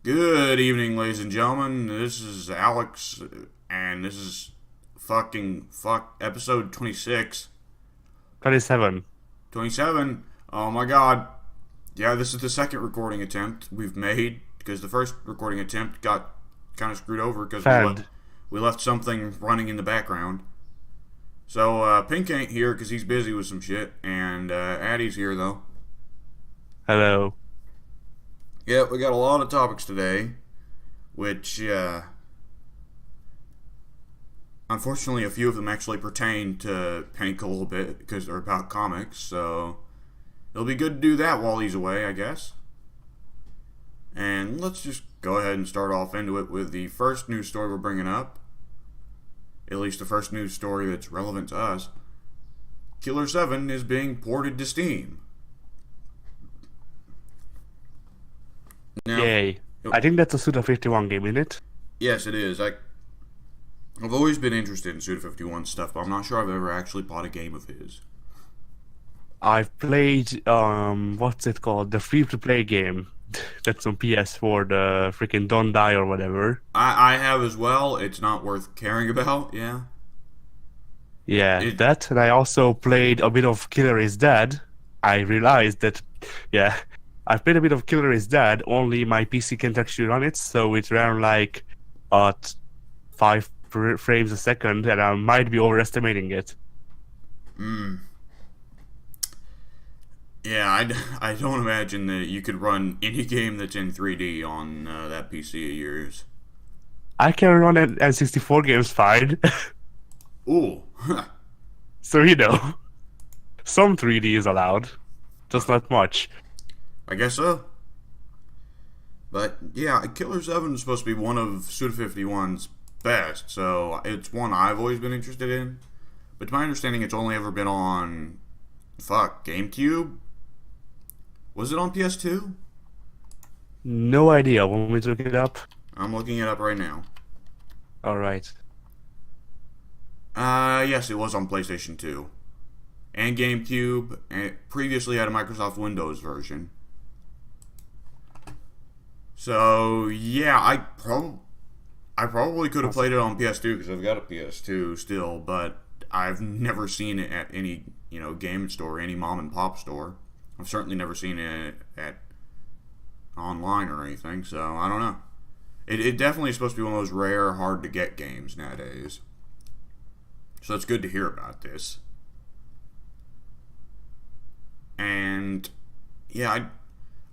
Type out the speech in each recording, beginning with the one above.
Good evening, ladies and gentlemen. This is Alex, and this is episode 26. 27. 27. Oh my god. Yeah, this is the second recording attempt we've made because the first recording attempt got kind of screwed over because Fanned. we left something running in the background. So, Pink ain't here because he's busy with some shit, and Addie's here though. Hello. Yeah, we got a lot of topics today, which unfortunately, a few of them actually pertain to Pink a little bit because they're about comics, so it'll be good to do that while he's away, I guess. And let's just go ahead and start off into it with the first news story we're bringing up. At least the first news story that's relevant to us. Killer 7 is being ported to Steam. Now, Yay. I think that's a Suda51 game, isn't it? yes, it is. I've always been interested in Suda51 stuff, but I'm not sure I've ever actually bought a game of his. I've played, what's it called? The free-to-play game that's on PS4, the freaking Don't Die or whatever. I have as well. It's not worth caring about, yeah. Yeah, It, that. And I also played a bit of Killer is Dead. I realized that, yeah, I've played a bit of Killer is Dead, only my PC can't actually run it, so it ran like at 5 frames a second, and I might be overestimating it. mm, yeah, I don't imagine that you could run any game that's in 3D on that PC of yours. I can run N64 games fine. Ooh, So, some 3D is allowed, just not much. I guess so. But yeah, Killer 7 is supposed to be one of Suda51's best, so it's one I've always been interested in. But to my understanding, it's only ever been on, GameCube? Was it on PS2? No idea. Want me to look it up? I'm looking it up right now. Alright. Yes, it was on PlayStation 2 and GameCube, and it previously had a Microsoft Windows version. So yeah, I probably could have played it on PS2 because I've got a PS2 still, but I've never seen it at any game store, any mom and pop store. I've certainly never seen it at online or anything, so I don't know. It definitely is supposed to be one of those rare, hard to get games nowadays. So it's good to hear about this. And yeah,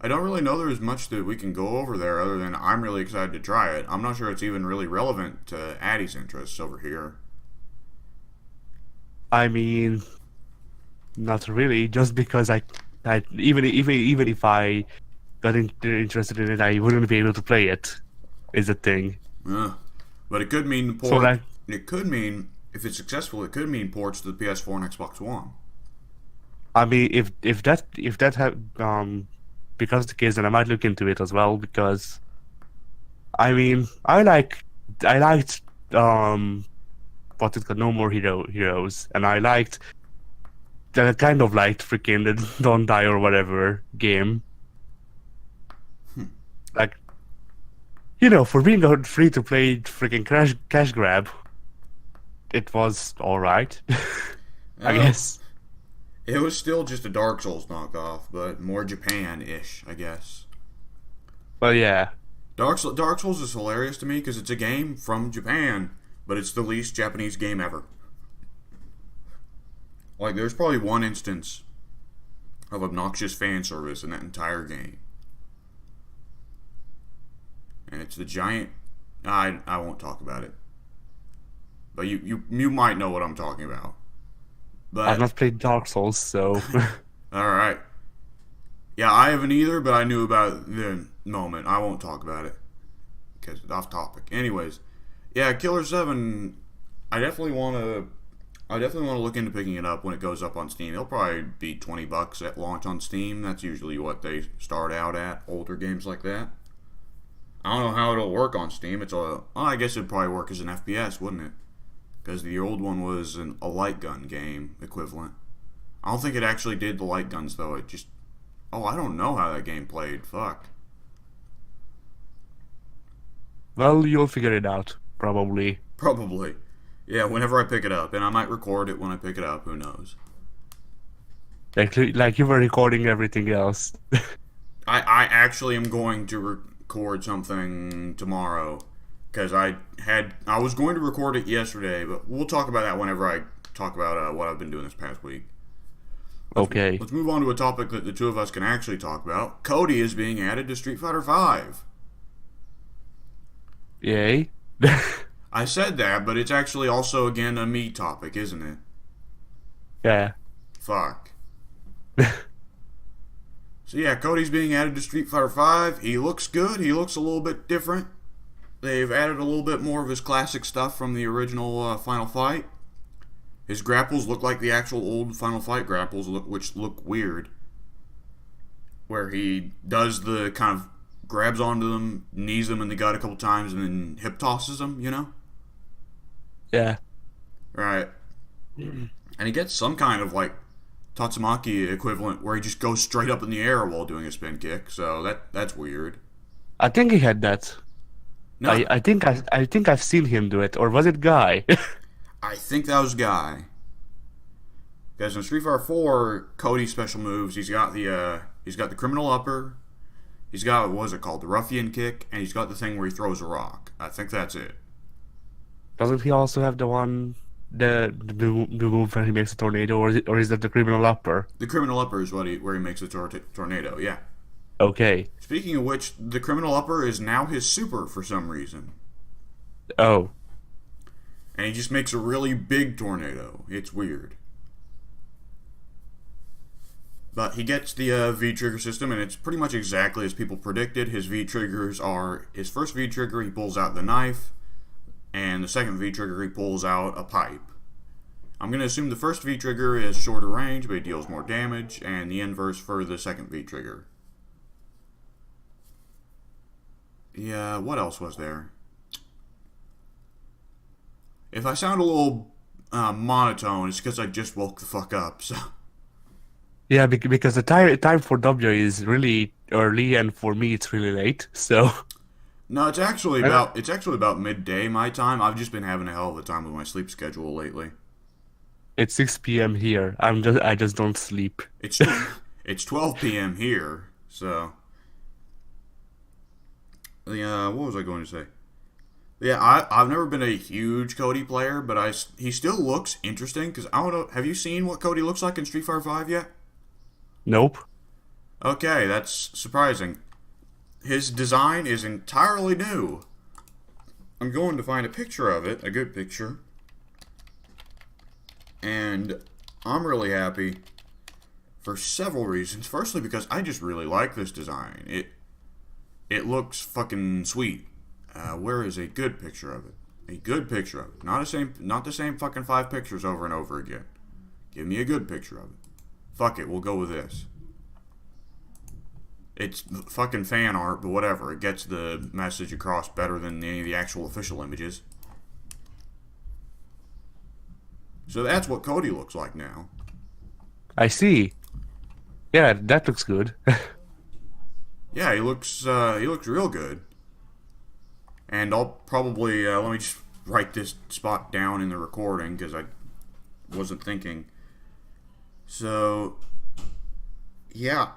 I don't really know there's much that we can go over there other than I'm really excited to try it. I'm not sure it's even really relevant to Addie's interests over here. I mean, not really, just because even if I got interested in it, I wouldn't be able to play it, is the thing. But it could mean So, like, It could mean if it's successful, it could mean ports to the PS4 and Xbox One. I mean, if that becomes the case, then I might look into it as well, because I mean, I liked what it called, No More Heroes, and I kind of liked freaking the Don't Die or whatever game. Like, for being a free to play freaking cash grab, it was all right, I Uh, guess. it was still just a Dark Souls knockoff, but more Japan-ish, I guess. But yeah, Dark Souls is hilarious to me because it's a game from Japan, but it's the least Japanese game ever. Like, there's probably one instance of obnoxious fan service in that entire game. And it's the giant. I won't talk about it. But you might know what I'm talking about. I've But, not played Dark Souls, so alright. Yeah, I haven't either, but I knew about the moment. I won't talk about it because it's off topic. Anyways, yeah, Killer 7. I definitely want to. I definitely want to look into picking it up when it goes up on Steam. It'll probably be $20 at launch on Steam. That's usually what they start out at. Older games like that. I don't know how it'll work on Steam. I guess it'd probably work as an FPS, wouldn't it? Because the old one was a light gun game equivalent. I don't think it actually did the light guns though. It just. Oh, I don't know how that game played. Fuck. Well, you'll figure it out, probably. Probably. Yeah, whenever I pick it up, and I might record it when I pick it up. Who knows? Like you were recording everything else. I actually am going to record something tomorrow because I was going to record it yesterday, but we'll talk about that whenever I talk about what I've been doing this past week. Okay. Let's move on to a topic that the two of us can actually talk about. Cody is being added to Street Fighter V. Yay. I said that, but it's actually also again a me topic, isn't it? Yeah. Fuck. So yeah, Cody's being added to Street Fighter V. He looks good. He looks a little bit different. They've added a little bit more of his classic stuff from the original Final Fight. His grapples look like the actual old Final Fight grapples, which look weird. Where he does the kind of grabs onto them, knees them in the gut a couple times, and then hip tosses them, you know? Yeah. Right. And he gets some kind of like Tatsumaki equivalent where he just goes straight up in the air while doing a spin kick. So that's weird. I think he had that. No, I think I've seen him do it, or was it Guy? I think that was Guy. Because in Street Fighter 4, Cody's special moves, he's got the criminal upper, he's got what was it called, the ruffian kick, and he's got the thing where he throws a rock. I think that's it. Doesn't he also have the one, the move where he makes a tornado, or is that the criminal upper? The criminal upper is where he makes a tornado. Yeah. Okay. Speaking of which, the criminal upper is now his super for some reason. Oh. And he just makes a really big tornado. It's weird. But he gets the V-trigger system, and it's pretty much exactly as people predicted. His V-triggers are... His first V-trigger, he pulls out the knife, and the second V-trigger, he pulls out a pipe. I'm going to assume the first V-trigger is shorter range, but he deals more damage, and the inverse for the second V-trigger. Yeah, what else was there? If I sound a little monotone, it's because I just woke the fuck up, so... Yeah, because the time for W is really early, and for me it's really late. So No, it's actually about midday my time. I've just been having a hell of a time with my sleep schedule lately. it's 6 p.m. here. I just don't sleep. It's 12 p.m. here, so... what was I going to say? Yeah, I've never been a huge Cody player, but he still looks interesting, because I don't know, have you seen what Cody looks like in Street Fighter V yet? Nope. Okay, that's surprising. His design is entirely new. I'm going to find a picture of it, a good picture. And I'm really happy for several reasons. Firstly, because I just really like this design. It looks fucking sweet. Where is a good picture of it? A good picture of it. Not the same fucking 5 pictures over and over again. Give me a good picture of it. Fuck it, we'll go with this. It's fucking fan art, but whatever. It gets the message across better than any of the actual official images. So that's what Cody looks like now. I see. Yeah, that looks good. Yeah, he looks real good. And I'll probably let me just write this spot down in the recording because I wasn't thinking. So, yeah,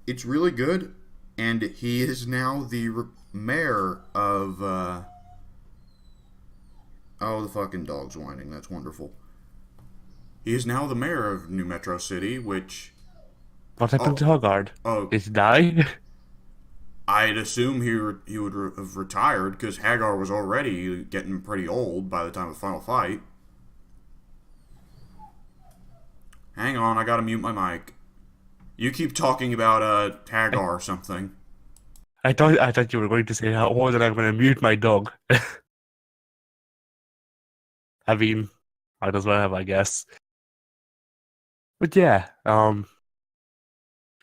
it's really good, and he is now the mayor of, oh, the fucking dog's whining, that's wonderful. He is now the mayor of New Metro City, which... What happened to Hogarth? Oh, Did he die? I'd assume he would have retired, because Hagar was already getting pretty old by the time of the final fight. Hang on, I gotta mute my mic. You keep talking about Hagar or something. I thought you were going to say how old and I'm gonna mute my dog. I mean, might as well have, I guess. But yeah,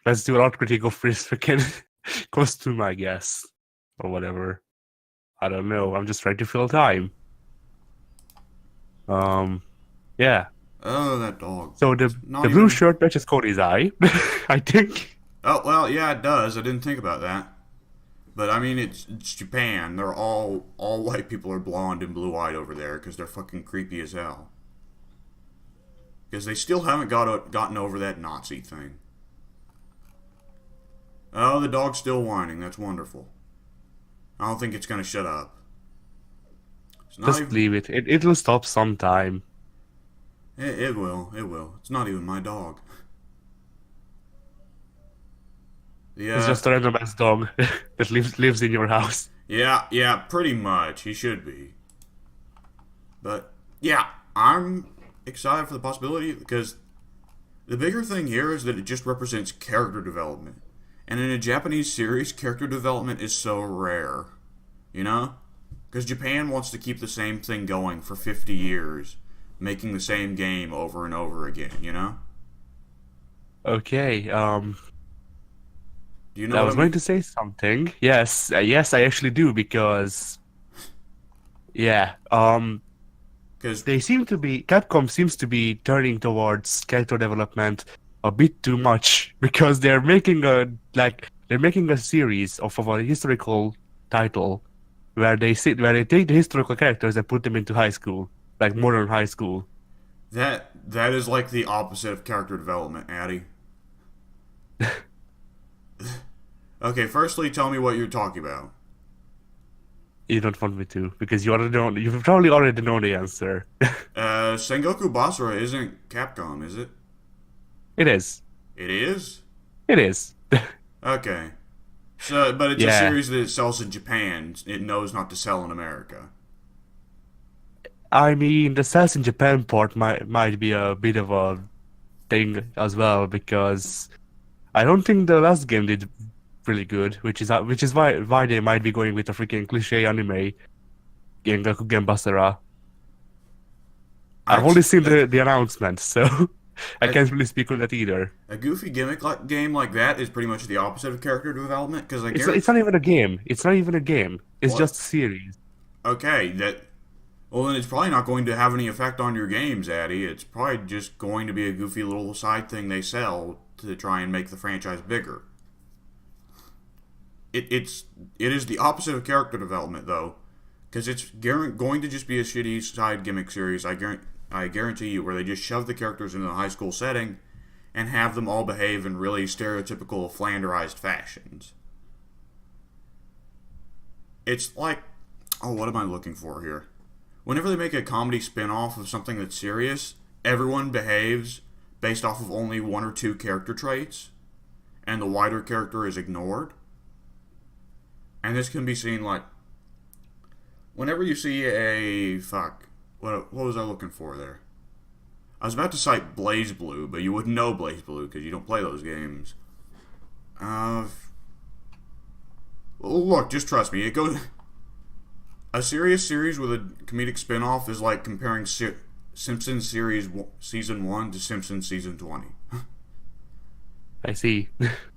let's do an art critique of this freaking costume, I guess. Or whatever. I don't know, I'm just trying to fill time. Yeah. Oh, that dog. So the blue shirt matches Cody's eye, I think. Oh, well, yeah, it does. I didn't think about that. But I mean, it's Japan. They're all white people are blonde and blue eyed over there because they're fucking creepy as hell. Because they still haven't gotten over that Nazi thing. Oh, the dog's still whining. That's wonderful. I don't think it's gonna shut up. It's not Just even. leave it. It'll stop sometime. It will. It will. It's not even my dog. It's Yeah. just a random ass dog that lives in your house. Yeah. Pretty much. He should be. But yeah, I'm excited for the possibility because the bigger thing here is that it just represents character development. And in a Japanese series, character development is so rare. You know? Because Japan wants to keep the same thing going for 50 years, making the same game over and over again, you know? Okay. Do you know I what I was going mean? to say something. Yes, I actually do because yeah. Because, Capcom seems to be turning towards character development a bit too much because they're making a series of a historical title where they take the historical characters and put them into high school, like modern high school. that is like the opposite of character development, Addy. Okay, firstly, tell me what you're talking about. You don't want me to because you probably already know the answer. Sengoku Basara isn't Capcom, is it? It is. It is? It is. Okay. So, but it's a Yeah. series that it sells in Japan. It knows not to sell in America. I mean, the sales in Japan part might be a bit of a thing as well because I don't think the last game did really good, which is why they might be going with a freaking cliche anime, Gengaku Genbasara. I've only Actually, seen the announcement, so I a, can't really speak on that either. a goofy gimmick like game like that is pretty much the opposite of character development because I guarantee. It's not even a game. It's not even a game. It's What? just a series. Okay, that. Well, then it's probably not going to have any effect on your games, Addy. It's probably just going to be a goofy little side thing they sell to try and make the franchise bigger. It is the opposite of character development though, because it's going to just be a shitty side gimmick series. I guarantee you, where they just shove the characters into a high school setting and have them all behave in really stereotypical Flanderized fashions. It's like, oh, what am I looking for here? Whenever they make a comedy spin-off of something that's serious, everyone behaves based off of only one or two character traits, and the wider character is ignored. And this can be seen like whenever you see a fuck. What was I looking for there? I was about to cite Blaze Blue, but you wouldn't know Blaze Blue because you don't play those games. Well, look, just trust me. It goes. A serious series with a comedic spin-off is like comparing Simpsons season 1 to Simpsons season 20. I see.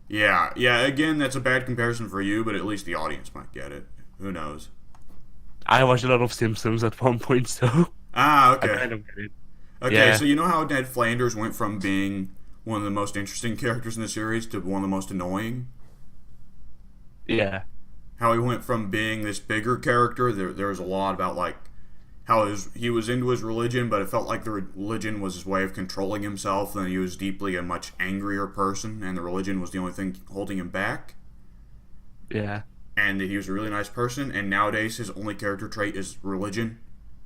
Yeah. Again, that's a bad comparison for you, but at least the audience might get it. Who knows? I watched a lot of Simpsons at one point, so Ah, I okay. kind of get it. Okay, Yeah, so you know how Ned Flanders went from being one of the most interesting characters in the series to one of the most annoying? yeah, How he went from being this bigger character, there was a lot about like how he was into his religion, but it felt like the religion was his way of controlling himself, and he was deeply a much angrier person, and the religion was the only thing holding him back. yeah. And that he was a really nice person, and nowadays his only character trait is religion.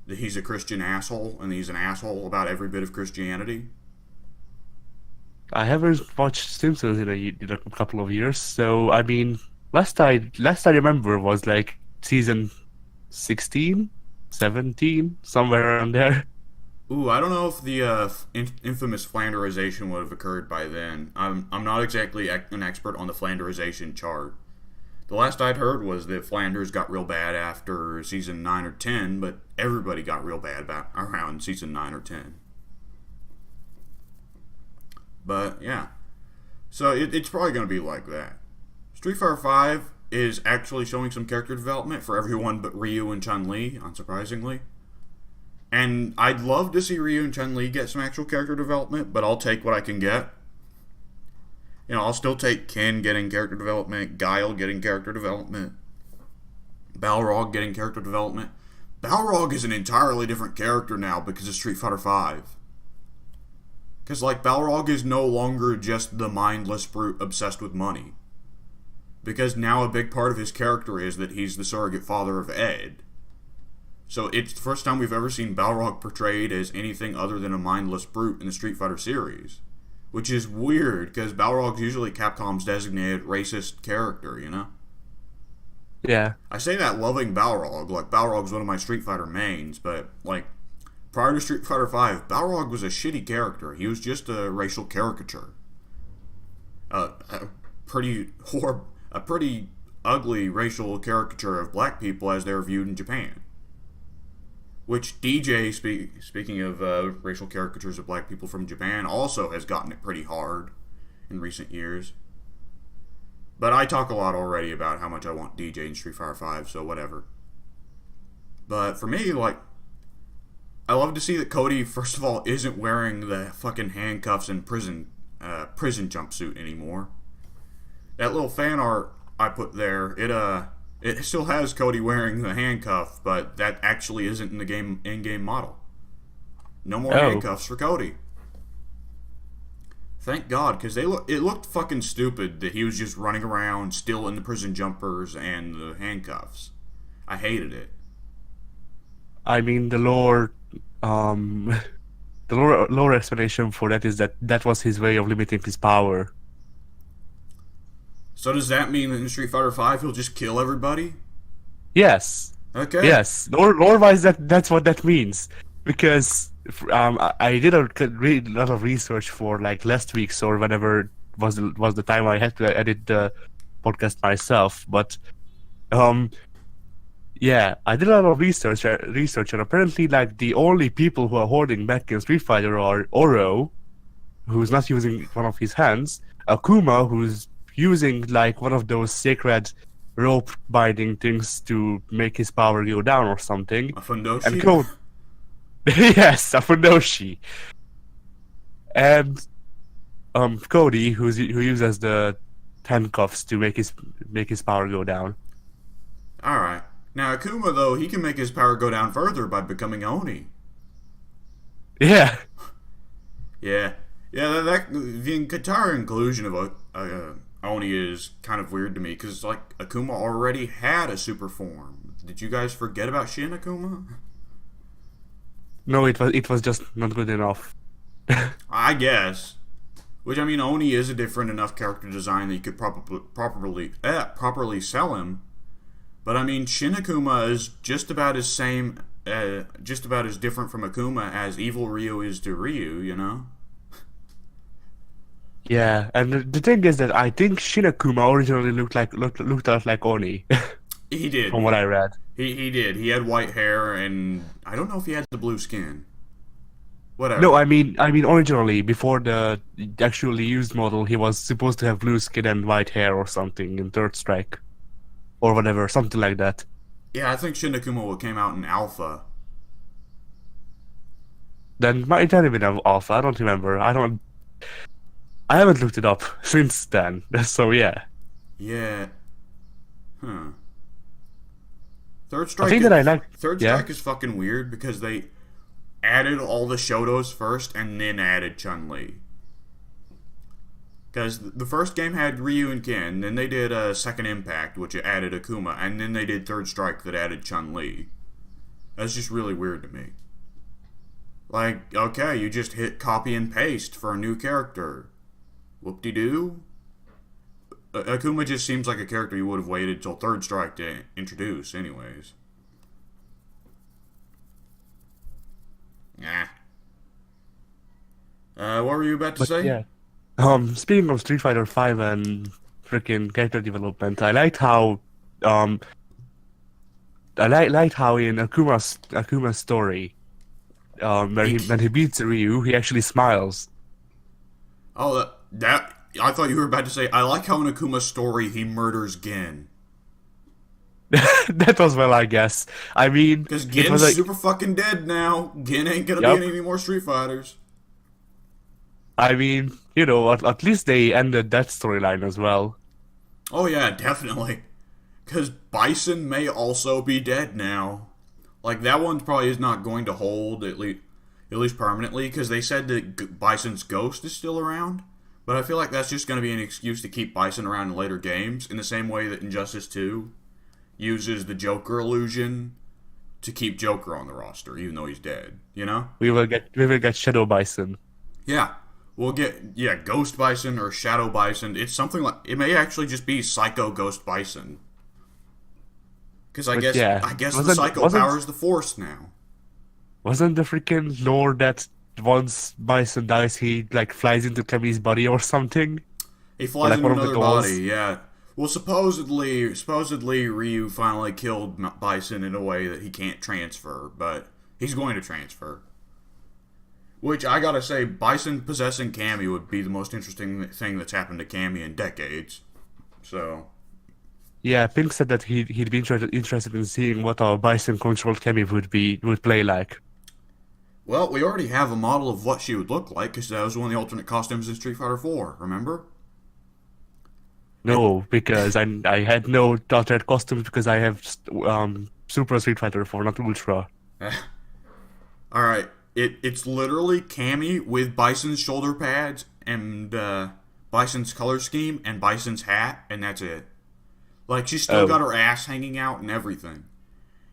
That he's a Christian asshole, and he's an asshole about every bit of Christianity. I haven't watched Simpsons in a couple of years, so I mean, last I remember was like season 16, 17, somewhere around there. Ooh, I don't know if the infamous Flanderization would have occurred by then. I'm not exactly an expert on the Flanderization chart. The last I'd heard was that Flanders got real bad after season 9 or 10, but everybody got real bad about around season 9 or 10. But yeah, so it's probably going to be like that. Street Fighter 5 is actually showing some character development for everyone but Ryu and Chun-Li, unsurprisingly. And I'd love to see Ryu and Chun-Li get some actual character development, but I'll take what I can get. I'll still take Ken getting character development, Guile getting character development, Balrog getting character development. Balrog is an entirely different character now because of Street Fighter V. Because, like, Balrog is no longer just the mindless brute obsessed with money. Because now a big part of his character is that he's the surrogate father of Ed. So it's the first time we've ever seen Balrog portrayed as anything other than a mindless brute in the Street Fighter series. Which is weird, because Balrog's usually Capcom's designated racist character, you know? Yeah. I say that loving Balrog, like, Balrog's one of my Street Fighter mains, but, like, prior to Street Fighter V, Balrog was a shitty character. He was just a racial caricature. A pretty ugly racial caricature of black people as they're viewed in Japan. Which DJ, speaking of racial caricatures of black people from Japan, also has gotten it pretty hard in recent years. But I talk a lot already about how much I want DJ in Street Fighter V, so whatever. But for me, like, I love to see that Cody, first of all, isn't wearing the fucking handcuffs and prison jumpsuit anymore. That little fan art I put there, it still has Cody wearing the handcuff, but that actually isn't in the in-game model. No more handcuffs for Cody. Thank God, because it looked fucking stupid that he was just running around still in the prison jumpers and the handcuffs. I hated it. I mean, the lore explanation for that is that was his way of limiting his power. So does that mean that in Street Fighter V he'll just kill everybody? Yes. Okay. Yes. Lore-wise, that's what that means. Because I did a lot of research for like last week's or whenever was the time I had to edit the podcast myself. But yeah, I did a lot of research, and apparently, like, the only people who are holding back in Street Fighter are Oro, who's not using one of his hands, Akuma, who's using like one of those sacred rope binding things to make his power go down or something. A Fundoshi? And Code. Yes, a Fundoshi. And Cody, who uses the handcuffs to make his power go down. Alright. Now Akuma, though, he can make his power go down further by becoming Oni. Yeah. Yeah. Yeah, the entire inclusion of Oni is kind of weird to me, because, like, Akuma already had a super form. Did you guys forget about Shin Akuma? No, it was just not good enough. I guess. Which, I mean, Oni is a different enough character design that you could properly sell him. But, I mean, Shin Akuma is just about as different from Akuma as Evil Ryu is to Ryu, you know? Yeah, and the thing is that I think Shin Akuma originally looked a lot like Oni. He did. From what I read. He did. He had white hair, and I don't know if he had the blue skin. Whatever. No, I mean originally, before the actually used model, he was supposed to have blue skin and white hair or something in Third Strike. Or whatever, something like that. Yeah, I think Shin Akuma came out in Alpha. Then might have been Alpha, I don't remember. I haven't looked it up since then, so yeah. Yeah. Huh. Third Strike. I think that I like. Third Strike is fucking weird because they added all the Shotos first and then added Chun-Li. Because the first game had Ryu and Ken, then they did Second Impact, which added Akuma, and then they did Third Strike that added Chun-Li. That's just really weird to me. Like, okay, you just hit copy and paste for a new character. Whoop-de-doo. Akuma just seems like a character you would have waited till Third Strike to introduce, anyways. Nah. What were you about to say? Yeah. Speaking of Street Fighter V and freaking character development, I liked how in Akuma's story, when he beats Ryu, he actually smiles. Oh, that I thought you were about to say, I like how in Akuma's story he murders Gen. That was well, I guess. I mean, because Gen's super fucking dead now. Gen ain't gonna be in any more Street Fighters. I mean, at least they ended that storyline as well. Oh yeah, definitely. Because Bison may also be dead now. Like that one probably is not going to hold at least permanently because they said that Bison's ghost is still around. But I feel like that's just going to be an excuse to keep Bison around in later games, in the same way that Injustice 2 uses the Joker illusion to keep Joker on the roster, even though he's dead. You know? We will get Shadow Bison. Yeah. We'll get Ghost Bison or Shadow Bison. It's something like it may actually just be Psycho Ghost Bison. Because I guess the Psycho power is the Force now. Wasn't the freaking lore that once Bison dies, he like flies into Kami's body or something? He Or flies like into one of the another dolls? body. Yeah. Well, supposedly Ryu finally killed Bison in a way that he can't transfer, but he's going to transfer. Which I gotta say, Bison possessing Cammy would be the most interesting thing that's happened to Cammy in decades. So, Yeah, Pink said that he'd be interested in seeing what a Bison controlled Kami would play like. well, we already have a model of what she would look like because that was one of the alternate costumes in Street Fighter 4. Remember? It, No, because I had no alternate costumes because I have Super Street Fighter 4, not Ultra. all right. It's literally Cammy with Bison's shoulder pads and Bison's color scheme and Bison's hat, and that's it. Like she's still got Oh, her ass hanging out and everything.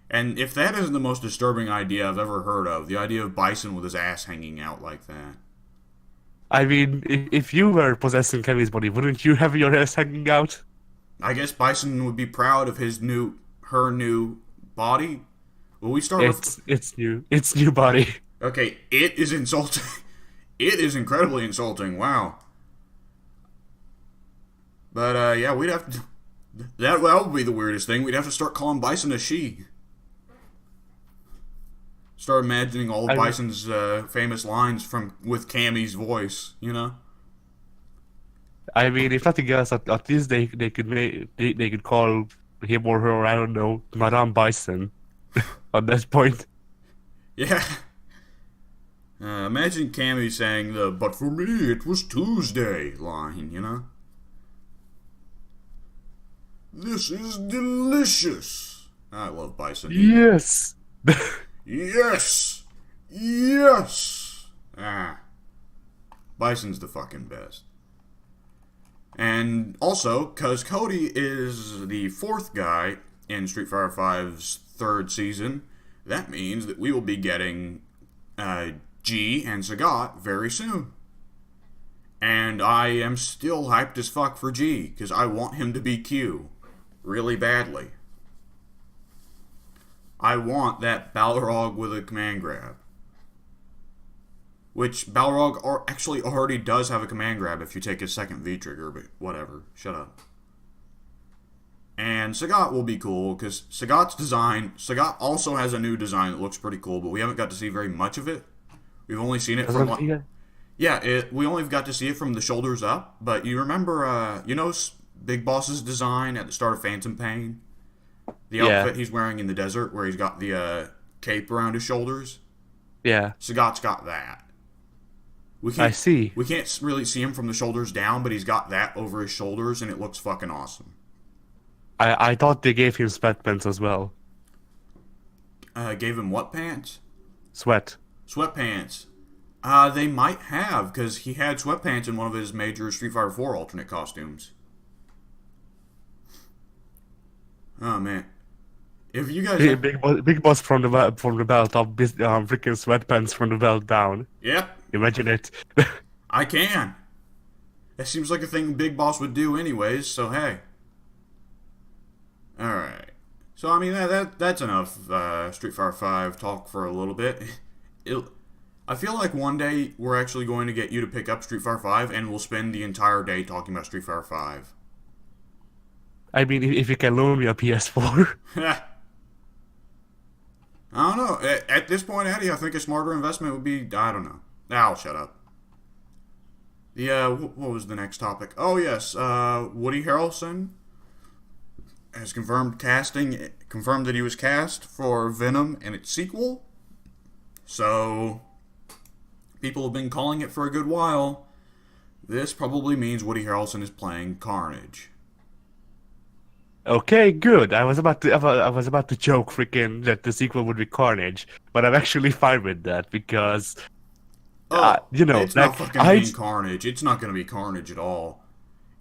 And if that isn't the most disturbing idea I've ever heard of, the idea of Bison with his ass hanging out like that. I mean, if you were possessing Kami's body, wouldn't you have your ass hanging out? I guess Bison would be proud of her new body. Will we start with? It's new body. Okay, it is insulting. It is incredibly insulting. Wow. But yeah, we'd have to. That would be the weirdest thing. We'd have to start calling Bison a she. Start imagining all of I Bison's famous lines with Cammy's voice. You know. I mean, if nothing else, at least they could call him or her, I don't know, Madame Bison at that point. Yeah. Imagine Cammy saying the "But for me, it was Tuesday" line. You know. This is delicious. I love Bison. Yes. Yes! Yes! Ah. Bison's the fucking best. And also, because Cody is the fourth guy in Street Fighter V's third season, that means that we will be getting G and Sagat very soon. And I am still hyped as fuck for G, because I want him to be Q. Really badly. I want that Balrog with a command grab. Which Balrog actually already does have a command grab if you take his second V trigger, but whatever. Shut up. And Sagat will be cool, because Sagat also has a new design that looks pretty cool, but we haven't got to see very much of it. We've only seen it from... we only got to see it from the shoulders up, but you remember, Big Boss's design at the start of Phantom Pain? The outfit he's wearing in the desert, where he's got the cape around his shoulders. Yeah. Sagat's got that. I see. We can't really see him from the shoulders down, but he's got that over his shoulders, and it looks fucking awesome. I thought they gave him sweatpants as well. Gave him what pants? Sweatpants. They might have, because he had sweatpants in one of his major Street Fighter 4 alternate costumes. Oh man, if you guys, Big Boss from the belt up, freaking sweatpants from the belt down. Yep, Imagine it. I can. That seems like a thing Big Boss would do anyways. So hey, all right. So I mean that's enough Street Fighter 5 talk for a little bit. I feel like one day we're actually going to get you to pick up Street Fighter 5, and we'll spend the entire day talking about Street Fighter 5. I mean, if you can loan me a PS4. I don't know. At this point, Eddie, I think a smarter investment would be... I don't know. I'll shut up. What was the next topic? Oh, yes. Woody Harrelson has confirmed that he was cast for Venom and its sequel. So, people have been calling it for a good while. This probably means Woody Harrelson is playing Carnage. Okay, good. I was about to joke freaking that the sequel would be Carnage, but I'm actually fine with that because Oh, you know, it's not like fucking being Carnage. It's not going to be Carnage at all.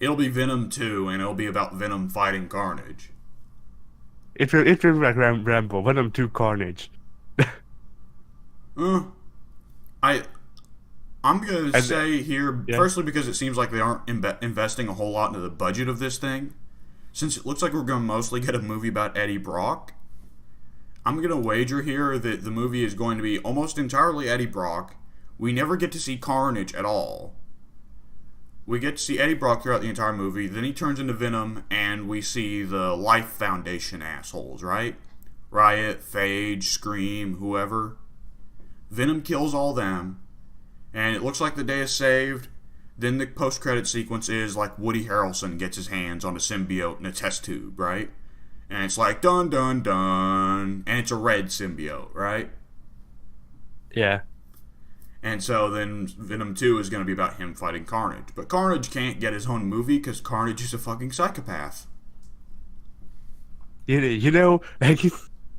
It'll be Venom 2, and it'll be about Venom fighting Carnage. it will be like Rambo, Venom 2 Carnage. Uh, I I'm gonna And say here, yeah. firstly, because it seems like they aren't investing a whole lot into the budget of this thing. Since it looks like we're gonna mostly get a movie about Eddie Brock, I'm gonna wager here that the movie is going to be almost entirely Eddie Brock. We never get to see Carnage at all. We get to see Eddie Brock throughout the entire movie. Then he turns into Venom, and we see the Life Foundation assholes, right? Riot, Phage, Scream, whoever. Venom kills all them, and it looks like the day is saved. Then the post-credit sequence is like Woody Harrelson gets his hands on a symbiote in a test tube, right? And it's like dun dun dun, and it's a red symbiote, right? Yeah. And so then Venom 2 is going to be about him fighting Carnage. But Carnage can't get his own movie because Carnage is a fucking psychopath. You know, like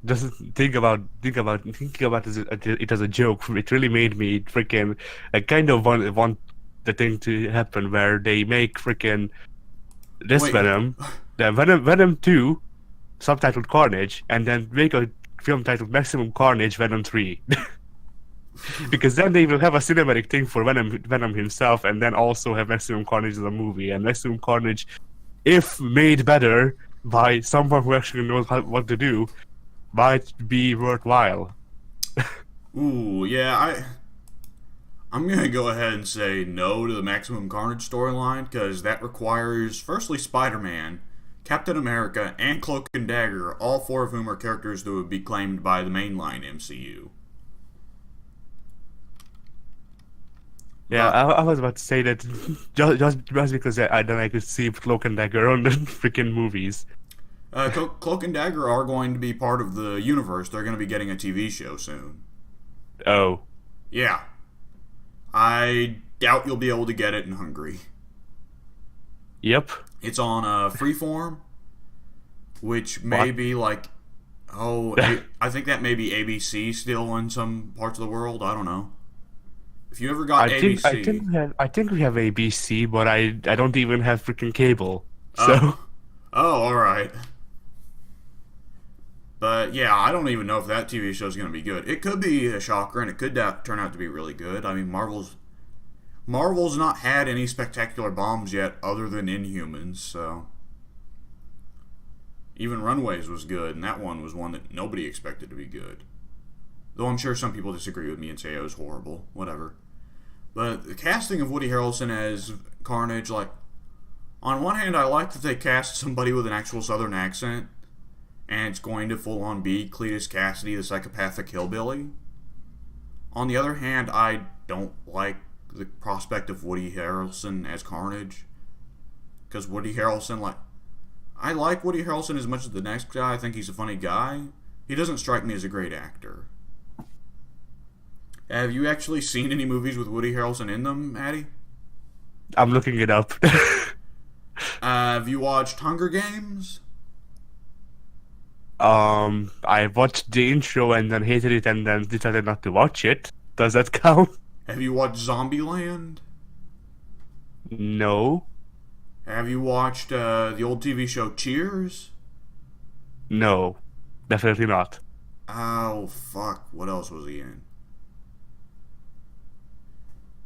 just thinking about it as a joke. It really made me freaking I kind of want the thing to happen where they make freaking this Wait, Venom, the Venom 2, subtitled Carnage, and then make a film titled Maximum Carnage Venom 3. Because then they will have a cinematic thing for Venom himself, and then also have Maximum Carnage as a movie. And Maximum Carnage, if made better by someone who actually knows what to do, might be worthwhile. ooh, yeah, I'm gonna go ahead and say no to the Maximum Carnage storyline because that requires, firstly, Spider-Man, Captain America, and Cloak and Dagger, all four of whom are characters that would be claimed by the mainline MCU. Yeah, But I was about to say that just because I don't like to see Cloak and Dagger on the freaking movies. Cloak and Dagger are going to be part of the universe. They're going to be getting a TV show soon. Oh, Yeah, I doubt you'll be able to get it in Hungary. yep. It's on Freeform, which may What? be like, oh, I think that may be ABC still in some parts of the world. I don't know. If you ever got ABC, I think we have ABC, but I don't even have freaking cable. So oh, oh, all right. But yeah, I don't even know if that TV show is going to be good. It could be a shocker, and it could turn out to be really good. I mean, Marvel's not had any spectacular bombs yet, other than Inhumans. So even Runaways was good, and that one was one that nobody expected to be good. Though I'm sure some people disagree with me and say it was horrible. Whatever. But the casting of Woody Harrelson as Carnage, like, on one hand, I like that they cast somebody with an actual Southern accent, and it's going to full on be Cletus Cassidy, the psychopathic hillbilly. On the other hand, I don't like the prospect of Woody Harrelson as Carnage, because Woody Harrelson, like, I like Woody Harrelson as much as the next guy. I think he's a funny guy. He doesn't strike me as a great actor. Have you actually seen any movies with Woody Harrelson in them, Addy? I'm looking it up. Have you watched Hunger Games? I watched the intro and then hated it and then decided not to watch it. Does that count? Have you watched Zombieland? No, Have you watched the old TV show Cheers? no, definitely not. Oh, fuck. What else was he in?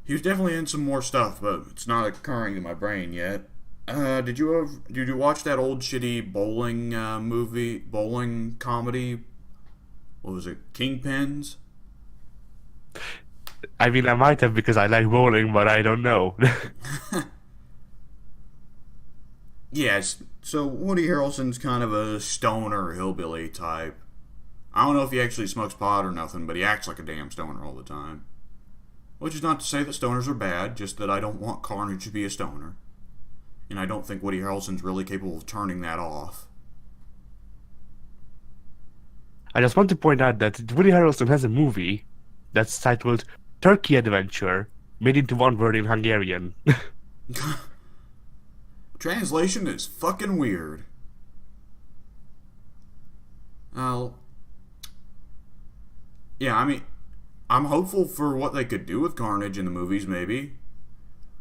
He was definitely in some more stuff, but it's not occurring to my brain yet. Did you watch that old shitty bowling comedy? What was it? Kingpins? I mean, I might have because I like bowling, but I don't know. Yes. So Woody Harrelson's kind of a stoner hillbilly type. I don't know if he actually smokes pot or nothing, but he acts like a damn stoner all the time. Which is not to say that stoners are bad, just that I don't want Carnage to be a stoner. And I don't think Woody Harrelson's really capable of turning that off. I just want to point out that Woody Harrelson has a movie that's titled Turkey Adventure, made into one word in Hungarian. Translation is fucking weird. Well, yeah, I mean, I'm hopeful for what they could do with Carnage in the movies, maybe.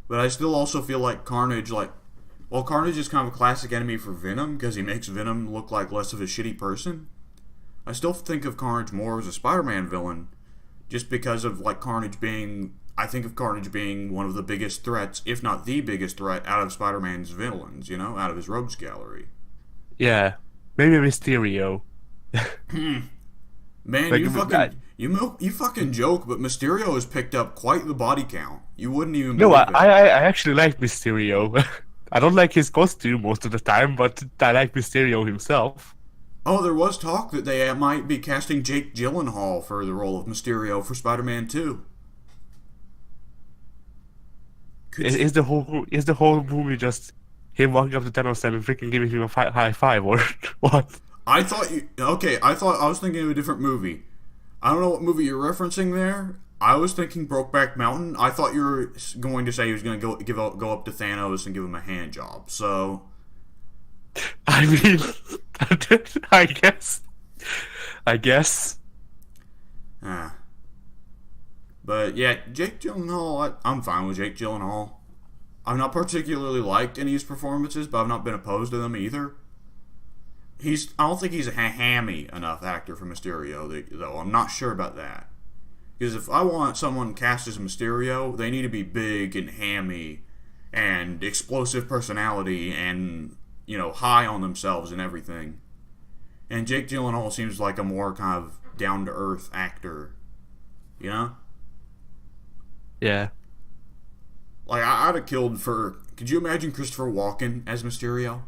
But I still also feel like Carnage, well, Carnage is kind of a classic enemy for Venom because he makes Venom look like less of a shitty person. I still think of Carnage more as a Spider-Man villain, just because of I think of Carnage being one of the biggest threats, if not the biggest threat, out of Spider-Man's villains. Out of his rogues gallery. Yeah, maybe Mysterio. Man, Like, you fucking joke, but Mysterio has picked up quite the body count. You wouldn't even no, believe it. I actually like Mysterio. I don't like his costume most of the time, but I like Mysterio himself. Oh, there was talk that they might be casting Jake Gyllenhaal for the role of Mysterio for Spider-Man 2. Is the whole movie just him walking up to Thanos and freaking giving him a high five or what? I thought I was thinking of a different movie. I don't know what movie you're referencing there. I was thinking Brokeback Mountain. I thought you were going to say he was going to go up to Thanos and give him a hand job. So, I mean, I guess. ah. But yeah, Jake Gyllenhaal. I'm fine with Jake Gyllenhaal. I've not particularly liked any of his performances, but I've not been opposed to them either. I don't think he's a hammy enough actor for Mysterio, though. I'm not sure about that. Because if I want someone cast as Mysterio, they need to be big and hammy and explosive personality and, high on themselves and everything. And Jake Gyllenhaal seems like a more kind of down-to-earth actor. You know? Yeah. Like, I'd have killed for... Could you imagine Christopher Walken as Mysterio?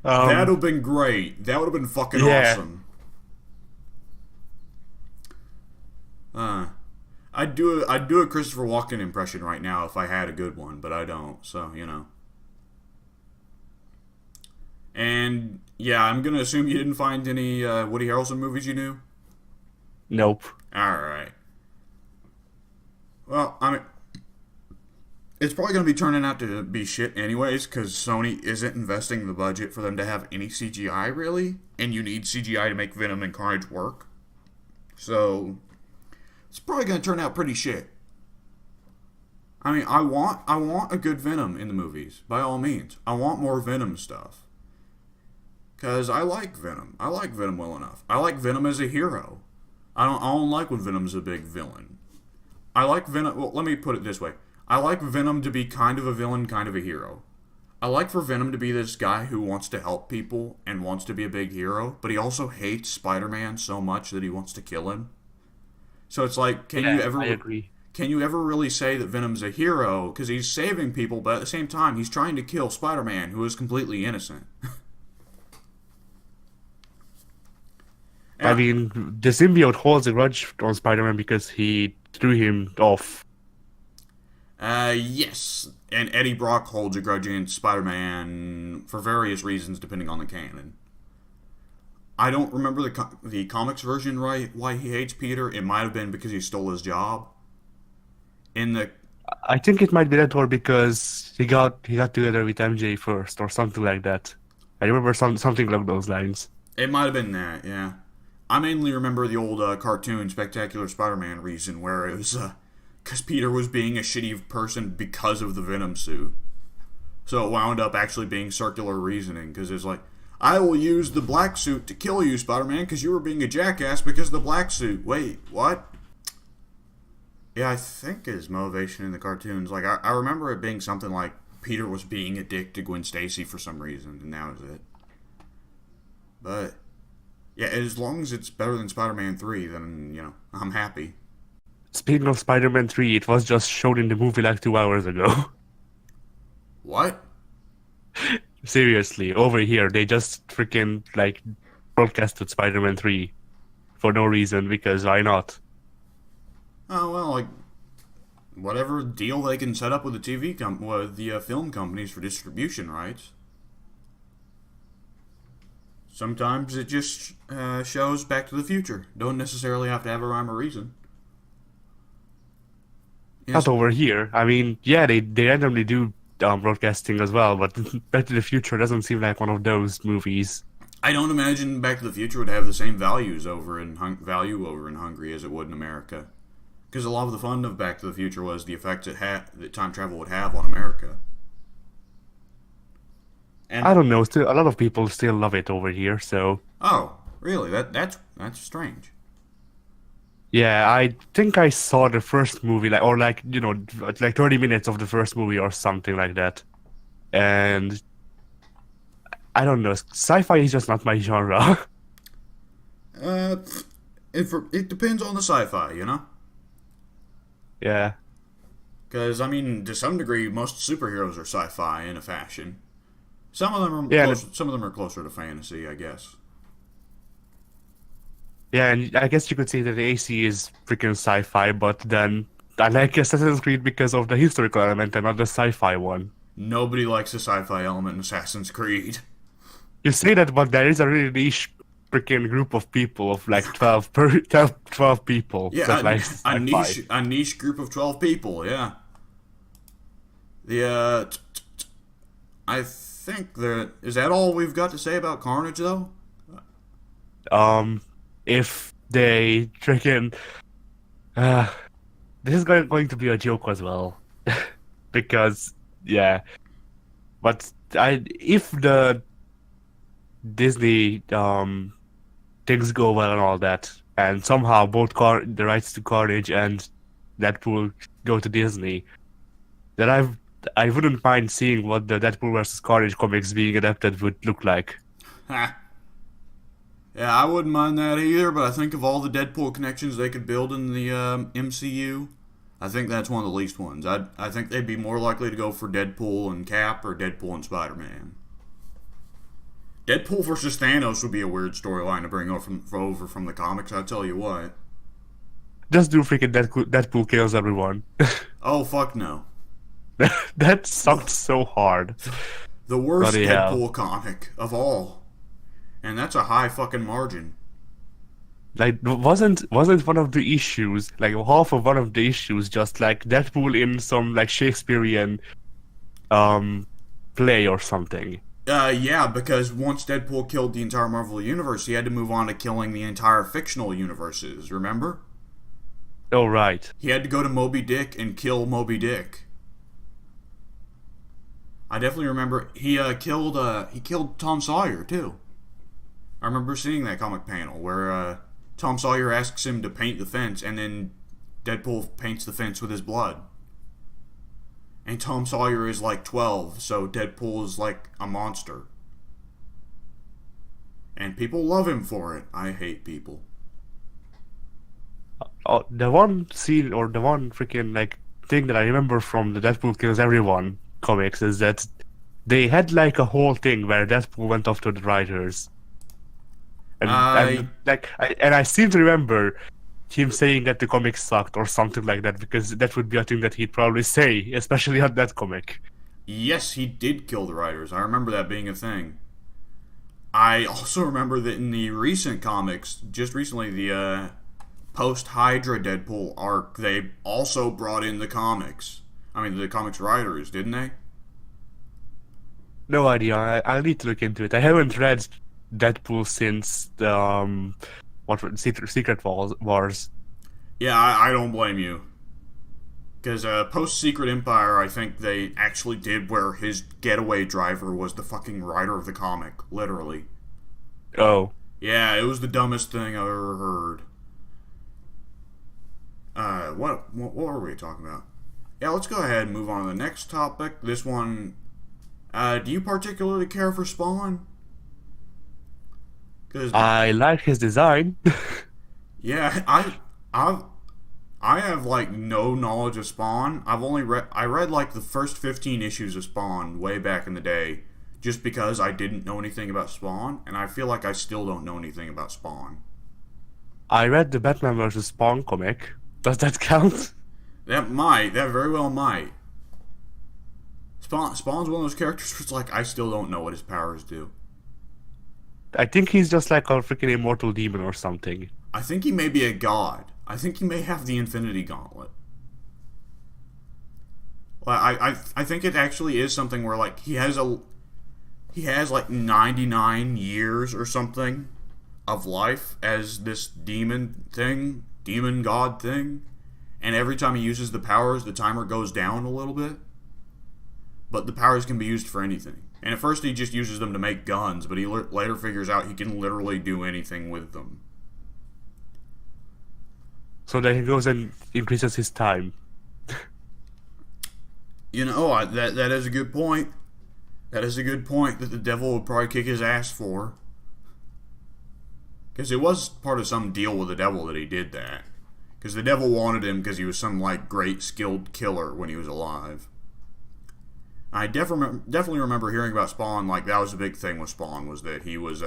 That'd have been great. That would have been fucking awesome. I'd do a Christopher Walken impression right now if I had a good one, but I don't. So And yeah, I'm gonna assume you didn't find any Woody Harrelson movies you knew. Nope. All right. Well, I mean, it's probably going to be turning out to be shit anyways, because Sony isn't investing the budget for them to have any CGI, really, and you need CGI to make Venom and Carnage work. So, it's probably going to turn out pretty shit. I mean, I want a good Venom in the movies, by all means. I want more Venom stuff. Because I like Venom. I like Venom well enough. I like Venom as a hero. I don't like when Venom's a big villain. I like Venom... Well, let me put it this way. I like Venom to be kind of a villain, kind of a hero. I like for Venom to be this guy who wants to help people and wants to be a big hero, but he also hates Spider-Man so much that he wants to kill him. So it's like, I agree. Can you ever really say that Venom's a hero? Because he's saving people, but at the same time, he's trying to kill Spider-Man, who is completely innocent. I mean, the symbiote holds a grudge on Spider-Man because he threw him off. Yes. And Eddie Brock holds a grudge against Spider-Man for various reasons, depending on the canon. I don't remember the comics version right, why he hates Peter. It might have been because he stole his job. I think it might be that, or because he got together with MJ first, or something like that. I remember something along those lines. It might have been that, yeah. I mainly remember the old cartoon Spectacular Spider-Man reason, where it was because Peter was being a shitty person because of the Venom suit. So it wound up actually being circular reasoning, because it's like, I will use the black suit to kill you, Spider-Man, because you were being a jackass because of the black suit. Wait, what? Yeah, I think his motivation in the cartoons, like, I remember it being something like Peter was being a dick to Gwen Stacy for some reason, and that was it. But yeah, as long as it's better than Spider-Man 3, then, I'm happy. Speaking of Spider-Man 3, it was just shown in the movie like 2 hours ago. What? Seriously, over here, they just freaking, broadcasted Spider-Man 3 for no reason, because why not? Oh, well, whatever deal they can set up with the film companies for distribution rights. Sometimes it just shows Back to the Future. Don't necessarily have to have a rhyme or reason. Yes, Not over here. I mean, yeah, they randomly do broadcasting as well, but Back to the Future doesn't seem like one of those movies. I don't imagine Back to the Future would have the same values over in value over in Hungary as it would in America. Because a lot of the fun of Back to the Future was the effects that time travel would have on America. I And don't know. Still, a lot of people still love it over here. So oh, really? That's strange. yeah, I think I saw the first movie, like like 30 minutes of the first movie or something like that. And I don't know. Sci-fi is just not my genre. Uh, it depends on the sci-fi, you know. Yeah. Because I mean, to some degree, most superheroes are sci-fi in a fashion. Some of them are Yeah, close. Some of them are closer to fantasy, I guess. yeah, and I guess you could say that the AC is freaking sci-fi, but then I like Assassin's Creed because of the historical element and not the sci-fi one. Nobody likes the sci-fi element in Assassin's Creed. You say that, but there is a really niche freaking group of people of like 12 people that Yeah, like a sci-fi. niche group of 12 people. Yeah. The I think that is that all we've got to say about Carnage, though. Um, if they freaking uh, this is going to be a joke as well, because yeah, but I if the Disney things go well and all that, and somehow both the rights to Carnage and Deadpool go to Disney, then I wouldn't mind seeing what the Deadpool versus Carnage comics being adapted would look like. Ha. Yeah, I wouldn't mind that either. But I think of all the Deadpool connections they could build in the MCU, I think that's one of the least ones. I think they'd be more likely to go for Deadpool and Cap or Deadpool and Spider-Man. Deadpool versus Thanos would be a weird storyline to bring over from the comics. I tell you what. Just do freaking Deadpool kills everyone. Oh fuck no. That sucked so hard. The worst Bloody hell. Deadpool comic of all, and that's a high fucking margin. Like wasn't one of the issues, like half of one of the issues, just like Deadpool in some like Shakespearean um play or something. Yeah, because once Deadpool killed the entire Marvel universe, he had to move on to killing the entire fictional universes. Remember? Oh right. He had to go to Moby Dick and kill Moby Dick. I definitely remember he killed Tom Sawyer too. I remember seeing that comic panel where Tom Sawyer asks him to paint the fence, and then Deadpool paints the fence with his blood. And Tom Sawyer is like 12, so Deadpool is like a monster. And people love him for it. I hate people. Oh, the one scene or the one freaking like thing that I remember from the Deadpool kills everyone comics is that they had like a whole thing where Deadpool went off to the writers, I and I seem to remember him saying that the comic sucked or something like that, because that would be a thing that he'd probably say, especially on that comic. Yes, he did kill the writers. I remember that being a thing. I also remember that in the recent comics, just recently, the post Hydra Deadpool arc, they also brought in the comics. I mean, the comics writers, didn't they? No idea. I'll need to look into it. I haven't read Deadpool since the Secret Wars. Yeah, I don't blame you. Because post Secret Empire, I think they actually did where his getaway driver was the fucking writer of the comic, literally. Oh. Yeah, it was the dumbest thing I've ever heard. What were we talking about? Yeah, let's go ahead and move on to the next topic. This one, do you particularly care for Spawn? Because I like his design. yeah, I have like no knowledge of Spawn. I read like the first 15 issues of Spawn way back in the day, just because I didn't know anything about Spawn, and I feel like I still don't know anything about Spawn. I read the Batman vs. Spawn comic. Does that count? That very well might. Spawn's one of those characters where it's like I still don't know what his powers do. I think he's just like a freaking immortal demon or something. I think he may be a god. I think he may have the Infinity Gauntlet. Well, I think it actually is something where like he has like 99 years or something of life as this demon god thing, and every time he uses the powers, the timer goes down a little bit. But the powers can be used for anything. And at first he just uses them to make guns, but he later figures out he can literally do anything with them. So then he goes and increases his time. You know, that is a good point. That is a good point that the devil would probably kick his ass for. Because it was part of some deal with the devil that he did that. Because the devil wanted him because he was some, like, great skilled killer when he was alive. I definitely remember hearing about Spawn, like, that was a big thing with Spawn, was that he was,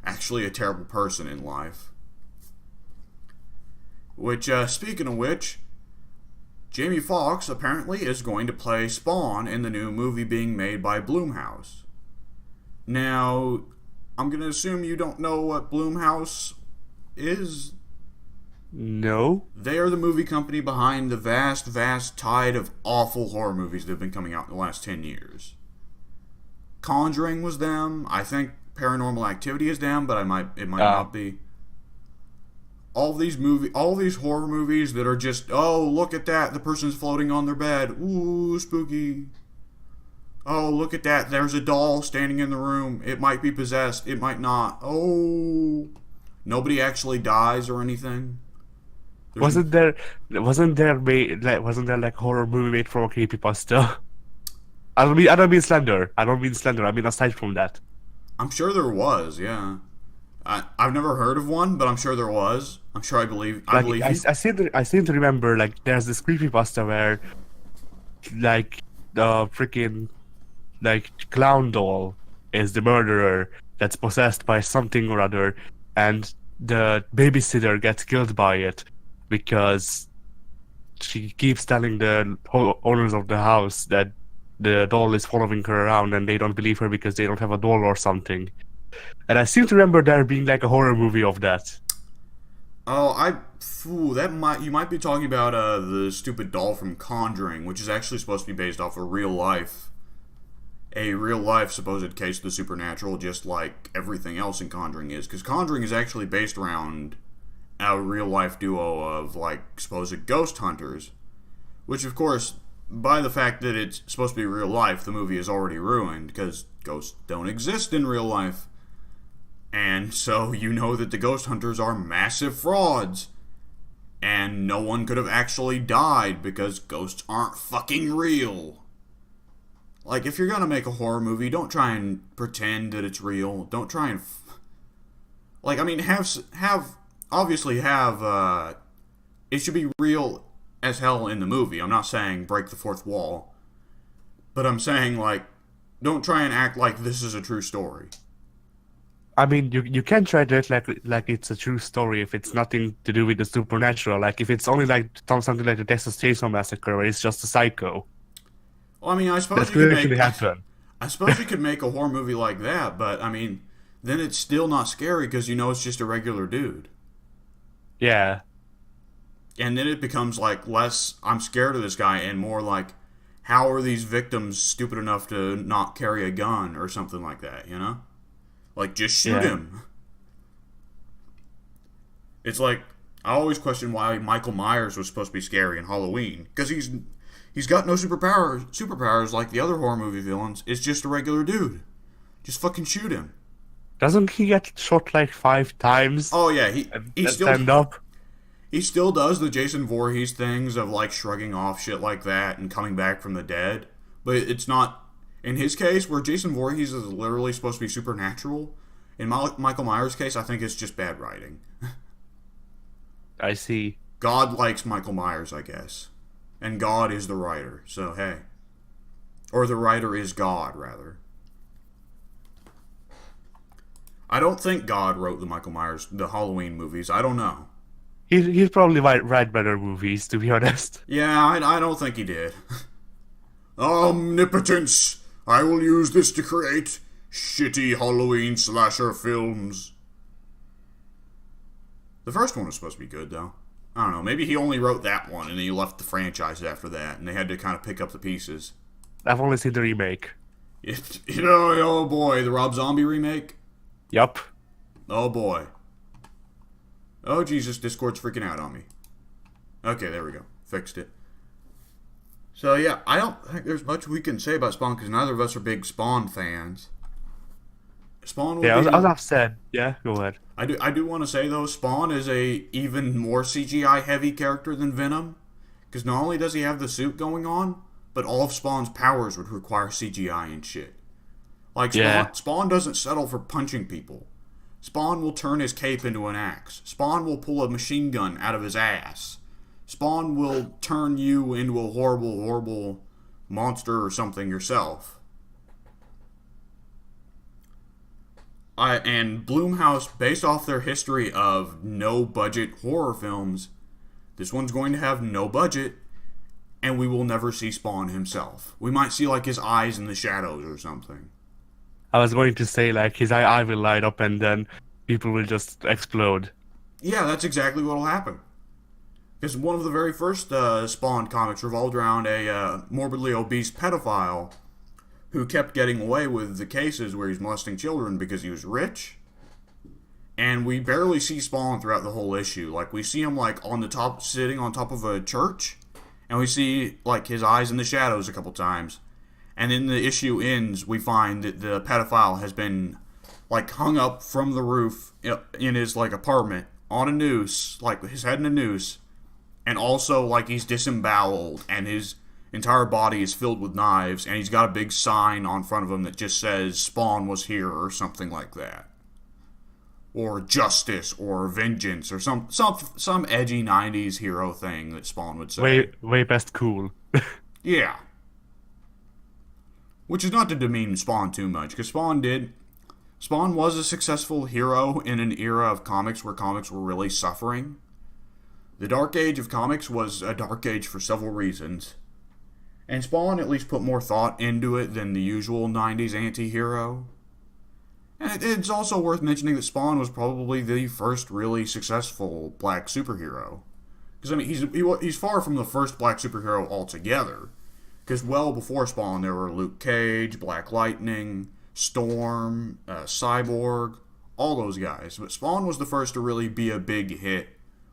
actually a terrible person in life. Which, speaking of which, Jamie Foxx apparently is going to play Spawn in the new movie being made by Blumhouse. Now, I'm going to assume you don't know what Blumhouse is. No? They are the movie company behind the vast tide of awful horror movies that have been coming out in the last 10 years. Conjuring was them. I think Paranormal Activity is them, but it might not be. All these horror movies that are just, oh, look at that, the person's floating on their bed. Ooh, spooky. Oh, look at that, there's a doll standing in the room. It might be possessed, it might not. Oh. Nobody actually dies or anything. Wasn't there like horror movie made from a creepypasta? I don't mean Slender. I mean aside from that. I'm sure there was, yeah. I've never heard of one, but I'm sure there was. I'm sure I believe you. I seem to remember like there's this creepypasta where like the freaking like clown doll is the murderer that's possessed by something or other, and the babysitter gets killed by it because she keeps telling the owners of the house that the doll is following her around, and they don't believe her because they don't have a doll or something. And I seem to remember there being like a horror movie of that. Oh, you might be talking about the stupid doll from Conjuring, which is actually supposed to be based off of a real life supposed case of the supernatural, just like everything else in Conjuring is. Because Conjuring is actually based around a real life duo of like supposed ghost hunters, which of course, by the fact that it's supposed to be real life, the movie is already ruined because ghosts don't exist in real life. And so you know that the ghost hunters are massive frauds. And no one could have actually died because ghosts aren't fucking real. Like, if you're gonna make a horror movie, don't try and pretend that it's real. Don't try and like, I mean, obviously have it should be real as hell in the movie. I'm not saying break the fourth wall. But I'm saying, like, don't try and act like this is a true story. I mean, you can try to act like it's a true story if it's nothing to do with the supernatural. Like if it's only like something like the Texas Chainsaw Massacre, where it's just a psycho. Well, I mean, I suppose That could actually happen. I suppose you could make a horror movie like that, but I mean, then it's still not scary because you know it's just a regular dude. Yeah. And then it becomes like less, I'm scared of this guy, and more like, how are these victims stupid enough to not carry a gun or something like that, you know? Like, just shoot him. It's like, I always question why Michael Myers was supposed to be scary in Halloween. Because he's got no superpowers like the other horror movie villains. It's just a regular dude. Just fucking shoot him. Doesn't he get shot like 5 times? Oh yeah, he still stand up. He still does the Jason Voorhees things of like shrugging off shit like that and coming back from the dead. But it's not, in his case, where Jason Voorhees is literally supposed to be supernatural. In Michael Myers' case, I think it's just bad writing. I see. God likes Michael Myers, I guess. And God is the writer, so hey. Or the writer is God, rather. I don't think God wrote the Halloween movies. I don't know. He'd probably write better movies, to be honest. Yeah, I don't think he did. Omnipotence! I will use this to create shitty Halloween slasher films. The first one was supposed to be good, though. I don't know. Maybe he only wrote that one and he left the franchise after that, and they had to kind of pick up the pieces. I've only seen the remake. Oh boy, the Rob Zombie remake. Yup. Oh boy. Oh Jesus, Discord's freaking out on me. Okay, there we go. Fixed it. So yeah, I don't think there's much we can say about Spawn because neither of us are big Spawn fans. Spawn will Yeah, be. as I've said. Yeah, go ahead. I do want to say though, Spawn is a even more CGI heavy character than Venom, because not only does he have the suit going on, but all of Spawn's powers would require CGI and shit. Like Yeah. Spawn doesn't settle for punching people. Spawn will turn his cape into an axe. Spawn will pull a machine gun out of his ass. Spawn will turn you into a horrible, horrible monster or something yourself. And Blumhouse, based off their history of no budget horror films, this one's going to have no budget, and we will never see Spawn himself. We might see like his eyes in the shadows or something. I was going to say, like, his eye will light up and then people will just explode. Yeah, that's exactly what will happen. Because one of the very first Spawn comics revolved around a morbidly obese pedophile who kept getting away with the cases where he's molesting children because he was rich. And we barely see Spawn throughout the whole issue. Like, we see him, like, on the top, sitting on top of a church, and we see, like, his eyes in the shadows a couple times. And then the issue ends, we find that the pedophile has been, like, hung up from the roof in his, like, apartment on a noose, like, his head in a noose. And also, like, he's disemboweled, and his entire body is filled with knives, and he's got a big sign on front of him that just says Spawn was here or something like that, or justice or vengeance or some edgy 90s hero thing that Spawn would say. Way best cool. Yeah, which is not to demean Spawn too much, because Spawn was a successful hero in an era of comics where comics were really suffering. The Dark Age of comics was a dark age for several reasons. And Spawn at least put more thought into it than the usual 90s anti-hero. And it's also worth mentioning that Spawn was probably the first really successful black superhero. Because, I mean, he's far from the first black superhero altogether. Because well before Spawn, there were Luke Cage, Black Lightning, Storm, Cyborg, all those guys. But Spawn was the first to really be a big hit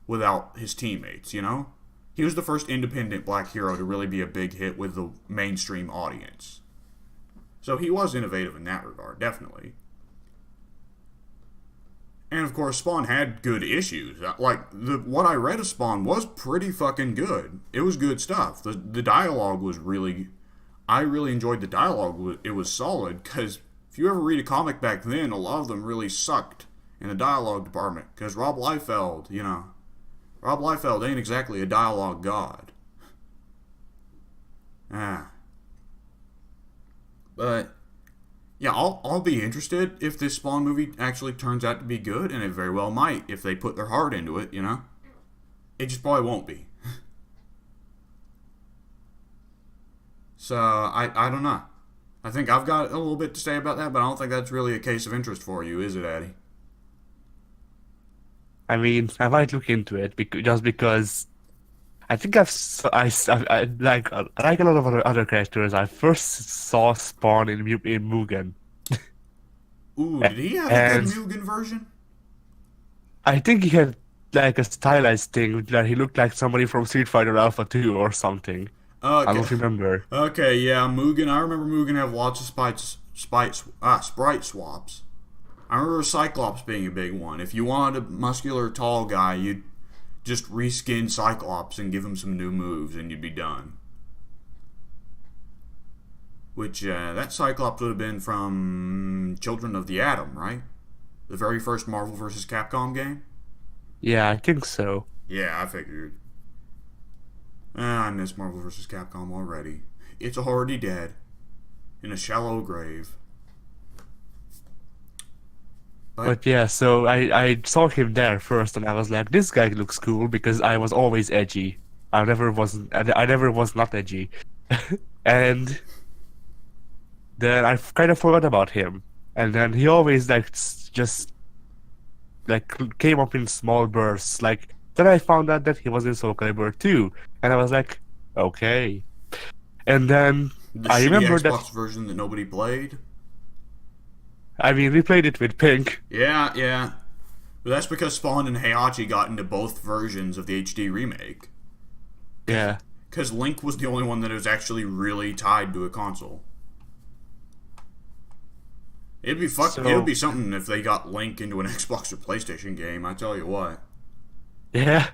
without his teammates, you know? He was the first independent black hero to really be a big hit with the mainstream audience. So he was innovative in that regard, definitely. And of course, Spawn had good issues. Like, what I read of Spawn was pretty fucking good. It was good stuff. The dialogue was really... I really enjoyed the dialogue. It was solid, because if you ever read a comic back then, a lot of them really sucked in the dialogue department. Because Rob Liefeld, you know... Rob Liefeld ain't exactly a dialogue god. But, yeah, I'll be interested if this Spawn movie actually turns out to be good, and it very well might if they put their heart into it, you know? It just probably won't be. So, I don't know. I think I've got a little bit to say about that, but I don't think that's really a case of interest for you, is it, Addy? I mean, I might look into it just because I think I like a lot of other characters. I first saw Spawn in Mugen. Ooh, did he have a good Mugen version? I think he had like a stylized thing that he looked like somebody from Street Fighter Alpha 2 or something. Okay. I don't remember. Okay, yeah, Mugen. I remember Mugen have lots of sprite swaps. I remember Cyclops being a big one. If you wanted a muscular, tall guy, you'd just reskin Cyclops and give him some new moves, and you'd be done. Which, that Cyclops would have been from Children of the Atom, right? The very first Marvel vs. Capcom game? Yeah, I think so. Yeah, I figured. I miss Marvel vs. Capcom already. It's already dead. In a shallow grave. But yeah, so I saw him there first, and I was like, this guy looks cool because I was always edgy. I never was not edgy, and then I kind of forgot about him. And then he always like just like came up in small bursts. Like Then I found out that he was in Soul Calibur 2, and I was like, okay. And then The I shitty remember that. Xbox version that nobody played. I mean, we played it with Pink. Yeah, yeah. But that's because Spawn and Heihachi got into both versions of the HD remake. Yeah. Because Link was the only one that was actually really tied to a console. It'd be it'd be something if they got Link into an Xbox or PlayStation game, I tell you what. Yeah.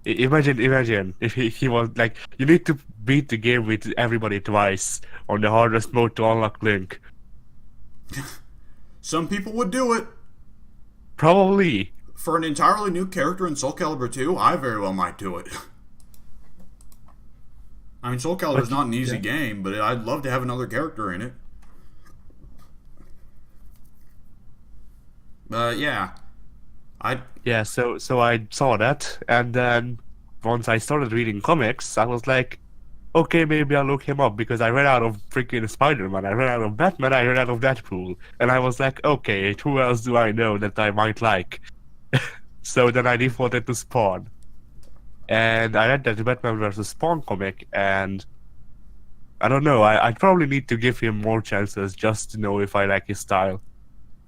Imagine if he was like, you need to beat the game with everybody twice on the hardest mode to unlock Link. Some people would do it. Probably. For an entirely new character in Soul Calibur 2, I very well might do it. I mean, Soul Calibur is not an easy game, but I'd love to have another character in it. Yeah. Yeah, so I saw that, and then once I started reading comics, I was like, okay, maybe I'll look him up, because I ran out of freaking Spider-Man, I ran out of Batman, I ran out of Deadpool, and I was like, okay, who else do I know that I might like? So then I defaulted to Spawn. And I read that Batman vs. Spawn comic, and I don't know, I'd probably need to give him more chances just to know if I like his style.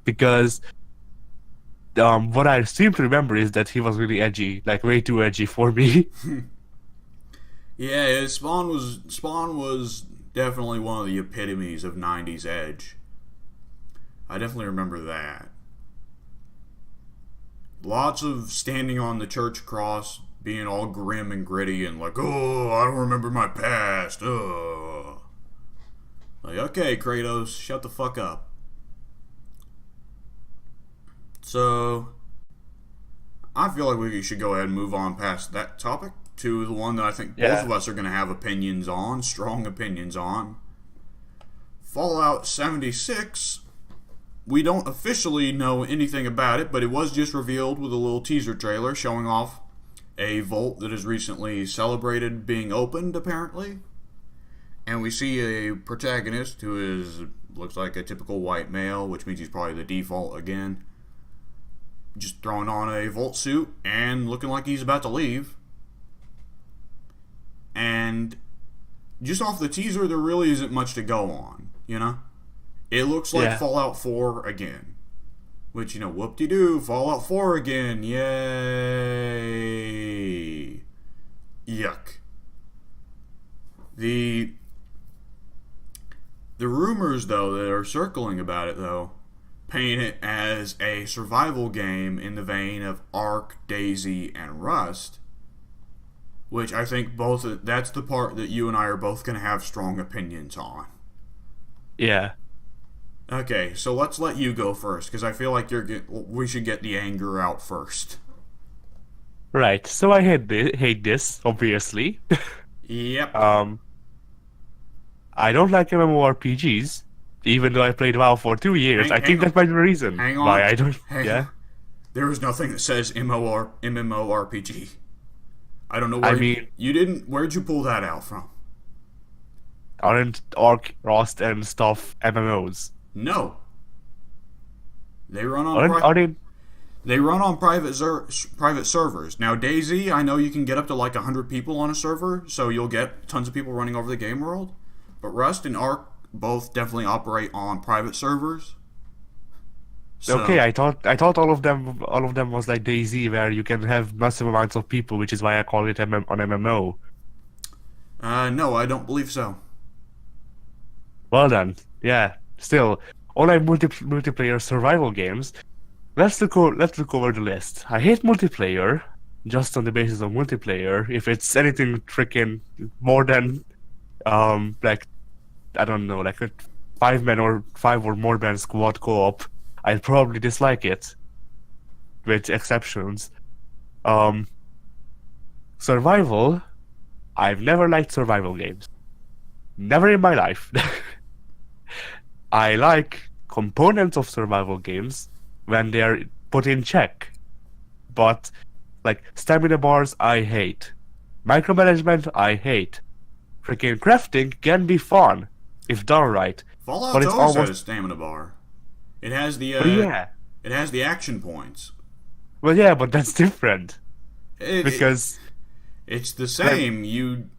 Because what I seem to remember is that he was really edgy, like way too edgy for me. Yeah, Spawn was definitely one of the epitomes of 90s edge. I definitely remember that. Lots of standing on the church cross, being all grim and gritty and like, oh, I don't remember my past. Oh. Like, okay, Kratos, shut the fuck up. So, I feel like we should go ahead and move on past that topic to the one that I think both of us are going to have opinions on, strong opinions on. Fallout 76. We don't officially know anything about it, but it was just revealed with a little teaser trailer showing off a vault that is recently celebrated being opened, apparently. And we see a protagonist who looks like a typical white male, which means he's probably the default again. Just throwing on a vault suit and looking like he's about to leave. And just off the teaser, there really isn't much to go on, you know? It looks like Fallout 4 again. Which, you know, whoop-de-doo, Fallout 4 again, yay! Yuck. The rumors, though, that are circling about it, though, paint it as a survival game in the vein of Ark, DayZ, and Rust, which I think that's the part that you and I are both going to have strong opinions on. Yeah. Okay, so let's let you go first, because I feel like we should get the anger out first. Right, so I hate this, obviously. Yep. I don't like MMORPGs, even though I played WoW for 2 years. I think that might be the reason why I don't. Yeah. There is nothing that says MMORPG. I don't know where you didn't. Where'd you pull that out from? Aren't Ark, Rust, and stuff MMOs? No. They run on They run on private servers. Now, DayZ, I know you can get up to like 100 people on a server, so you'll get tons of people running over the game world. But Rust and Ark both definitely operate on private servers. So, okay, I thought all of them was like DayZ, where you can have massive amounts of people, which is why I call it an MMO. No, I don't believe so. Well then, yeah. Still, online multiplayer survival games. Let's look over the list. I hate multiplayer, just on the basis of multiplayer. If it's anything freaking more than, like, I don't know, like a 5 or more man squad co-op, I'd probably dislike it, with exceptions. Survival, I've never liked survival games. Never in my life. I like components of survival games when they're put in check. But, like, stamina bars, I hate. Micromanagement, I hate. Freaking crafting can be fun, if done right. Fallout always has a stamina bar. It has the it has the action points. Well, yeah, but that's different. It, it because it's the like same.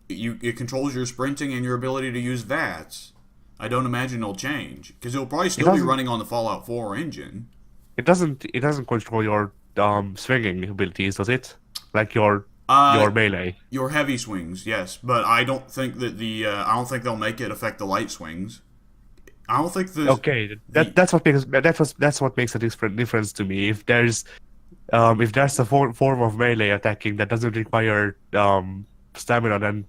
It controls your sprinting and your ability to use VATS. I don't imagine it'll change because it'll probably it still be doesn't running on the Fallout 4 engine. it doesn't control your swinging abilities, does it? Like Uh, your melee. your heavy swings, yes, but I don't think that I don't think they'll make it affect the light swings. I don't think Okay, the that's what makes a difference to me. If there's a form of melee attacking that doesn't require stamina, then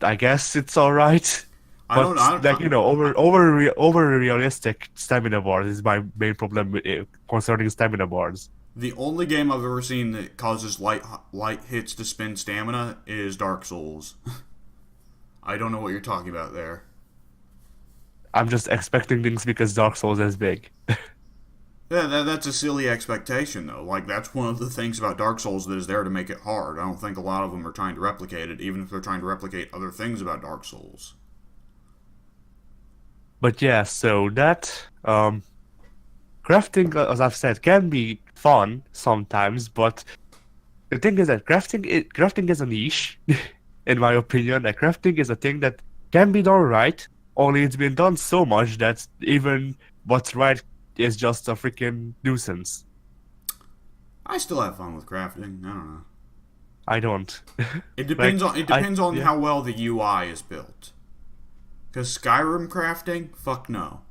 I guess it's all right. I don't But like I, over realistic stamina bars is my main problem concerning stamina bars. the only game I've ever seen that causes light hits to spend stamina is Dark Souls. I don't know what you're talking about there. I'm just expecting things because Dark Souls is big. Yeah, that's a silly expectation though. Like that's one of the things about Dark Souls that is there to make it hard. I don't think a lot of them are trying to replicate it, even if they're trying to replicate other things about Dark Souls. But yeah, so that crafting, as I've said, can be fun sometimes, but the thing is that crafting is a niche, in my opinion. Like crafting is a thing that can be done right, only it's been done so much that even what's right is just a freaking nuisance. I still have fun with crafting. I don't know. I don't. It Like it I depends on yeah. how well the UI is built. Cause Skyrim crafting, fuck no,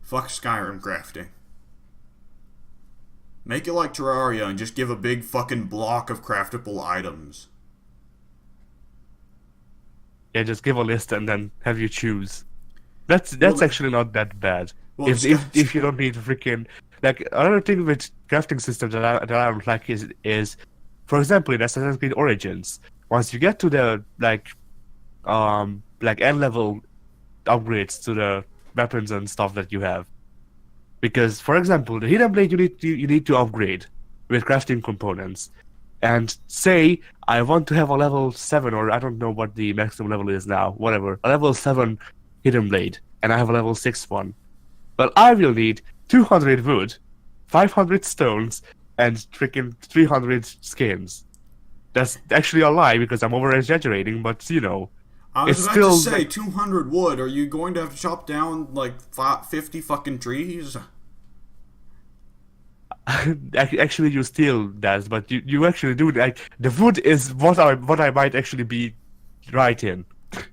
fuck Skyrim crafting. Make it like Terraria and just give a big fucking block of craftable items. Yeah, just give a list and then have you choose. That's Well, that's actually not that bad. well, If you don't need freaking like another thing with crafting systems that I don't like is for example in Assassin's Creed Origins, once you get to the like end level upgrades to the weapons and stuff that you have. Because for example, the hidden blade you need to upgrade with crafting components. And say I want to have a level 7 or I don't know what the maximum level is now, whatever. A level 7 hidden blade and I have a level 6 one. Well, I will need 200 wood, 500 stones, and freaking 300 skins. That's actually a lie because I'm over exaggerating, but I was it's about to still say like 200 wood. Are you going to have to chop down like 50 fucking trees? actually you steal that, but you actually do like the wood is what I might actually be right in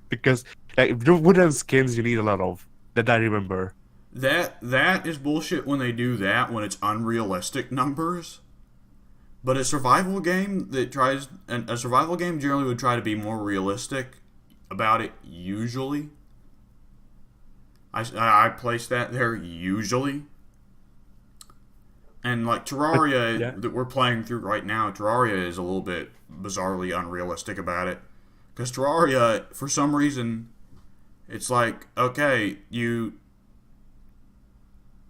because like the wooden skins you need a lot of that I remember. That is bullshit when they do that when it's unrealistic numbers. But a survival game generally would try to be more realistic about it. Usually, I place that there usually. And like But yeah, Terraria that we're playing through right now, Terraria is a little bit bizarrely unrealistic about it. Because Terraria, for some reason, it's like, okay,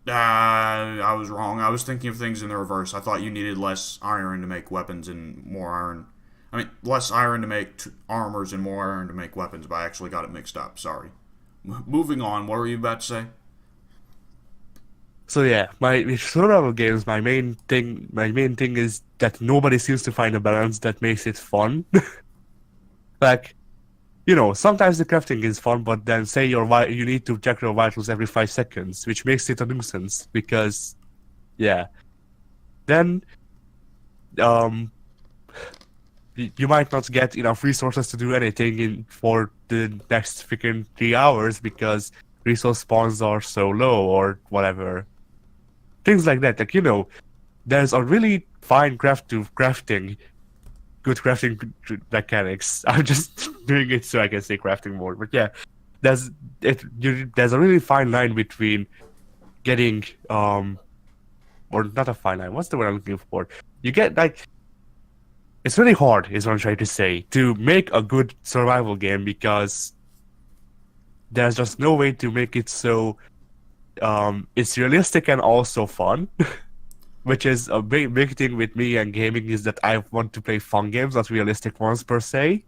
I was wrong. I was thinking of things in the reverse. I thought you needed less iron to make weapons and more iron. I mean, less iron to make armors and more iron to make weapons, but I actually got it mixed up. Sorry. Moving on, what were you about to say? so yeah, my with survival games my main thing is that nobody seems to find a balance that makes it fun. Like sometimes the crafting is fun, but then say you need to check your vitals every 5 seconds, which makes it a nuisance because yeah, then um you might not get enough resources to do anything for the next freaking 3 hours because resource spawns are so low or whatever. Things like that. Like there's a really fine craft to crafting, good crafting mechanics. I'm just doing it so I can say crafting more. But yeah, there's there's a really fine line between getting or not a fine line. What's the word I'm looking for? You get like it's really hard, is what I'm trying to say, to make a good survival game because there's just no way to make it so it's realistic and also fun. Which is a big thing with me and gaming is that I want to play fun games, not realistic ones per se.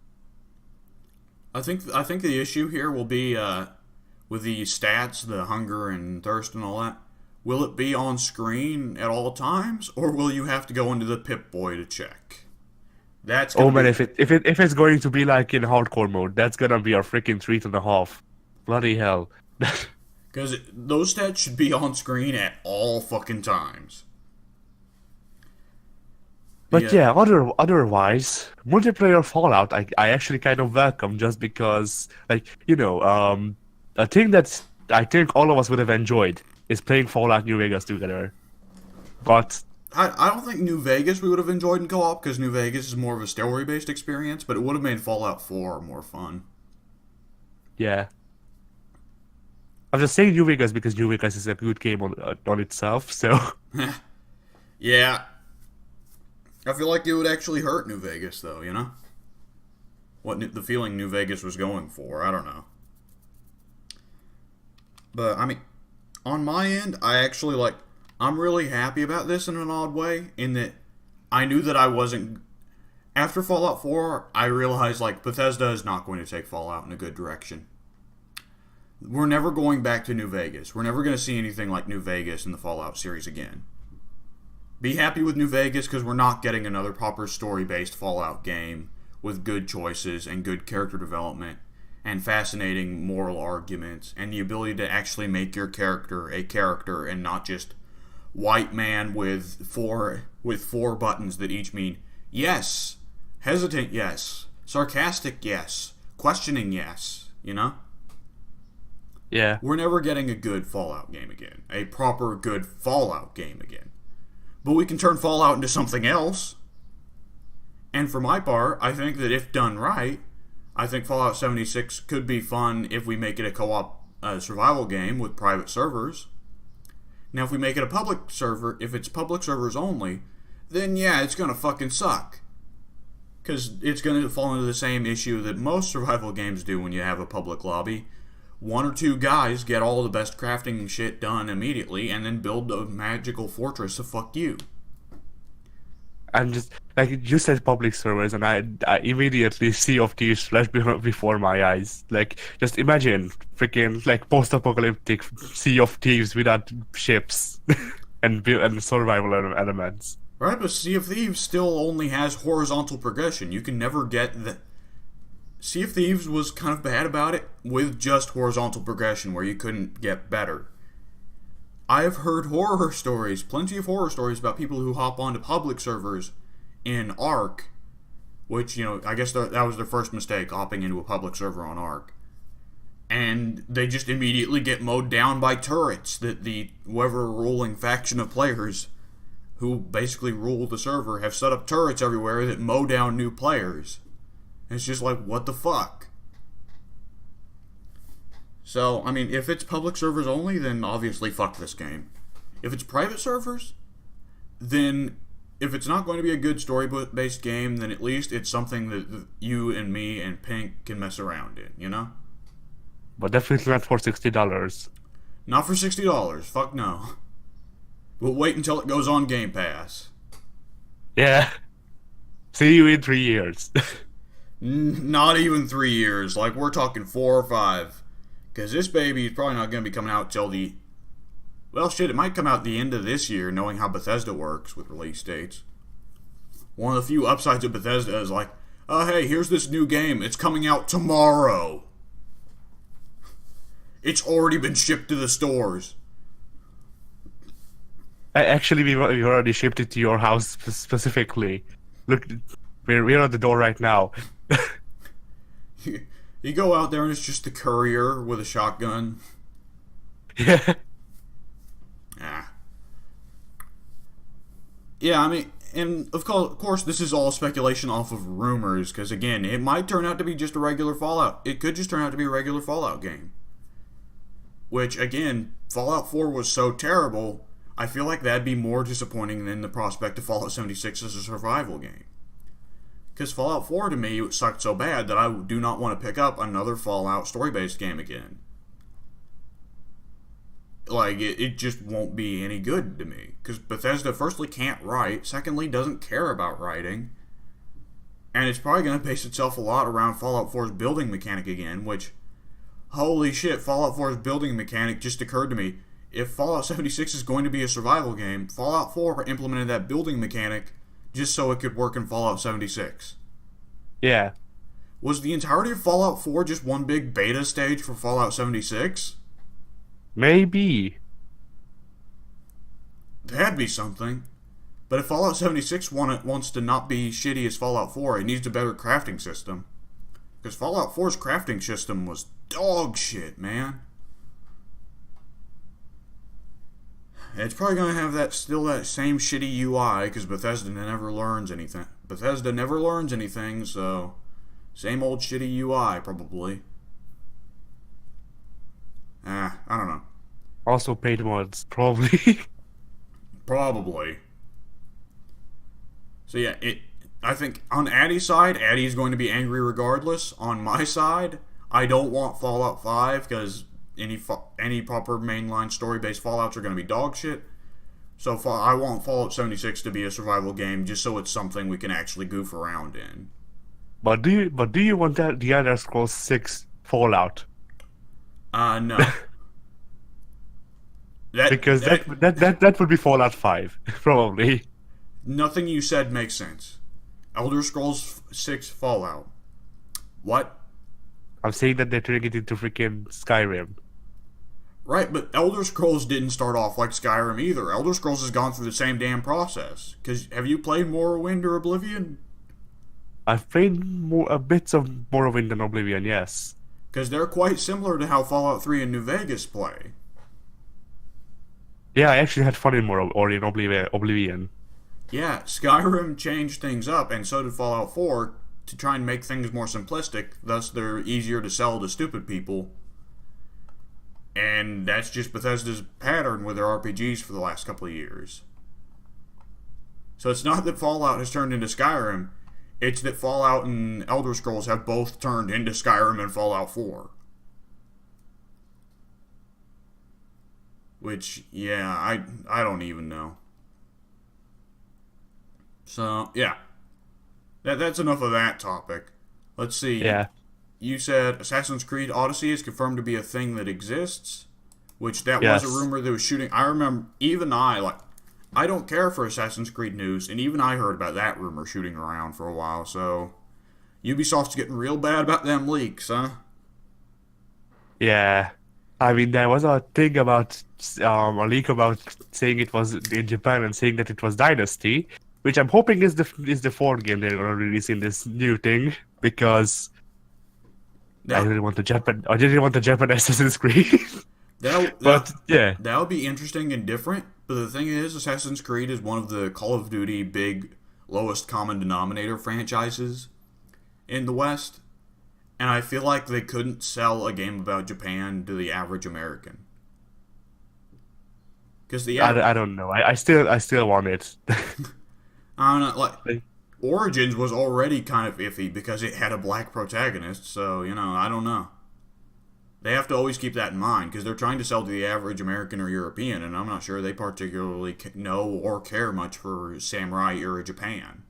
I think the issue here will be with the stats, the hunger and thirst and all that. Will it be on screen at all times, or will you have to go into the Pip Boy to check? That's Oh gonna man, be if it's going to be like in hardcore mode, that's gonna be a freaking 3.5. Bloody hell. because those stats should be on screen at all fucking times. But Yeah, yeah, otherwise, multiplayer Fallout I actually kind of welcome just because a thing that I think all of us would have enjoyed is playing Fallout New Vegas together. But I don't think New Vegas we would have enjoyed in co-op because New Vegas is more of a story-based experience, but it would have made Fallout 4 more fun. yeah, I'm just saying New Vegas because New Vegas is a good game on itself. So Yeah, I feel like it would actually hurt New Vegas though. You know what the feeling New Vegas was going for. I don't know, but I mean, on my end, I actually like. I'm really happy about this in an odd way, in that I knew that I wasn't. After Fallout 4, I realized like Bethesda is not going to take Fallout in a good direction. We're never going back to New Vegas. We're never going to see anything like New Vegas in the Fallout series again. Be happy with New Vegas because we're not getting another proper story-based Fallout game with good choices and good character development and fascinating moral arguments and the ability to actually make your character a character and not just white man with four buttons that each mean yes, hesitant yes, sarcastic yes, questioning yes, you know? yeah, We're never getting a good Fallout game again. A proper good Fallout game again. But we can turn Fallout into something else. And for my part, I think that if done right, I think Fallout 76 could be fun if we make it a co-op survival game with private servers. Now, if we make it a public server, if it's public servers only, then yeah, it's gonna fucking suck. Because it's gonna fall into the same issue that most survival games do when you have a public lobby. One or two guys get all the best crafting shit done immediately and then build a magical fortress to fuck you. I'm just like you said public servers, and I immediately Sea of Thieves flashed before my eyes. Like, just imagine freaking like post-apocalyptic Sea of Thieves without ships and survival elements. Right, but Sea of Thieves still only has horizontal progression. You can never get the... Sea of Thieves was kind of bad about it with just horizontal progression where you couldn't get better. I've heard horror stories, plenty of horror stories about people who hop onto public servers in Ark, which, you know, I guess that was their first mistake, hopping into a public server on Ark. And they just immediately get mowed down by turrets that the whoever ruling faction of players who basically rule the server have set up turrets everywhere that mow down new players. And it's just like, what the fuck? So, I mean, if it's public servers only, then obviously fuck this game. If it's private servers, then if it's not going to be a good story-based game, then at least it's something that you and me and Pink can mess around in, you know? But definitely not for $60. Not for $60. Fuck no. We'll wait until it goes on Game Pass. Yeah. See you in 3 years. Not even 3 years. Like, we're talking 4 or 5. Because this baby is probably not going to be coming out till the... Well, shit, it might come out the end of this year, knowing how Bethesda works with release dates. One of the few upsides of Bethesda is like, oh, hey, here's this new game. It's coming out tomorrow. It's already been shipped to the stores. Actually, we already shipped it to your house specifically. Look, we're at the door right now. You go out there and it's just the courier with a shotgun. Yeah. Ah. Yeah, I mean, and of course, this is all speculation off of rumors, because again, it might turn out to be just a regular Fallout. It could just turn out to be a regular Fallout game. Which, again, Fallout 4 was so terrible, I feel like that'd be more disappointing than the prospect of Fallout 76 as a survival game. Because Fallout 4 to me it sucked so bad that I do not want to pick up another Fallout story-based game again. Like, it just won't be any good to me. Because Bethesda, firstly, can't write. Secondly, doesn't care about writing. And it's probably going to base itself a lot around Fallout 4's building mechanic again, which, holy shit, Fallout 4's building mechanic just occurred to me. If Fallout 76 is going to be a survival game, Fallout 4 implemented that building mechanic just so it could work in Fallout 76. Yeah, Was the entirety of Fallout 4 just one big beta stage for Fallout 76? maybe. That'd be something. But if Fallout 76 wants to not be shitty as Fallout 4, it needs a better crafting system. Because Fallout 4's crafting system was dog shit, man. It's probably going to have that same shitty UI because Bethesda never learns anything. So same old shitty UI probably. I don't know. Also paid mods, probably. Probably. So yeah, I think on Addy's side, Addy's going to be angry regardless. On my side, I don't want Fallout 5 because any proper mainline story-based Fallouts are going to be dog shit. So I want Fallout 76 to be a survival game just so it's something we can actually goof around in. But do you want that the Elder Scrolls 6 Fallout? No. Because that would be Fallout 5, probably. Nothing you said makes sense. Elder Scrolls 6 Fallout. What? I'm saying that they're turning it into freaking Skyrim. Right, but Elder Scrolls didn't start off like Skyrim either. Elder Scrolls has gone through the same damn process. Because have you played Morrowind or Oblivion? I've played a bits of Morrowind and Oblivion, yes. Because they're quite similar to how Fallout 3 and New Vegas play. Yeah, I actually had fun in Oblivion. Yeah, Skyrim changed things up, and so did Fallout 4 to try and make things more simplistic. Thus, they're easier to sell to stupid people. And that's just Bethesda's pattern with their RPGs for the last couple of years. So it's not that Fallout has turned into Skyrim, it's that Fallout and Elder Scrolls have both turned into Skyrim and Fallout 4. Which, yeah, I don't even know. So, yeah. That's enough of that topic. Let's see. Yeah. You said Assassin's Creed Odyssey is confirmed to be a thing that exists, which that Yes. was a rumor that was shooting. I remember, even I don't care for Assassin's Creed news, and even I heard about that rumor shooting around for a while, so Ubisoft's getting real bad about them leaks, huh? Yeah. I mean, there was a thing about a leak about saying it was in Japan and saying that it was Dynasty, which I'm hoping is the fourth game they're gonna release in this new thing because I didn't want the Japan Assassin's Creed. But yeah, that would be interesting and different. But the thing is, Assassin's Creed is one of the Call of Duty big lowest common denominator franchises in the West. And I feel like they couldn't sell a game about Japan to the average American. Because I don't know. I still want it. I don't know, Origins was already kind of iffy because it had a black protagonist, so, I don't know. They have to always keep that in mind because they're trying to sell to the average American or European, and I'm not sure they particularly know or care much for samurai era Japan.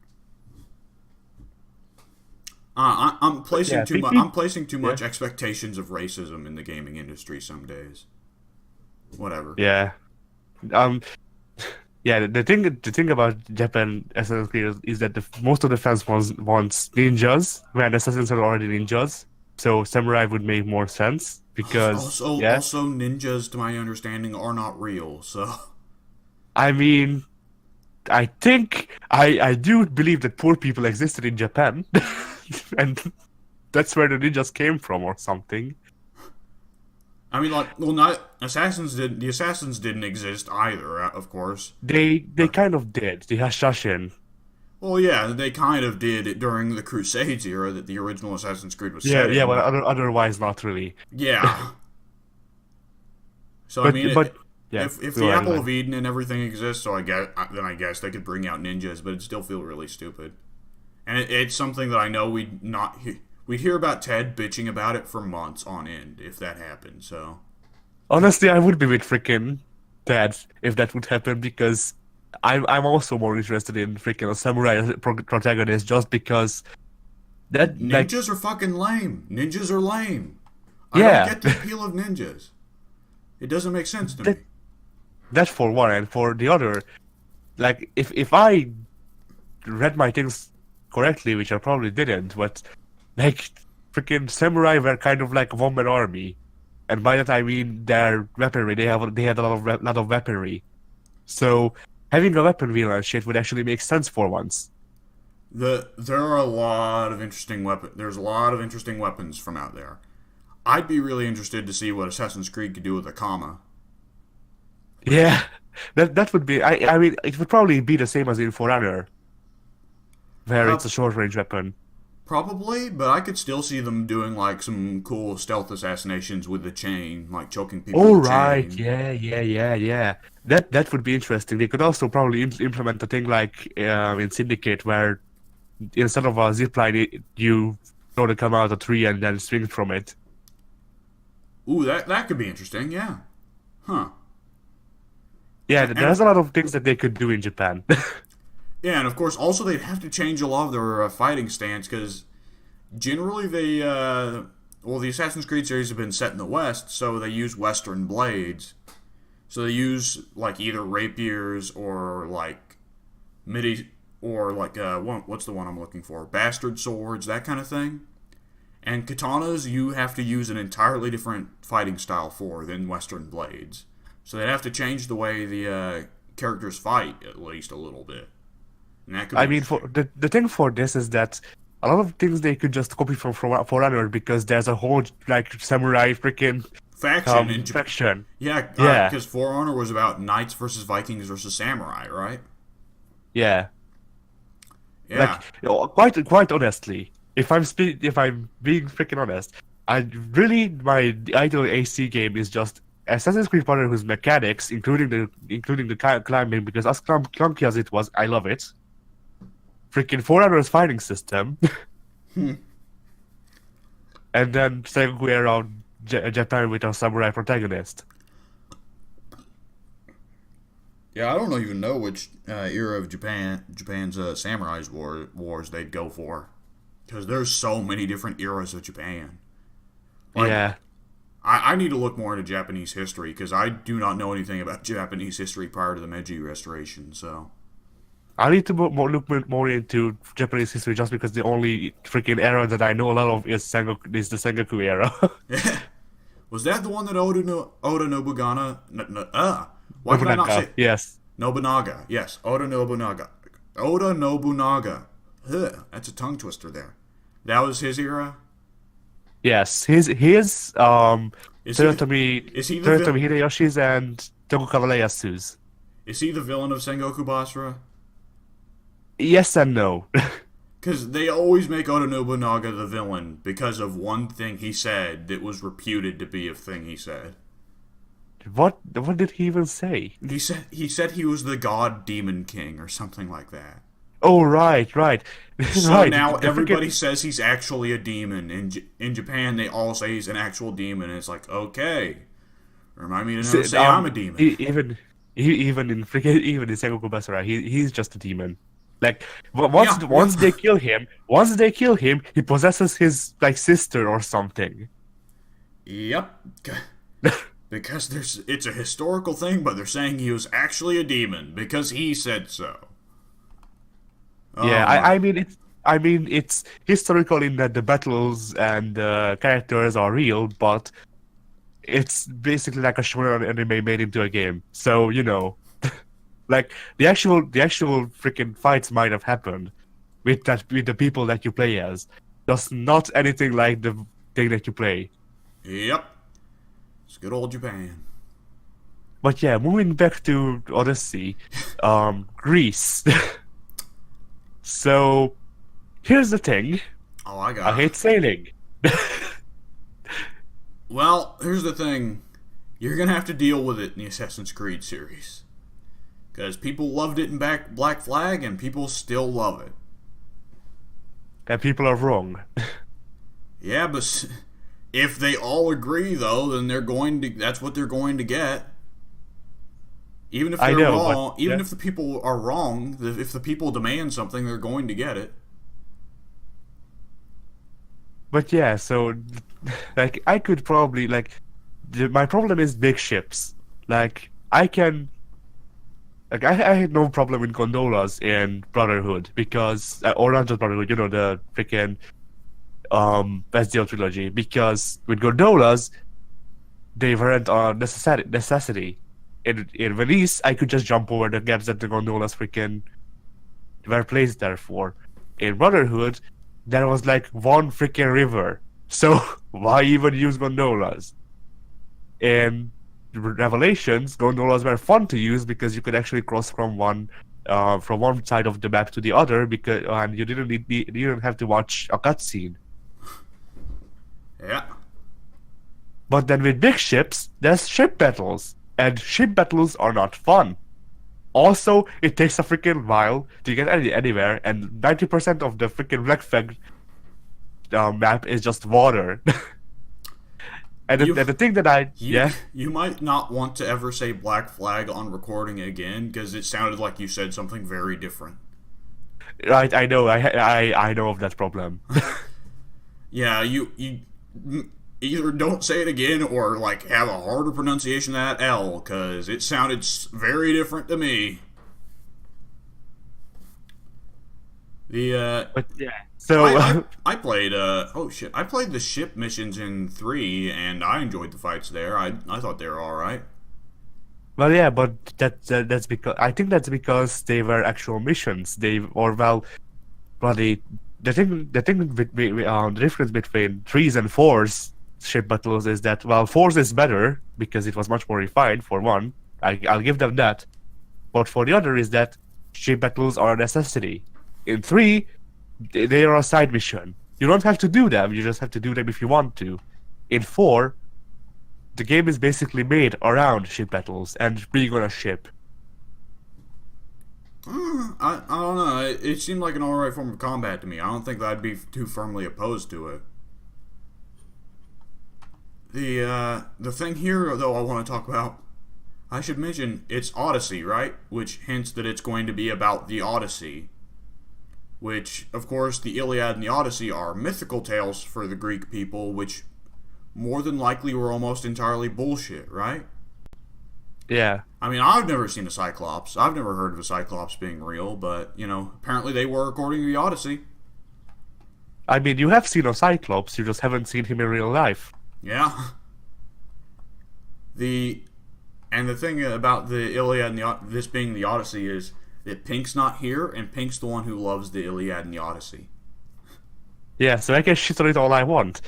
I'm placing too much expectations of racism in the gaming industry some days. Whatever. Yeah. Yeah, the thing about Japan Assassin's Creed is that most of the fans wants ninjas, when assassins are already ninjas. So samurai would make more sense because also ninjas, to my understanding, are not real. So I mean, I think I do believe that poor people existed in Japan, and that's where the ninjas came from or something. I mean, not assassins didn't. The assassins didn't exist either, of course. They kind of did. The Hashashin. Well, yeah, they kind of did it during the Crusades era that the original Assassin's Creed was set in. Yeah, but otherwise not really. Yeah. So but, I mean, yeah, if the Apple of Eden and everything exists, so I guess they could bring out ninjas, but it'd still feel really stupid. And it's something that I know we'd hear about Ted bitching about it for months on end if that happened. So honestly, I would be with freaking Ted if that would happen because I'm also more interested in freaking a samurai protagonist just because that ninjas are fucking lame. Ninjas are lame. Yeah. I don't get the appeal of ninjas. It doesn't make sense to me. That's for one, and for the other, like if I read my things correctly, which I probably didn't, but like freaking samurai were kind of like a one-man army, and by that I mean their weaponry. They had a lot of weaponry. So having a weapon wheel and shit would actually make sense for once. There are a lot of interesting weapon. There's a lot of interesting weapons from out there. I'd be really interested to see what Assassin's Creed could do with a comma. Yeah, that would be. I mean, it would probably be the same as in For Honor, where Uh, it's a short range weapon. Probably, but I could still see them doing like some cool stealth assassinations with the chain, like choking people Oh with the right, chain. yeah. That would be interesting. They could also probably implement a thing like in Syndicate, where instead of a zip line, you throw the come out a tree and then swing from it. Ooh, that could be interesting. Yeah, huh? Yeah, And there's a lot of things that they could do in Japan. yeah, and of course, also they'd have to change a lot of their fighting stance because generally well, the Assassin's Creed series have been set in the West, so they use Western blades. So they use like either rapiers or like midi or like what's the one I'm looking for? Bastard swords, that kind of thing. And katanas, you have to use an entirely different fighting style for than Western blades. So they'd have to change the way the characters fight at least a little bit. And that could be I mean, for interesting. the thing for this is that a lot of things they could just copy from For Honor because there's a whole like samurai freaking Faction in Japan. faction. Yeah, Yeah, because For Honor was about knights versus Vikings versus samurai, right? yeah. Yeah. Like quite honestly, if I'm being freaking honest, I really my ideal AC game is just Assassin's Creed Partner whose mechanics, including the climbing, because as clunky as it was, I love it. Freaking For Honor's fighting system, and then segue around Japan with a samurai protagonist. Yeah, I don't even know which era of Japan's wars they'd go for, because there's so many different eras of Japan. Like, Yeah, I need to look more into Japanese history because I do not know anything about Japanese history prior to the Meiji Restoration. So, I need to look more into Japanese history just because the only freaking era that I know a lot of is the Sengoku era. was that the one that Oda Nobunaga? Why can I not Nobunaga, say yes. Nobunaga? Yes, Oda Nobunaga. Oda Nobunaga. That's a tongue twister there. That was his era. Yes, his Is he is he the Toyotomi Hideyoshi's and Tokugawa Ieyasu's. is he the villain of Sengoku Basara? Yes and no. Because they always make Oda Nobunaga the villain because of one thing he said that was reputed to be a thing he said. What did he even say? He said he was the god demon king or something like that. Oh right, right. So Right. now The everybody freaking says he's actually a demon. In Japan, they all say he's an actual demon. And it's like, okay, remind me to never say I'm a demon. even in Sengoku Basara, he's just a demon. Like Yeah, once they kill him, he possesses his like sister or something. yep. Because it's a historical thing, but they're saying he was actually a demon because he said so. Yeah, Oh my. I mean it's historical in that the battles and characters are real, but it's basically like a shonen anime made into a game. So, like the actual freaking fights might have happened with the people that you play as. Just not anything like the thing that you play. Yep. It's good old Japan. But yeah, moving back to Odyssey, Greece. So here's the thing. Oh, I I got it. hate sailing. Well, here's the thing. You're gonna have to deal with it in the Assassin's Creed series. Because people loved it in Black Flag, and people still love it. And people are wrong. Yeah, but if they all agree, though, then that's what they're going to get. Even if I they're know, but wrong, even if the people are wrong, if the people demand something, they're going to get it. yeah, so like I could probably my problem is big ships. Like Like I had no problem with gondolas in Brotherhood because, or not just Brotherhood, the freaking Bestial trilogy, because with gondolas they weren't a necessity. In Venice, I could just jump over the gaps that the gondolas freaking were placed there for. In Brotherhood, there was like one freaking river, so why even use gondolas? In Revelations, gondolas were fun to use because you could actually cross from one side of the map to the other, because and you didn't have to watch a cutscene. Yeah. But then with big ships, there's ship battles, and ship battles are not fun. Also, it takes a freaking while to get anywhere, and 90% of the freaking Black Flag map is just water. And You, the thing that I you, yeah, you might not want to ever say Black Flag on recording again because it sounded like you said something very different. right, I know, I know of that problem. Yeah, you either don't say it again or like have a harder pronunciation of that L because it sounded very different to me. The But yeah, I, so I I played oh shit, I played the ship missions in 3 and I enjoyed the fights there. I thought they were all right. well, yeah, but that's because I think that's because they were actual missions. They or well, the difference between threes and fours ship battles is that, well, fours is better because it was much more refined. For one, I'll give them that. But for the other is that ship battles are a necessity. In 3, they are a side mission. You don't have to do them. You just have to do them if you want to. In 4, the game is basically made around ship battles and being on a ship. I don't know. It seemed like an alright form of combat to me. I don't think that I'd be too firmly opposed to it. The thing here, though, I want to talk about, I should mention, it's Odyssey, right? Which hints that it's going to be about the Odyssey. Which, of course, the Iliad and the Odyssey are mythical tales for the Greek people, which more than likely were almost entirely bullshit, right? Yeah. I mean, I've never seen a Cyclops. I've never heard of a Cyclops being real, but, apparently they were according to the Odyssey. I mean, you have seen a Cyclops, you just haven't seen him in real life. Yeah. The thing about the Iliad and this being the Odyssey is that Pink's not here, and Pink's the one who loves the Iliad and the Odyssey. Yeah, so I can shit on it all I want.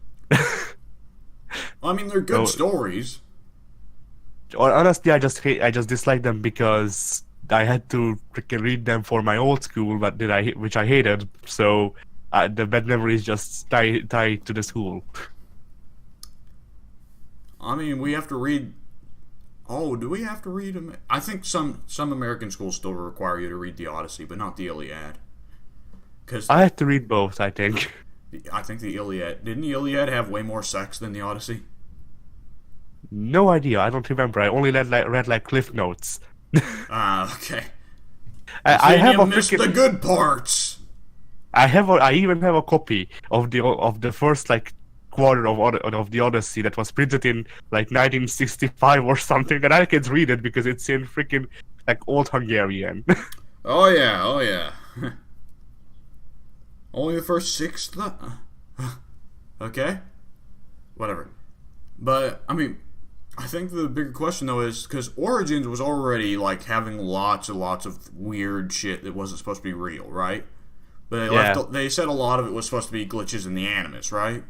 I mean, they're good stories. Honestly, I just dislike them because I had to freaking read them for my old school, which I hated. So the bad memories just tie to the school. I mean, we have to read. Oh, do we have to read them? I think some American schools still require you to read the Odyssey, but not the Iliad. Because I had to read both, I think. I think the Iliad didn't the Iliad have way more sex than the Odyssey? No idea. I don't remember. I only read like cliff notes. Okay. I have you a missed freaking. the good parts. I even have a copy of the first like quarter of the Odyssey that was printed in like 1965 or something, and I can't read it because it's in freaking like old Hungarian. Oh yeah, oh yeah. Only the first 6. Okay, whatever. But I mean, I think the bigger question though is because Origins was already like having lots and lots of weird shit that wasn't supposed to be real, right? But they said a lot of it was supposed to be glitches in the Animus, right?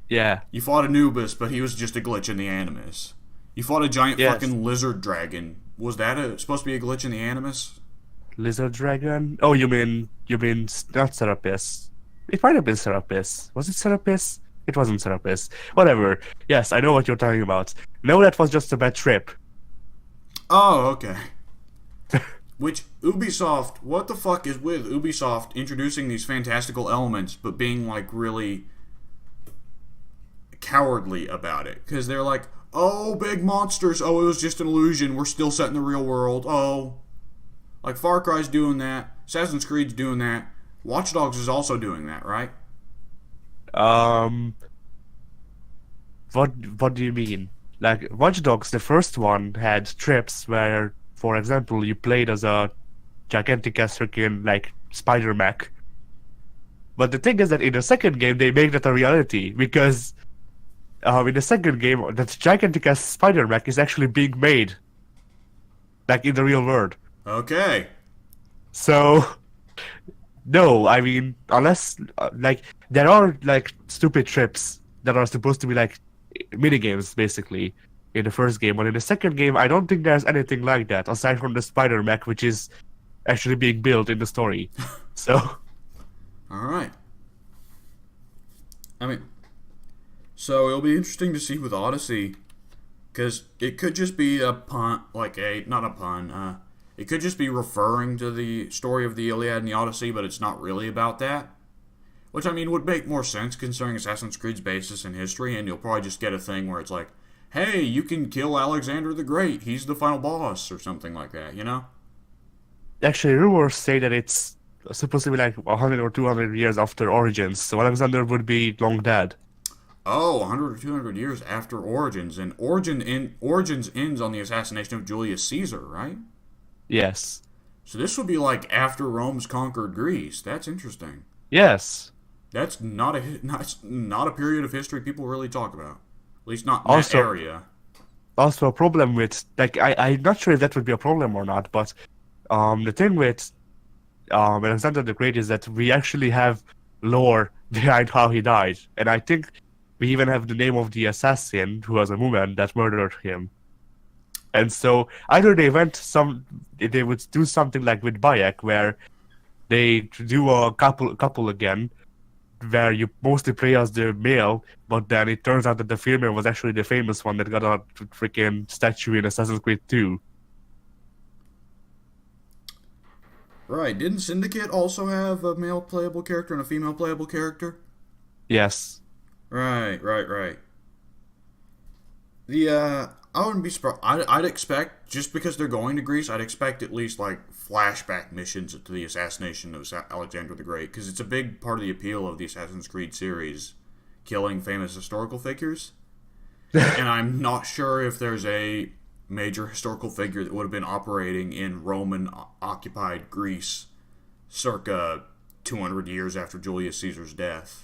Yeah. You fought Anubis, but he was just a glitch in the Animus. You fought a giant fucking lizard dragon. Was that supposed to be a glitch in the Animus? Lizard dragon? Oh, you mean not Serapis? It might have been Serapis. Was it Serapis? It wasn't Serapis. Whatever. Yes, I know what you're talking about. No, that was just a bad trip. Oh, okay. Which, Ubisoft, what the fuck is with Ubisoft introducing these fantastical elements, but being, like, really cowardly about it? Because they're like, oh, big monsters, oh, it was just an illusion, we're still set in the real world, oh. Like, Far Cry's doing that, Assassin's Creed's doing that, Watch Dogs is also doing that, right? What do you mean? Like, Watch Dogs, the first one, had trips where for example, you played as a gigantic ass freaking like spider mech. But the thing is that in the second game they make that a reality because in the second game that gigantic ass spider mech is actually being made like in the real world. Okay. So no, I mean unless like there are like stupid trips that are supposed to be like mini games basically in the first game, but in the second game I don't think there's anything like that aside from the spider mech which is actually being built in the story. So All right. I mean, so it'll be interesting to see with Odyssey, because it could just be a pun, like a not a pun. It could just be referring to the story of the Iliad and the Odyssey, but it's not really about that. Which I mean would make more sense considering Assassin's Creed's basis in history, and you'll probably just get a thing where it's like, "Hey, you can kill Alexander the Great. He's the final boss," or something like that. You know? actually rumors say that it's supposed to be like 100 or 200 years after Origins, so Alexander would be long dead. Oh, 100 or 200 years after Origins, and Origins ends on the assassination of Julius Caesar, right? Yes. So this would be like after Rome's conquered Greece. That's interesting. Yes. That's not a period of history people really talk about. At least not in that Also, area. also a problem with like I'm not sure if that would be a problem or not, but the thing with Alexander the Great is that we actually have lore behind how he died, and I think we even have the name of the assassin who was a woman that murdered him. And so either they would do something like with Bayek where they do a couple again where you mostly play as the male, but then it turns out that the female was actually the famous one that got a freaking statue in Assassin's Creed 2. Right. Didn't Syndicate also have a male playable character and a female playable character? Yes. Right. I wouldn't be surprised. I'd expect, just because they're going to Greece, I'd expect at least like flashback missions to the assassination of Alexander the Great, because it's a big part of the appeal of the Assassin's Creed series, killing famous historical figures. And I'm not sure if there's a major historical figure that would have been operating in Roman occupied Greece circa 200 years after Julius Caesar's death.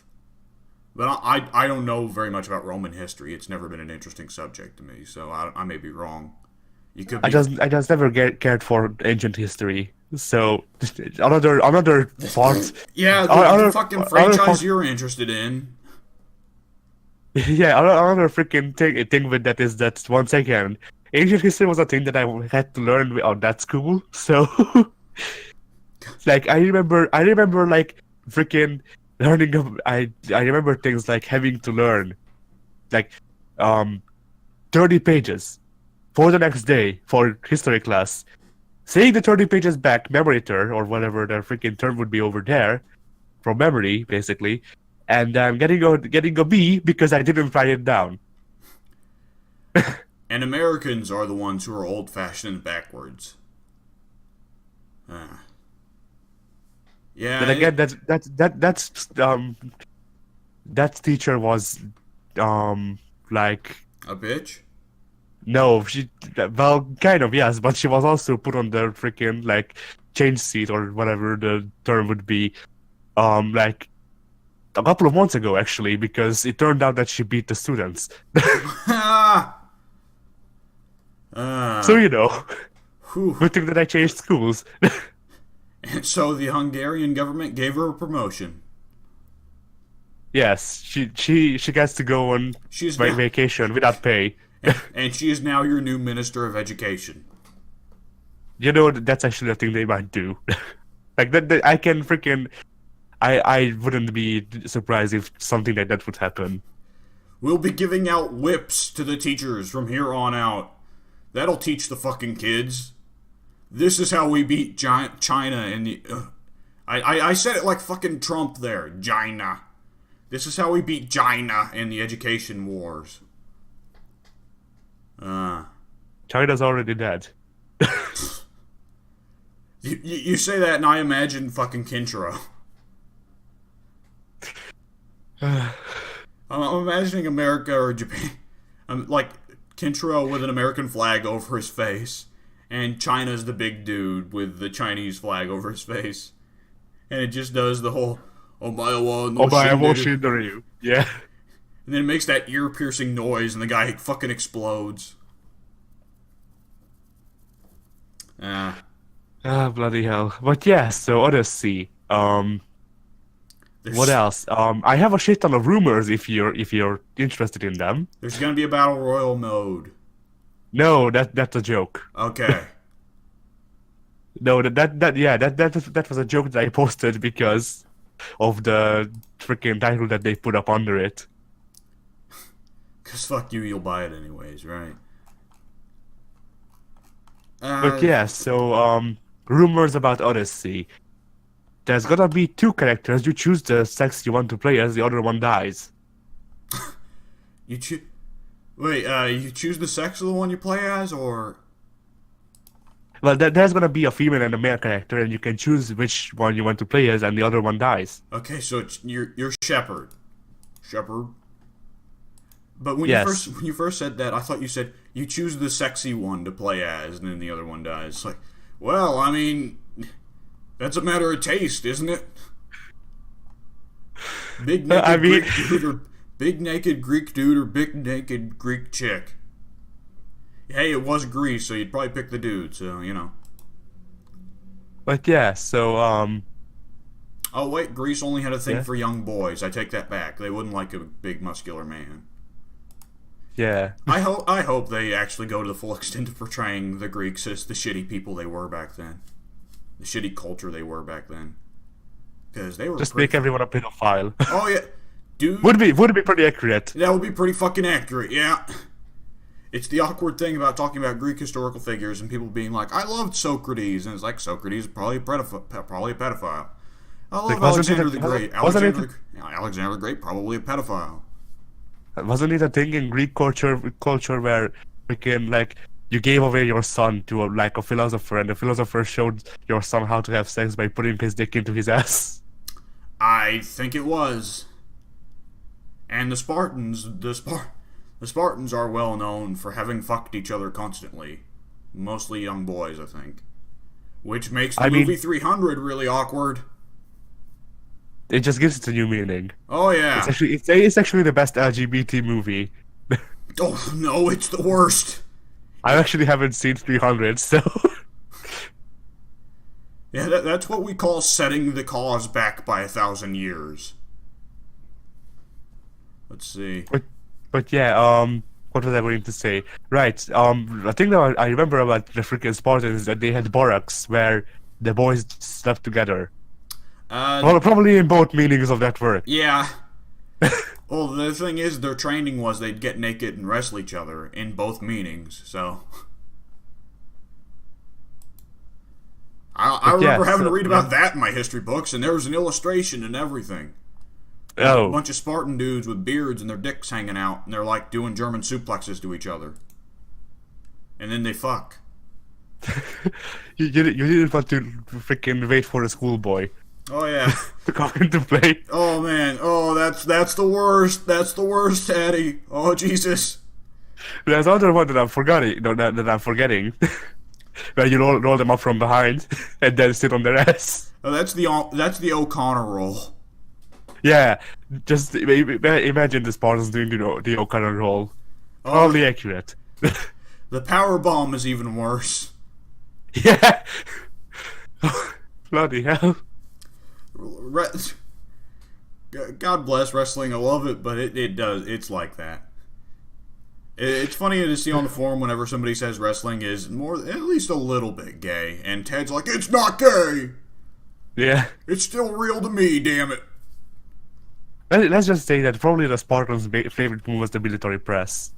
But I don't know very much about Roman history. It's never been an interesting subject to me, so I may be wrong. You could be. I just never cared for ancient history. So another part. Yeah, the fucking franchise you're interested in. Yeah, another freaking thing with that is that once again, ancient history was a thing that I had to learn at that school. So, like, I remember like freaking learning. I remember things like having to learn, like, 30 pages for the next day for history class, saying the 30 pages back memory term or whatever the freaking term would be over there, from memory basically, and getting a B because I didn't write it down. And Americans are the ones who are old-fashioned and backwards. Yeah. But again, that teacher was like A bitch? no, she well kind of yes, but she was also put on the freaking like change seat or whatever the term would be, like a couple of months ago actually, because it turned out that she beat the students. So you know, Whew. good thing that I changed schools. And so the Hungarian government gave her a promotion. Yes, she gets to go on She's now, vacation without pay. and she is now your new Minister of Education. You know, that's actually a thing they might do. Like that I can freaking I wouldn't be surprised if something like that would happen. We'll be giving out whips to the teachers from here on out. That'll teach the fucking kids. This is how we beat China in the... I said it like fucking Trump there. China. This is how we beat China in the education wars. China's already dead. You say that and I imagine fucking Kinshiro. I'm imagining America or Japan. I'm like Kinshiro with an American flag over his face. and China's the big dude with the Chinese flag over his face, and it just does the whole "Omaewa no Omae wo shinderu," shinderu. Yeah. and then it makes that ear-piercing noise, and the guy fucking explodes. Ah, Ah, bloody hell. But yeah, so Odyssey. What there's else? I have a shit ton of rumors if you're interested in them. there's gonna be a battle royal mode. No, that's a joke. Okay. No, that was a joke that I posted because of the freaking title that they put up under it. Cause fuck you, you'll buy it anyways, right? But yeah, so rumors about Odyssey. There's gonna be two characters. You choose the sex you want to play as, the other one dies. you choose. Wait, you choose the sex of the one you play as, or Well, there's gonna be a female and a male character, and you can choose which one you want to play as, and the other one dies. okay, so it's you're Shepherd. But when Yes. you first said that, I thought you said you choose the sexy one to play as, and then the other one dies. It's like, well, I mean, that's a matter of taste, isn't it? Big naked I mean- Greek dude, or big naked Greek dude, or big naked Greek chick. Hey, it was Greece, so you'd probably pick the dude. So you know. But yeah, so Oh wait, Greece only had a thing Yeah. for young boys. I take that back. They wouldn't like a big muscular man. yeah. I hope they actually go to the full extent of portraying the Greeks as the shitty people they were back then, the shitty culture they were back then, because they were Just pretty- make everyone a pedophile. Oh yeah, dude, would be pretty accurate. that would be pretty fucking accurate. Yeah, it's the awkward thing about talking about Greek historical figures and people being like, "I loved Socrates," and it's like Socrates is probably a pedophile. I love Like, wasn't Alexander it- the Great. wasn't it- Alexander the Great, probably a pedophile. Wasn't it a thing in Greek culture where freaking like you gave away your son to a philosopher, and the philosopher showed your son how to have sex by putting his dick into his ass? I think it was. And the Spartans are well known for having fucked each other constantly. Mostly young boys, I think. Which makes the I mean- movie 300 really awkward. It just gives it a new meaning. Oh yeah. It's actually the best LGBT movie. Oh no, it's the worst. I actually haven't seen 300, so Yeah, that's what we call setting the cause back by 1,000 years. Let's see. but yeah, what was I going to say? Right, I think that I remember about the freaking Spartans that they had barracks where the boys slept together. Well, probably in both meanings of that word. Yeah. Well, the thing is, their training was they'd get naked and wrestle each other in both meanings, so. I remember having to read about that in my history books, and there was an illustration and everything. A Oh, bunch of Spartan dudes with beards and their dicks hanging out, and they're like doing German suplexes to each other. And then they fuck. you didn't want to freaking wait for a schoolboy Oh, yeah. to come into play. Oh, man. Oh, that's the worst. That's the worst, Taddy. Oh, Jesus. There's another one that I'm forgetting. No, that I'm forgetting. Where you roll them up from behind and then sit on their ass. Oh, that's the O'Connor roll. Yeah, just imagine the Spartans doing the O'Connor roll. Oh, Probably accurate. the power bomb is even worse. Yeah. Bloody hell. Re- God bless wrestling. I love it, but it does. It's like that. It's funny to see on the forum whenever somebody says wrestling is more, at least a little bit gay, and Ted's like, it's not gay. Yeah. It's still real to me. Damn it. Let's just say that probably the Spartans' favorite move was the military press.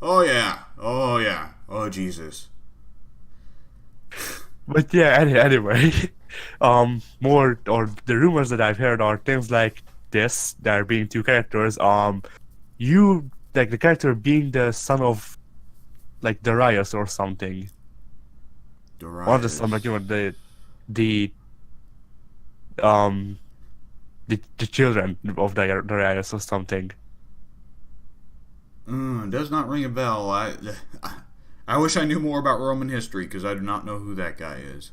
Oh yeah. Oh yeah. Oh Jesus. But yeah, anyway, more or the rumors that I've heard are things like this: there being two characters. You like the character being the son of, like Darius or something. One of the son, like the the children of Darius or something. Does not ring a bell. I I wish I knew more about Roman history because I do not know who that guy is.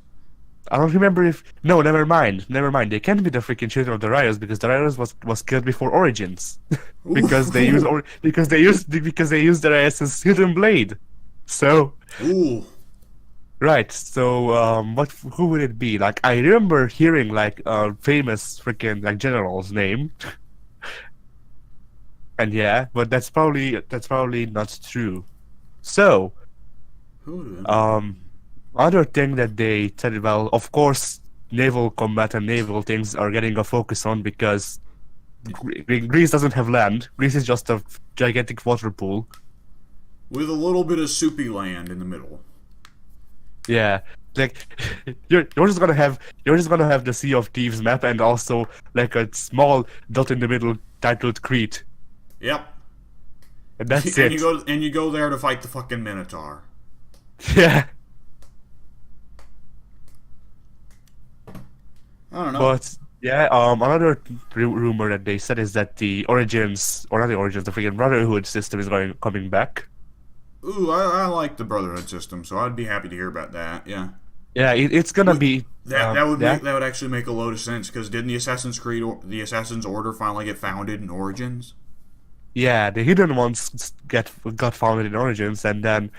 I don't remember if no, never mind, never mind. They can't be the freaking children of Darius because Darius was killed before Origins, because they use Ooh, or because they used Darius's hidden blade. So ooh. right, so what who would it be? Like I remember hearing like a famous freaking like general's name, and yeah, but that's probably not true. So Who would have been? um. Other thing that they said, well, of course, naval combat and naval things are getting a focus on because Greece doesn't have land. Greece is just a gigantic water pool. With a little bit of soupy land in the middle. Yeah, like you're just gonna have the Sea of Thieves map and also like a small dot in the middle titled Crete, Yep. and that's and it. you go there to fight the fucking Minotaur. Yeah, I don't know. but yeah, another rumor that they said is that the Origins, or not the Origins, the freaking Brotherhood system is coming back. Ooh, I like the Brotherhood system, so I'd be happy to hear about that. Yeah. Yeah, it's gonna Would- be yeah. that would actually make a load of sense because didn't the the Assassin's Order finally get founded in Origins? Yeah, the hidden ones got founded in Origins, and then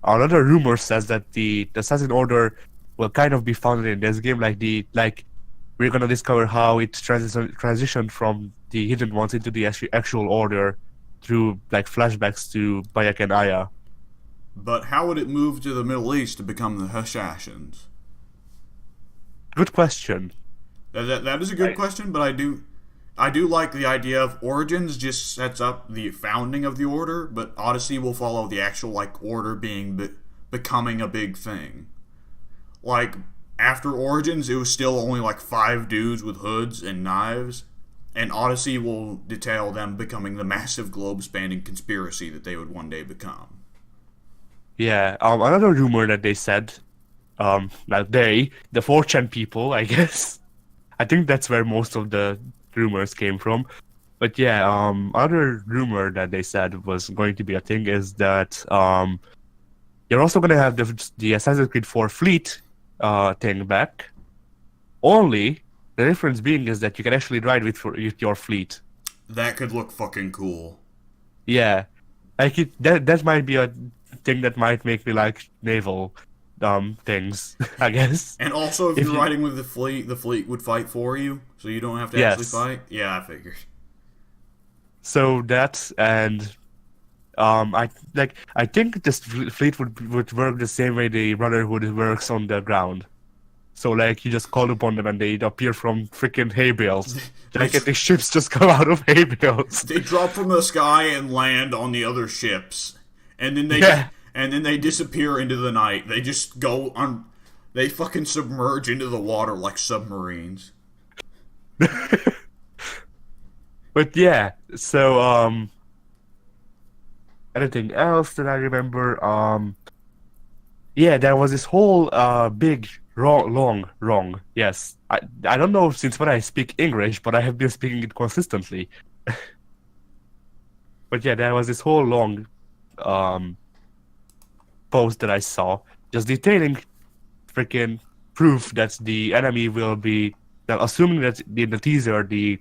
another rumor says that the Assassin Order will kind of be founded in this game, like we're gonna discover how it transitioned from the hidden ones into the actual order through like flashbacks to Bayek and Aya. But how would it move to the Middle East to become the Assassins? Good question. That is a good question, but I do like the idea of Origins just sets up the founding of the Order, but Odyssey will follow the actual like Order becoming a big thing. Like after Origins, it was still only like 5 dudes with hoods and knives, and Odyssey will detail them becoming the massive globe-spanning conspiracy that they would one day become. Yeah, another rumor that they said, well, the 4chan people, I guess. I think that's where most of the rumors came from. But yeah, other rumor that they said was going to be a thing is that you're also gonna have the Assassin's Creed 4 fleet thing back. Only the difference being is that you can actually ride with your fleet. That could look fucking cool. Yeah, like that might be a thing that might make me like naval things, I guess. And also, if If you're you riding with the fleet would fight for you, so you don't have to actually yes. fight. Yeah, I figured. So that and I think this fleet would work the same way the Brotherhood works on the ground. So like you just call upon them and they appear from freaking hay bales. They, Gigantic ships just come out of hay bales. they drop from the sky and land on the other ships, and then Yeah. they disappear into the night. They just go on. They fucking submerge into the water like submarines. But yeah, so anything else that I remember? Yeah, there was this whole big wrong. Yes, I don't know since when I speak English, but I have been speaking it consistently. But yeah, there was this whole long um post that I saw just detailing freaking proof that the enemy will be. Well, assuming that in the teaser the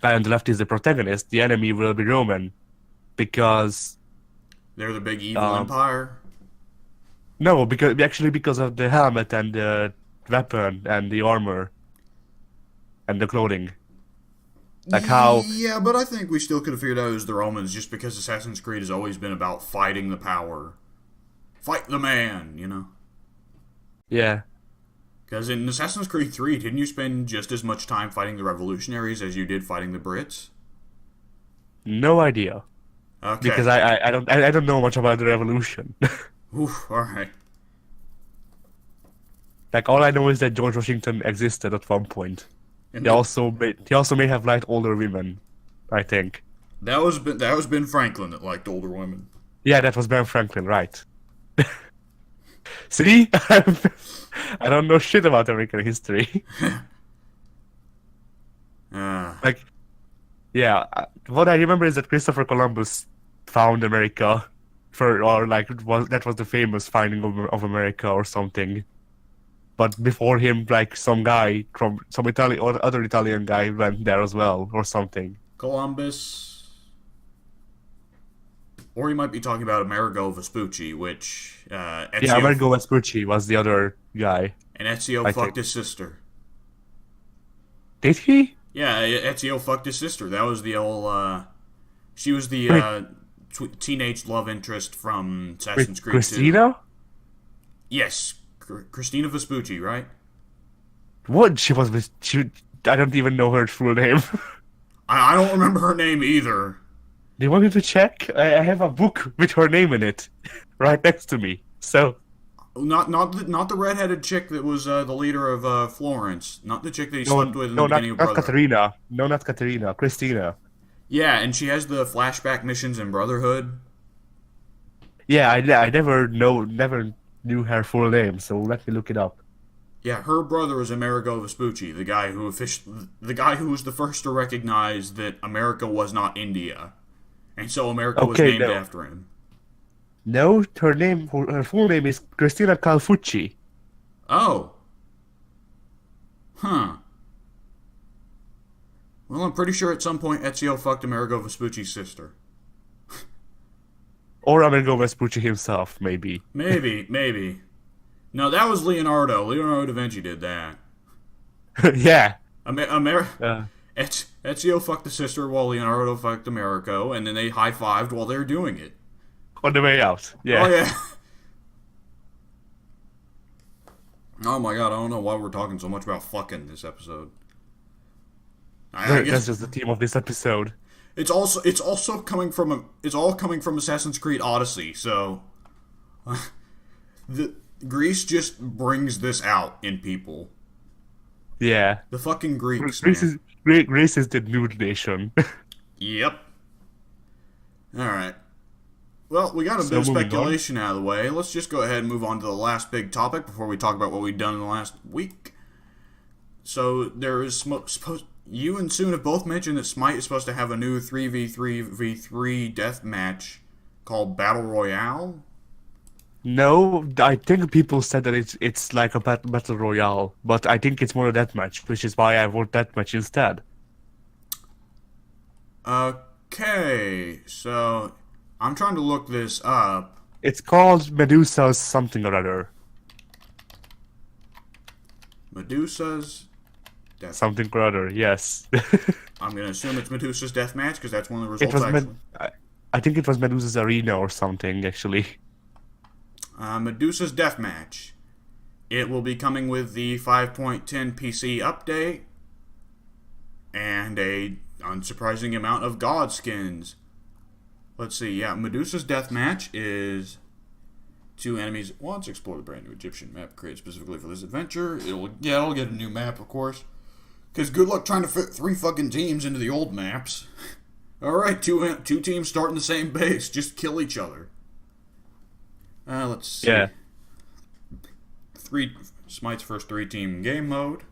guy on the left is the protagonist, the enemy will be Roman because They're the big evil um empire. no, because of the helmet and the weapon and the armor and the clothing. Like how Yeah, but I think we still could have figured out it was the Romans just because Assassin's Creed has always been about fighting the power. Fight the man, you know? yeah. Because in Assassin's Creed 3, didn't you spend just as much time fighting the revolutionaries as you did fighting the Brits? No idea. Okay. Because I don't know much about the revolution. Oof, alright. Like all I know is that George Washington existed at one point. And He also may have liked older women, I think. that was Ben Franklin that liked older women. Yeah, that was Ben Franklin, right? See? I don't know shit about American history. Like, yeah, what I remember is that Christopher Columbus found America or like that was the famous finding of America or something. But before him, like some guy from some Italian or other Italian guy went there as well or something. Columbus. Or you might be talking about Amerigo Vespucci, which Ezio, Yeah, Amerigo Vespucci was the other guy. and Ezio I fucked think. his sister. Did he? Yeah, Ezio fucked his sister. That was the old. She was the Wait. teenage love interest from Assassin's Creed 2. Christina? Yes, Christina Vespucci, right? What? She was with. I don't even know her full name. I don't remember her name either. Do you want me to check? I have a book with her name in it, right next to me. So. Not the redheaded chick that was the leader of Florence. Not the chick that he No, slept with in no, the not, beginning of not Brotherhood. Katerina. No, not Katerina. Christina. Yeah, and she has the flashback missions in Brotherhood. Yeah, I never knew her full name, so let me look it up. Yeah, her brother was Amerigo Vespucci, the guy who was the first to recognize that America was not India, and so America was Okay, named no. after him. No, her full name is Cristina Calfucci. Oh. Huh. Well, I'm pretty sure at some point Ezio fucked Amerigo Vespucci's sister. Or Amerigo Vespucci himself, maybe. Maybe. No, that was Leonardo. Leonardo da Vinci did that. Yeah. Ezio fucked the sister while Leonardo fucked Amerigo, and then they high-fived while they were doing it. On the way out. Yeah. Oh, yeah. Oh, my God. I don't know why we're talking so much about fucking this episode. I That's guess just the theme of this episode. it's all coming from Assassin's Creed Odyssey, so the Greece just brings this out in people. Yeah. The fucking Greeks, Greece man. Greece is the nude nation. Yep. Alright. Well, we got a So bit of moving on. speculation out of the way. Let's just go ahead and move on to the last big topic before we talk about what we've done in the last week. So, there is you and Soon have both mentioned that Smite is supposed to have a new 3v3v3 death match called Battle Royale. No, I think people said that it's like a battle royale, but I think it's more a deathmatch, which is why I want deathmatch instead. Okay, so I'm trying to look this up. It's called Medusa's something or other. Medusa's Death. Something or other, yes. I'm gonna assume it's Medusa's death match because that's one of the It results. was I think it was Medusa's Arena or something, actually. Medusa's death match. It will be coming with the 5.10 PC update and a unsurprising amount of god skins. Let's see. Yeah, Medusa's death match is 2 enemies at once. Explore the brand new Egyptian map created specifically for this adventure. It'll get a new map, of course. Because good luck trying to fit 3 fucking teams into the old maps. Alright, two teams starting the same base. Just kill each other. Let's see. Yeah. Smite's first 3-team game mode.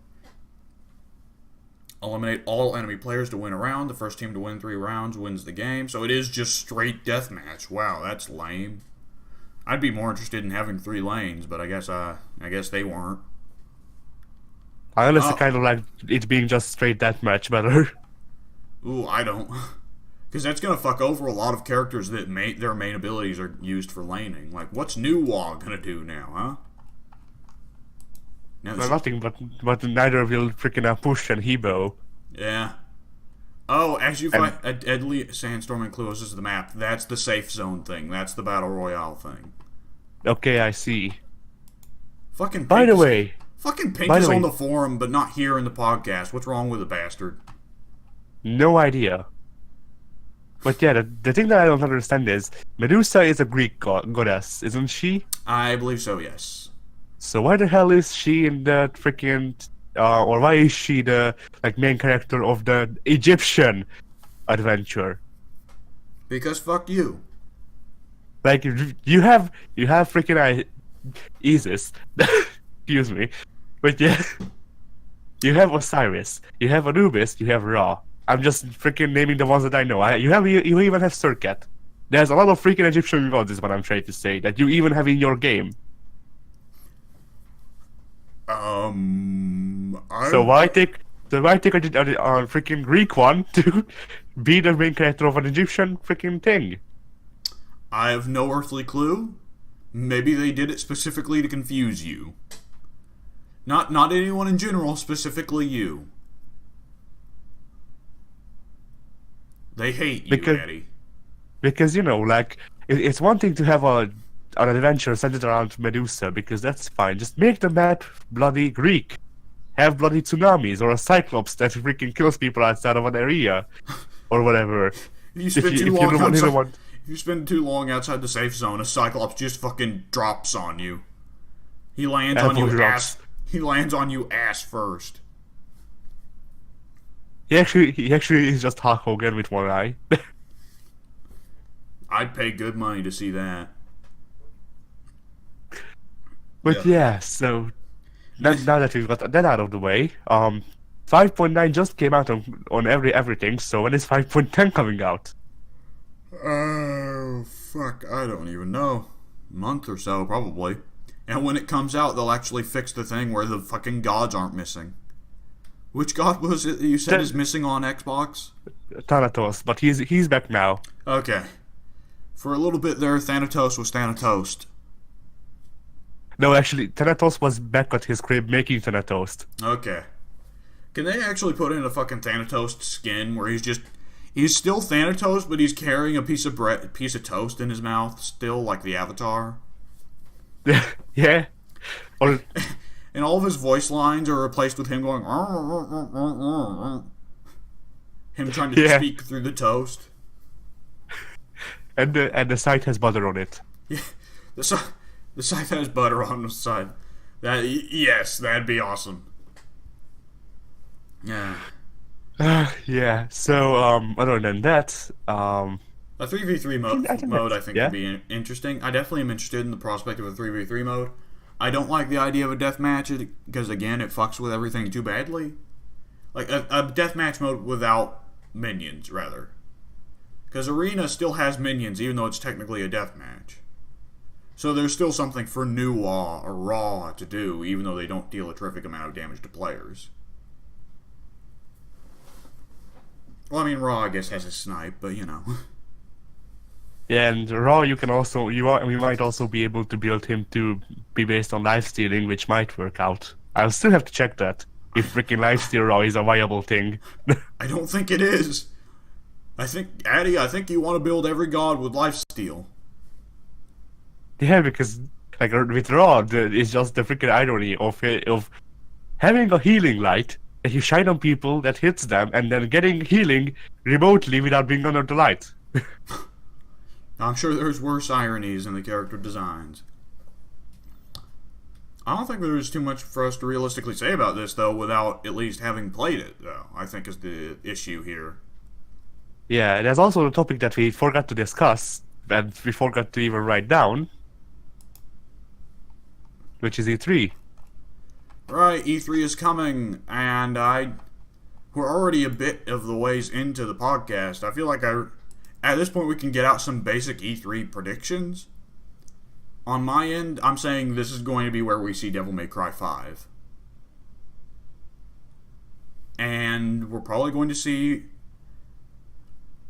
Eliminate all enemy players to win a round. The first team to win 3 rounds wins the game. So it is just straight deathmatch. Wow, that's lame. I'd be more interested in having 3 lanes, but I guess they weren't. I honestly Oh. kind of like it being just straight deathmatch better. Ooh, I don't. Because that's going to fuck over a lot of characters that their main abilities are used for laning. Like, what's New Wog going to do now, huh? Now, Well, nothing, but neither will freaking push and Hebo. yeah. Oh, as you fight a deadly sandstorm encloses the map, that's the safe zone thing. That's the Battle Royale thing. Okay, I see. Fucking By Pink the is- way, Fucking Pink by the is on way- the forum, but not here in the podcast. What's wrong with the bastard? no idea. But yeah, the thing that I don't understand is Medusa is a Greek goddess, isn't she? I believe so, yes. So why the hell is she in the freaking or why is she the like main character of the Egyptian adventure? Because fuck you. Like you have freaking Isis, excuse me, but yeah, you have Osiris, you have Anubis, you have Ra. I'm just freaking naming the ones that I know. You even have Serket. There's a lot of freaking Egyptian gods, is what I'm trying to say, that you even have in your game. So I why take a freaking Greek one to be the main character of an Egyptian freaking thing? I have no earthly clue. Maybe they did it specifically to confuse you. Not anyone in general, specifically you. They hate you, Eddie. Because like it's one thing to have an adventure centered around Medusa, because that's fine. Just make the map bloody Greek. Have bloody tsunamis or a cyclops that freaking kills people outside of an area, or whatever. If you spend too long outside the safe zone, a cyclops just fucking drops on you. He lands on you ass. He lands on you ass first. He actually is just Hulk Hogan with one eye. I'd pay good money to see that. But yeah, so now that we've got that out of the way, 5.9 just came out on everything. So when is 5.10 coming out? Oh fuck, I don't even know. Month or so, probably. And when it comes out, they'll actually fix the thing where the fucking gods aren't missing. Which god was it that you said is missing on Xbox? Thanatos, but he's back now. Okay. For a little bit there, Thanatos was Thanatos. No, actually, Thanatos was back at his crib making Thanatos. Okay. Can they actually put in a fucking Thanatos skin where he's still Thanatos, but he's carrying a piece of toast in his mouth, still like the Avatar? Yeah. Or and all of his voice lines are replaced with him going him trying to speak through the toast. And the site has butter on it. Yeah. The site has butter on the side. That'd be awesome. Yeah. Yeah. So other than that, a 3v3 mode I think would be interesting. I definitely am interested in the prospect of a 3v3 mode. I don't like the idea of a deathmatch because, again, it fucks with everything too badly. Like, a deathmatch mode without minions, rather. Because Arena still has minions, even though it's technically a deathmatch. So there's still something for Nuwa or Raw to do, even though they don't deal a terrific amount of damage to players. Well, I mean, Raw, I guess, has a snipe, but, you know... Yeah, and Raw, we might also be able to build him to be based on lifestealing, which might work out. I'll still have to check that, if freaking lifesteal Raw is a viable thing. I don't think it is. Addy, I think you want to build every god with lifesteal. Yeah, because like with Raw, it's just the freaking irony of having a healing light that you shine on people that hits them, and then getting healing remotely without being under the light. I'm sure there's worse ironies in the character designs. I don't think there's too much for us to realistically say about this, though, without at least having played it, though, I think is the issue here. Yeah, there's also a topic that we forgot to discuss, and we forgot to even write down, which is E3. Right, E3 is coming, and we're already a bit of the ways into the podcast. I feel like at this point we can get out some basic E3 predictions. On my end, I'm saying this is going to be where we see Devil May Cry 5. And we're probably going to see...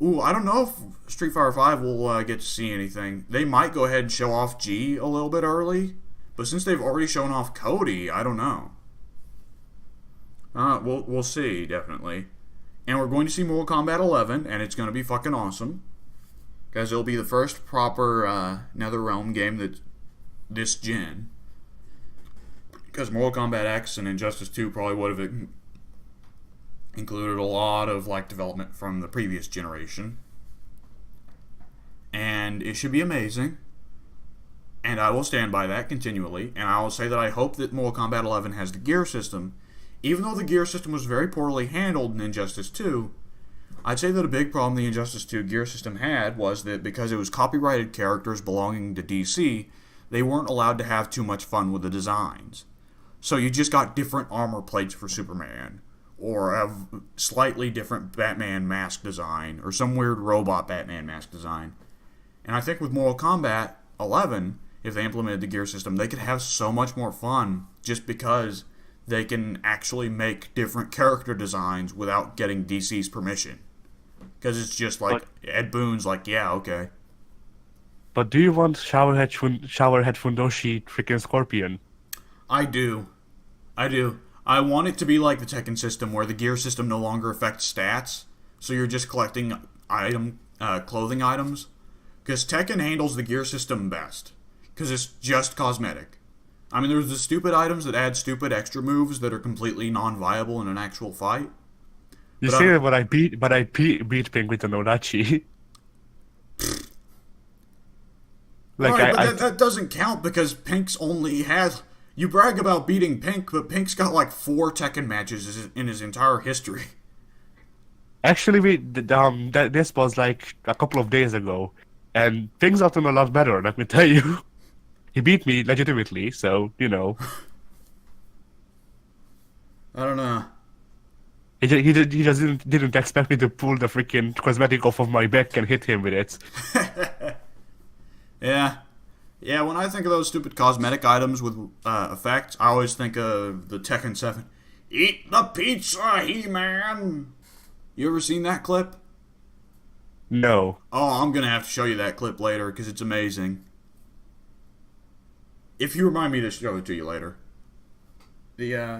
Ooh, I don't know if Street Fighter 5 will get to see anything. They might go ahead and show off G a little bit early. But since they've already shown off Cody, I don't know. We'll see, definitely. And we're going to see Mortal Kombat 11, and it's going to be fucking awesome. Because it'll be the first proper NetherRealm game that's this gen. Because Mortal Kombat X and Injustice 2 probably would have included a lot of development from the previous generation. And it should be amazing. And I will stand by that continually. And I will say that I hope that Mortal Kombat 11 has the gear system. Even though the gear system was very poorly handled in Injustice 2, I'd say that a big problem the Injustice 2 gear system had was that because it was copyrighted characters belonging to DC, they weren't allowed to have too much fun with the designs. So you just got different armor plates for Superman, or a slightly different Batman mask design, or some weird robot Batman mask design. And I think with Mortal Kombat 11, if they implemented the gear system, they could have so much more fun just because they can actually make different character designs without getting DC's permission. Because it's just like But Ed Boon's like, yeah, okay. but do you want Showerhead Fundoshi freaking Scorpion? I do. I do. I want it to be like the Tekken system where the gear system no longer affects stats, so you're just collecting clothing items. Because Tekken handles the gear system best. Because it's just cosmetic. I mean, there's the stupid items that add stupid extra moves that are completely non-viable in an actual fight. You But say that, but I beat Pink with the Nodachi. Like alright, but I that doesn't count because Pink's only has... You brag about beating Pink, but Pink's got like 4 Tekken matches in his entire history. actually this was like a couple of days ago, and things gotten a lot better. Let me tell you, he beat me legitimately. So I don't know. he just didn't expect me to pull the freaking cosmetic off of my back and hit him with it. Yeah. Yeah, when I think of those stupid cosmetic items with effects, I always think of the Tekken 7. Eat the pizza, He-Man! You ever seen that clip? No. Oh, I'm gonna have to show you that clip later because it's amazing. If you remind me to show it to you later.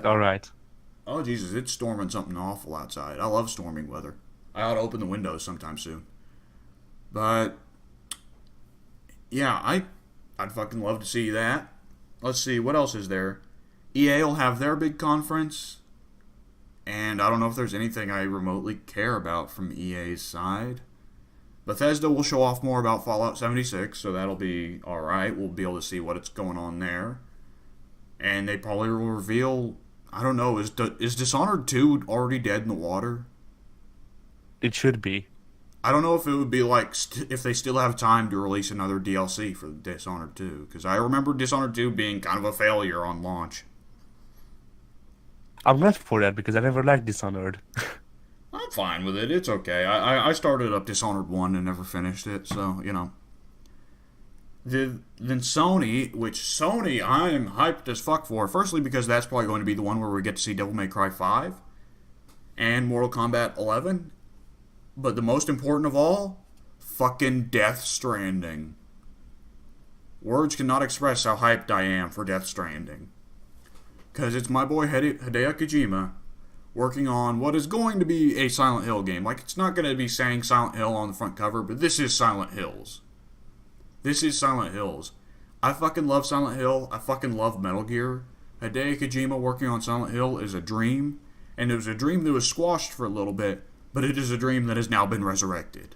All right. Oh Jesus, it's storming something awful outside. I love storming weather. I ought to open the windows sometime soon. But yeah, I'd fucking love to see that. Let's see, what else is there? EA will have their big conference. And I don't know if there's anything I remotely care about from EA's side. Bethesda will show off more about Fallout 76, so that'll be alright. We'll be able to see what's going on there. And they probably will reveal... I don't know, is Dishonored 2 already dead in the water? It should be. I don't know if it would be like... if they still have time to release another DLC for Dishonored 2. Because I remember Dishonored 2 being kind of a failure on launch. I'm glad for that because I never liked Dishonored. I'm fine with it. It's okay. I started up Dishonored 1 and never finished it, so, you know. Then Sony, which Sony I'm hyped as fuck for. Firstly, because that's probably going to be the one where we get to see Devil May Cry 5 and Mortal Kombat 11. But the most important of all, fucking Death Stranding. Words cannot express how hyped I am for Death Stranding. Because it's my boy Hideo Kojima working on what is going to be a Silent Hill game. Like, it's not going to be saying Silent Hill on the front cover, but this is Silent Hills. This is Silent Hills. I fucking love Silent Hill. I fucking love Metal Gear. Hideo Kojima working on Silent Hill is a dream. And it was a dream that was squashed for a little bit, but it is a dream that has now been resurrected.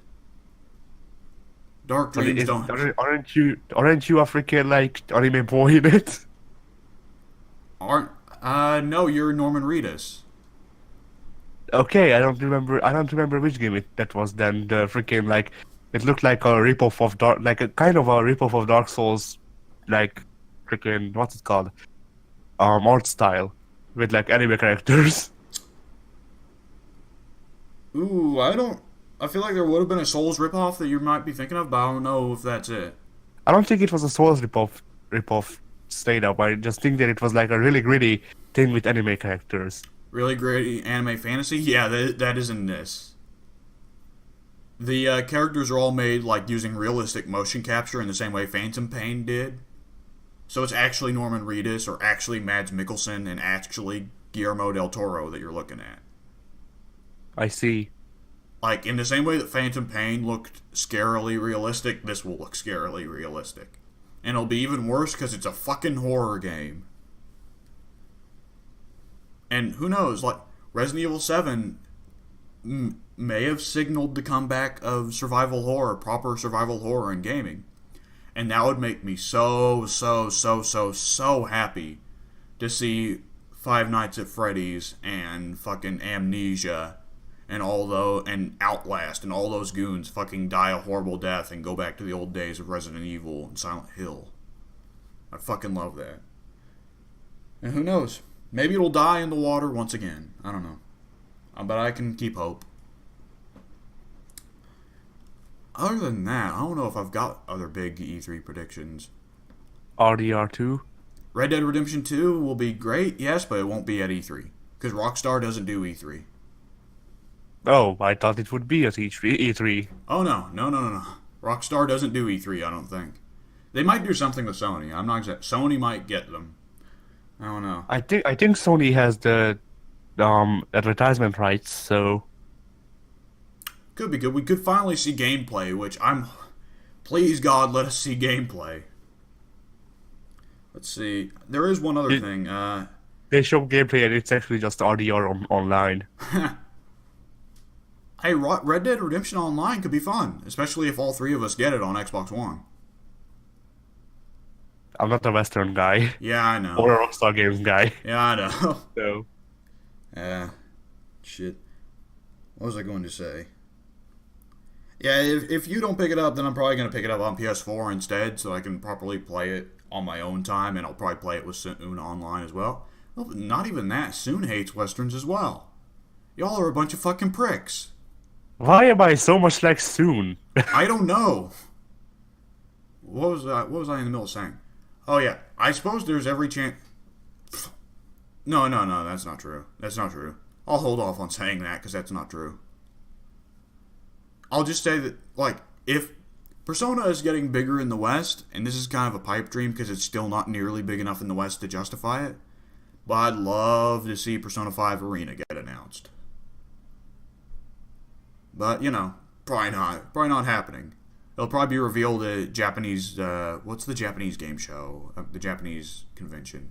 Dark dreams don't... Aren't you a freaking, like, anime boy in it? No, you're Norman Reedus. Okay, I don't remember which game that was then. The freaking, like, it looked like a ripoff of like a kind of a ripoff of Dark Souls, like freaking what's it called? Art style with like anime characters. Ooh, I feel like there would have been a Souls ripoff that you might be thinking of, but I don't know if that's it. I don't think it was a Souls ripoff straight up. I just think that it was like a really gritty thing with anime characters. Really great anime fantasy? Yeah, that is in this. The characters are all made like using realistic motion capture in the same way Phantom Pain did. So it's actually Norman Reedus or actually Mads Mikkelsen and actually Guillermo del Toro that you're looking at. I see. Like, in the same way that Phantom Pain looked scarily realistic, this will look scarily realistic. And it'll be even worse because it's a fucking horror game. And who knows, like, Resident Evil 7 may have signaled the comeback of survival horror, proper survival horror in gaming. And that would make me so happy to see Five Nights at Freddy's and fucking Amnesia and and Outlast and all those goons fucking die a horrible death and go back to the old days of Resident Evil and Silent Hill. I fucking love that. And who knows? Maybe it'll die in the water once again. I don't know. But I can keep hope. Other than that, I don't know if I've got other big E3 predictions. RDR2. Red Dead Redemption 2 will be great, yes, but it won't be at E3 because Rockstar doesn't do E3. Oh, I thought it would be at E3. Oh no, no, no, no, no. Rockstar doesn't do E3. I don't think. They might do something with Sony. I'm not exact. Sony might get them. I don't know. I think Sony has the advertisement rights, so Could be good. We could finally see gameplay, which I'm. Please God, let us see gameplay. Let's see. There is one other thing. they show gameplay and it's actually just RDR online. Hey, Red Dead Redemption Online could be fun, especially if all three of us get it on Xbox One. I'm not a Western guy Yeah, I know. or a Rockstar Games guy. Yeah, I know. So Yeah. Shit. What was I going to say? Yeah, if you don't pick it up, then I'm probably going to pick it up on PS4 instead so I can properly play it on my own time, and I'll probably play it with Soon online as well. Well, not even that. Soon hates Westerns as well. Y'all are a bunch of fucking pricks. why am I so much like Soon? I don't know. What was I in the middle of saying? Oh yeah, I suppose there's every chance. No, that's not true. That's not true. I'll hold off on saying that because that's not true. I'll just say that, like, if Persona is getting bigger in the West, and this is kind of a pipe dream because it's still not nearly big enough in the West to justify it, but I'd love to see Persona 5 Arena get announced. But, you know, probably not happening. It'll probably be revealed at Japanese, what's the Japanese game show? The Japanese convention.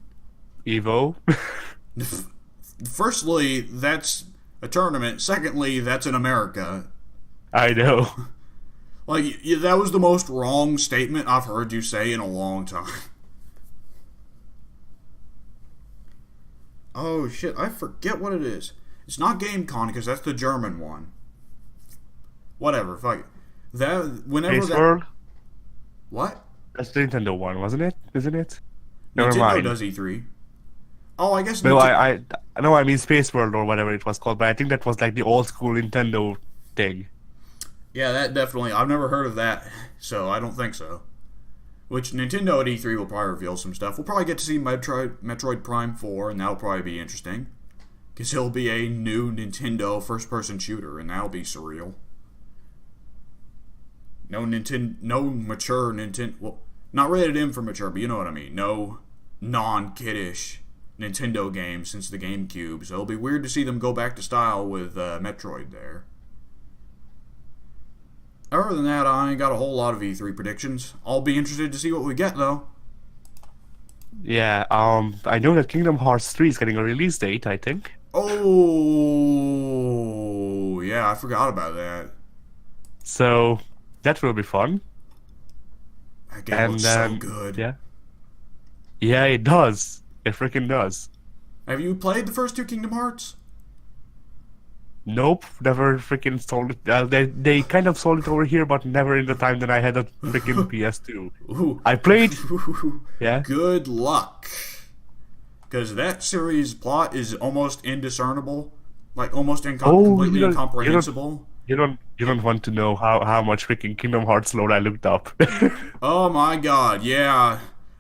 Evo? Firstly, that's a tournament. Secondly, that's in America. I know. Like, that was the most wrong statement I've heard you say in a long time. Oh, shit, I forget what it is. It's not GameCon, because that's the German one. Whatever, fuck it. Whenever that... World? What? That's the Nintendo one, wasn't it? Isn't it? Never Nintendo mind. does E3. Oh, I guess... No, I know I mean Space World or whatever it was called, but I think that was like the old school Nintendo thing. Yeah, that definitely... I've never heard of that, so I don't think so. Which, Nintendo at E3 will probably reveal some stuff. We'll probably get to see Metroid Prime 4, and that'll probably be interesting. Because it'll be a new Nintendo first-person shooter, and that'll be surreal. No mature Nintendo... Well, not rated M for mature, but you know what I mean. No non-kiddish Nintendo game since the GameCube, so it'll be weird to see them go back to style with Metroid there. Other than that, I ain't got a whole lot of E3 predictions. I'll be interested to see what we get, though. Yeah, I know that Kingdom Hearts 3 is getting a release date, I think. Oh, yeah, I forgot about that. So, that will be fun. That game looks so good. Yeah. Yeah, it does. It freaking does. Have you played the first two Kingdom Hearts? Nope, never freaking sold it. They kind of sold it over here, but never in the time that I had a freaking PS2. Ooh. I played. Yeah. Good luck. Because that series plot is almost indiscernible. Like, almost completely incomprehensible. You don't want to know how much freaking Kingdom Hearts lore I looked up. Oh my god, yeah.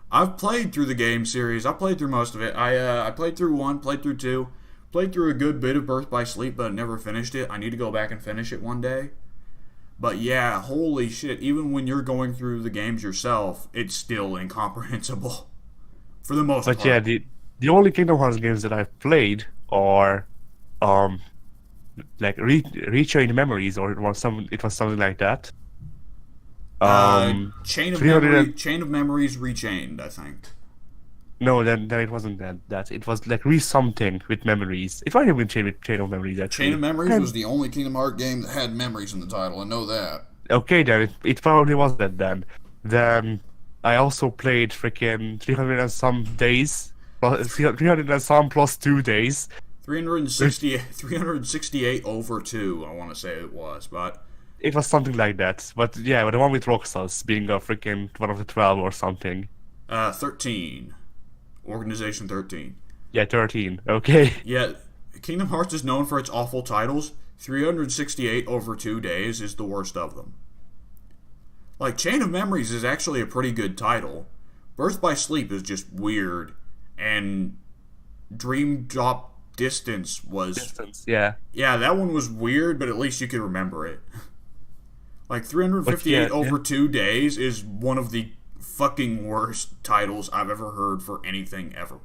I've played through the game series. I played through most of it. I played through 1, played through 2. Played through a good bit of Birth by Sleep, but never finished it. I need to go back and finish it one day. But yeah, holy shit, even when you're going through the games yourself, it's still incomprehensible. For the most part. But yeah, the only Kingdom Hearts games that I've played are like Rechained Memories, or it was something like that. Chain of Memories Rechained, I think. No, then it wasn't that. It was like something with memories. It might have been Chain of Memories, actually. Chain of Memories was the only Kingdom Hearts game that had memories in the title, I know that. Okay, then it probably was that then. Then I also played freaking 300 and some days, 300 and some plus 2 days. 368 over 2, I want to say it was, but... It was something like that. But yeah, the one with Roxas being a freaking one of the 12 or something. 13. Organization 13. Yeah, 13. Okay. Yeah, Kingdom Hearts is known for its awful titles. 368 over 2 days is the worst of them. Like, Chain of Memories is actually a pretty good title. Birth by Sleep is just weird. And Dream Drop Distance was. Distance, yeah. Yeah, that one was weird, but at least you could remember it. Like, But 358 yeah, over 2 days is one of the fucking worst titles I've ever heard for anything ever.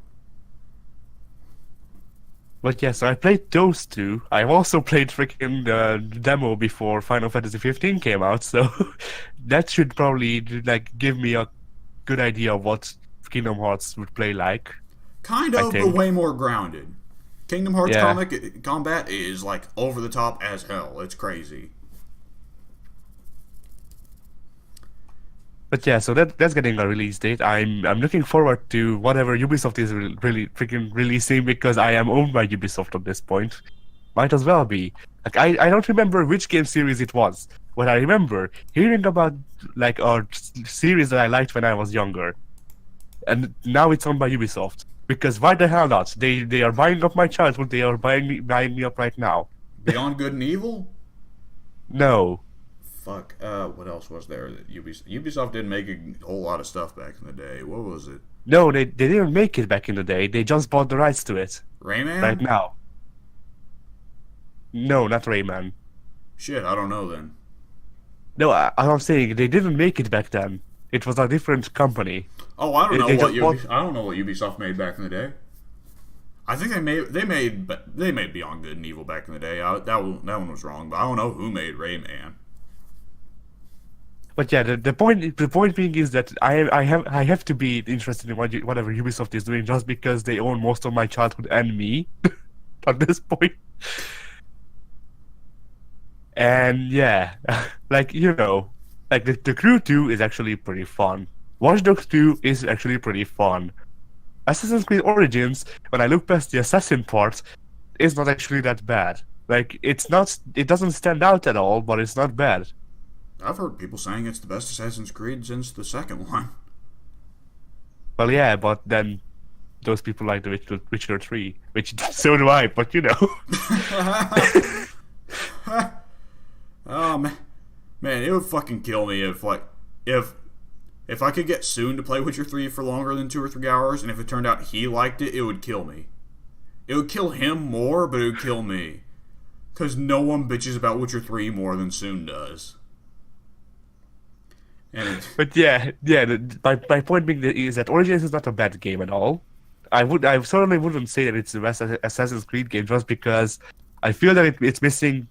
but yeah, so I played those two. I've also played freaking the demo before Final Fantasy 15 came out, so that should probably like give me a good idea of what Kingdom Hearts would play like, Kind I of, but think. way more grounded. Kingdom Hearts Yeah. combat is like over the top as hell. It's crazy. But yeah, so that's getting a release date. I'm looking forward to whatever Ubisoft is really freaking releasing because I am owned by Ubisoft at this point. Might as well be. Like I don't remember which game series it was, but I remember hearing about like a series that I liked when I was younger, and now it's owned by Ubisoft. Because why the hell not? They are buying up my childhood. They are buying me up right now. Beyond Good and Evil? No, Fuck. What else was there? That Ubisoft didn't make a whole lot of stuff back in the day. What was it? no, they didn't make it back in the day. They just bought the rights to it right Rayman? now. No, not Rayman. Shit, I don't know then. No, I'm saying they didn't make it back then. It was a different company. Oh, I don't know They what just bought. I don't know what Ubisoft made back in the day. I think they made Beyond Good and Evil back in the day. That one was wrong, but I don't know who made Rayman. But yeah, the point being is that I have to be interested in whatever Ubisoft is doing just because they own most of my childhood and me at this point. And yeah, like like the Crew 2 is actually pretty fun. Watch Dogs 2 is actually pretty fun. Assassin's Creed Origins, when I look past the assassin part, is not actually that bad. Like it doesn't stand out at all, but it's not bad. I've heard people saying it's the best Assassin's Creed since the second one. Well, yeah, but then those people like the Witcher 3, which so do I, but Oh man, it would fucking kill me if I could get Soon to play Witcher 3 for longer than 2 or 3 hours, and if it turned out he liked it, it would kill me. It would kill him more, but it would kill me. Because no one bitches about Witcher 3 more than Soon does. And But yeah. My point being is that Origins is not a bad game at all. I certainly wouldn't say that it's the best Assassin's Creed game just because I feel that it's missing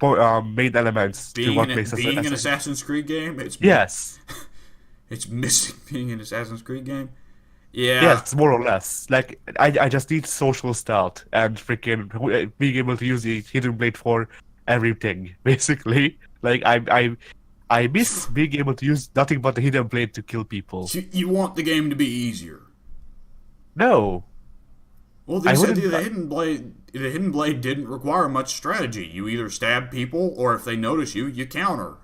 main elements to what makes being an Assassin's Creed game, Yes. it's missing being an Assassin's Creed game. Yeah, Yes, more or less. Like I just need social stealth and freaking being able to use the hidden blade for everything, basically. Like I miss being able to use nothing but the hidden blade to kill people. you want the game to be easier. No, Well, they I said wouldn't. the hidden blade didn't require much strategy. You either stab people, or if they notice you, you counter.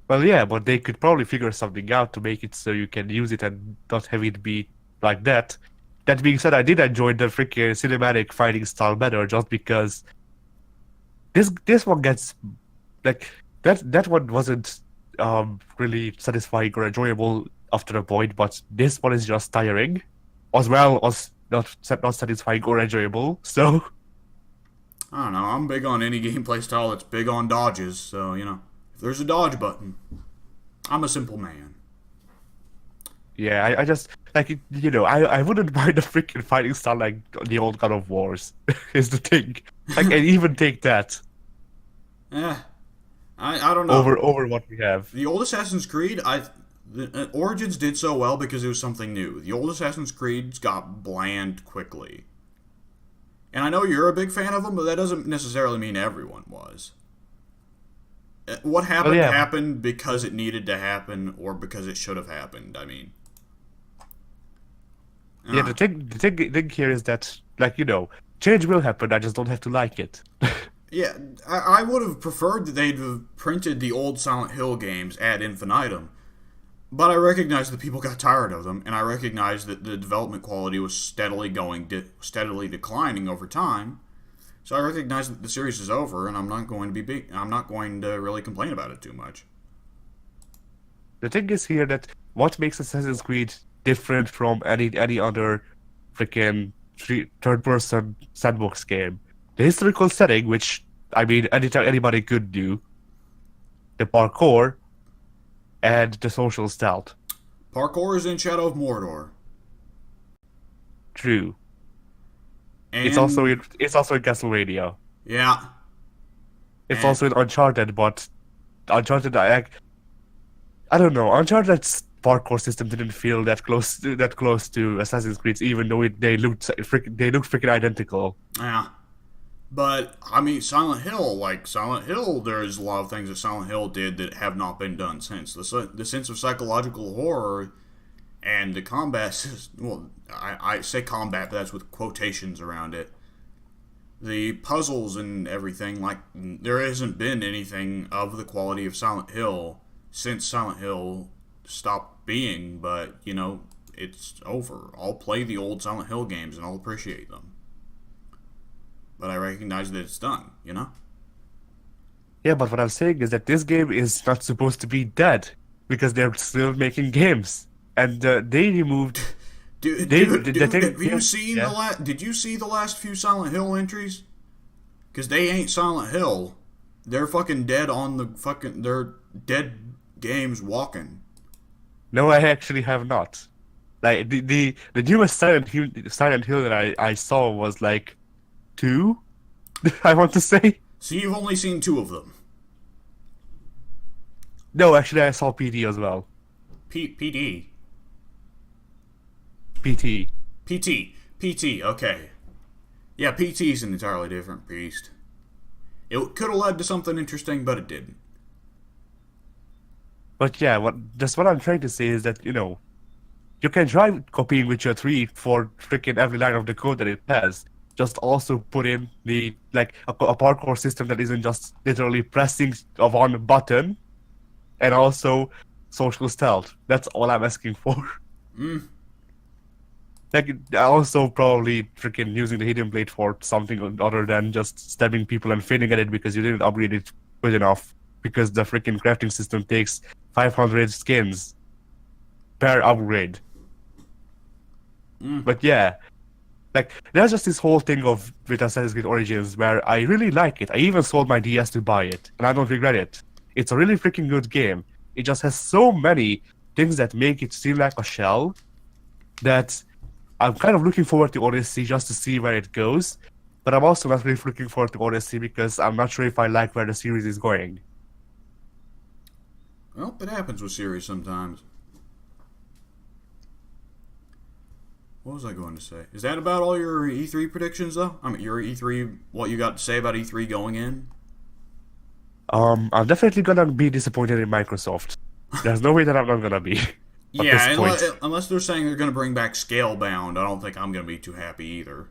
Well, yeah, but they could probably figure something out to make it so you can use it and not have it be like that. That being said, I did enjoy the freaking cinematic fighting style better, just because this one gets like that one wasn't really satisfying or enjoyable after a point, but this one is just tiring, as well as not satisfying or enjoyable. So I don't know. I'm big on any gameplay style that's big on dodges. So if there's a dodge button, I'm a simple man. yeah, I just like I wouldn't mind a freaking fighting style like the old God of Wars is the thing. Like I even take that Eh, I don't know. over what we have. The old Assassin's Creed, the Origins did so well because it was something new. The old Assassin's Creeds got bland quickly. And I know you're a big fan of them, but that doesn't necessarily mean everyone was. What happened yeah. happened because it needed to happen or because it should have happened. I mean, Yeah, the thing here is that like change will happen. I just don't have to like it. yeah, I would have preferred that they'd have printed the old Silent Hill games ad infinitum. But I recognize that people got tired of them, and I recognize that the development quality was steadily declining over time. So I recognize that the series is over, and I'm not going to really complain about it too much. the thing is here that what makes Assassin's Creed different from any other freaking third-person sandbox game? The historical setting, which I mean, anytime anybody could do, the parkour, and the social stealth. Parkour is in Shadow of Mordor. True. It's also And in Castlevania. yeah. It's And also in Uncharted, but Uncharted I don't know. Uncharted's parkour system didn't feel that close to Assassin's Creed's, even though they looked freaking identical. yeah. But I mean, Silent Hill, there's a lot of things that Silent Hill did that have not been done since. The sense of psychological horror and the combat system. Well, I say combat, but that's with quotations around it. The puzzles and everything, like, there hasn't been anything of the quality of Silent Hill since Silent Hill stopped being. But it's over. I'll play the old Silent Hill games and I'll appreciate them. But I recognize that it's done. Yeah, but what I'm saying is that this game is not supposed to be dead because they're still making games, and they removed. Dude, have you seen Did you see the last few Silent Hill entries? Because they ain't Silent Hill. They're fucking dead on the fucking. They're dead games walking. No, I actually have not. Like the newest Silent Hill that I saw was like 2, I want to say. So you've only seen 2 of them. No, actually, I saw PD as well. PD. PT. PT. Okay. Yeah, PT's an entirely different beast. It could have led to something interesting, but it didn't. But yeah, what I'm trying to say is that you can try copying Witcher 3 for freaking every line of the code that it has. Just also put in the a parkour system that isn't just literally pressing of one button, and also social stealth. That's all I'm asking for. Also probably freaking using the hidden blade for something other than just stabbing people and failing at it because you didn't upgrade it good enough. Because the freaking crafting system takes 500 skins per upgrade. But yeah. There's just this whole thing with Assassin's Creed Origins where I really like it. I even sold my DS to buy it, and I don't regret it. It's a really freaking good game. It just has so many things that make it seem like a shell that I'm kind of looking forward to Odyssey just to see where it goes. But I'm also not really looking forward to Odyssey because I'm not sure if I like where the series is going. Well, it happens with series sometimes. What was I going to say? Is that about all your E3 predictions, though? I mean, your E3, what you got to say about E3 going in? I'm definitely gonna be disappointed in Microsoft. There's no way that I'm not gonna be. Yeah, unless they're saying they're gonna bring back Scalebound, I don't think I'm gonna be too happy either.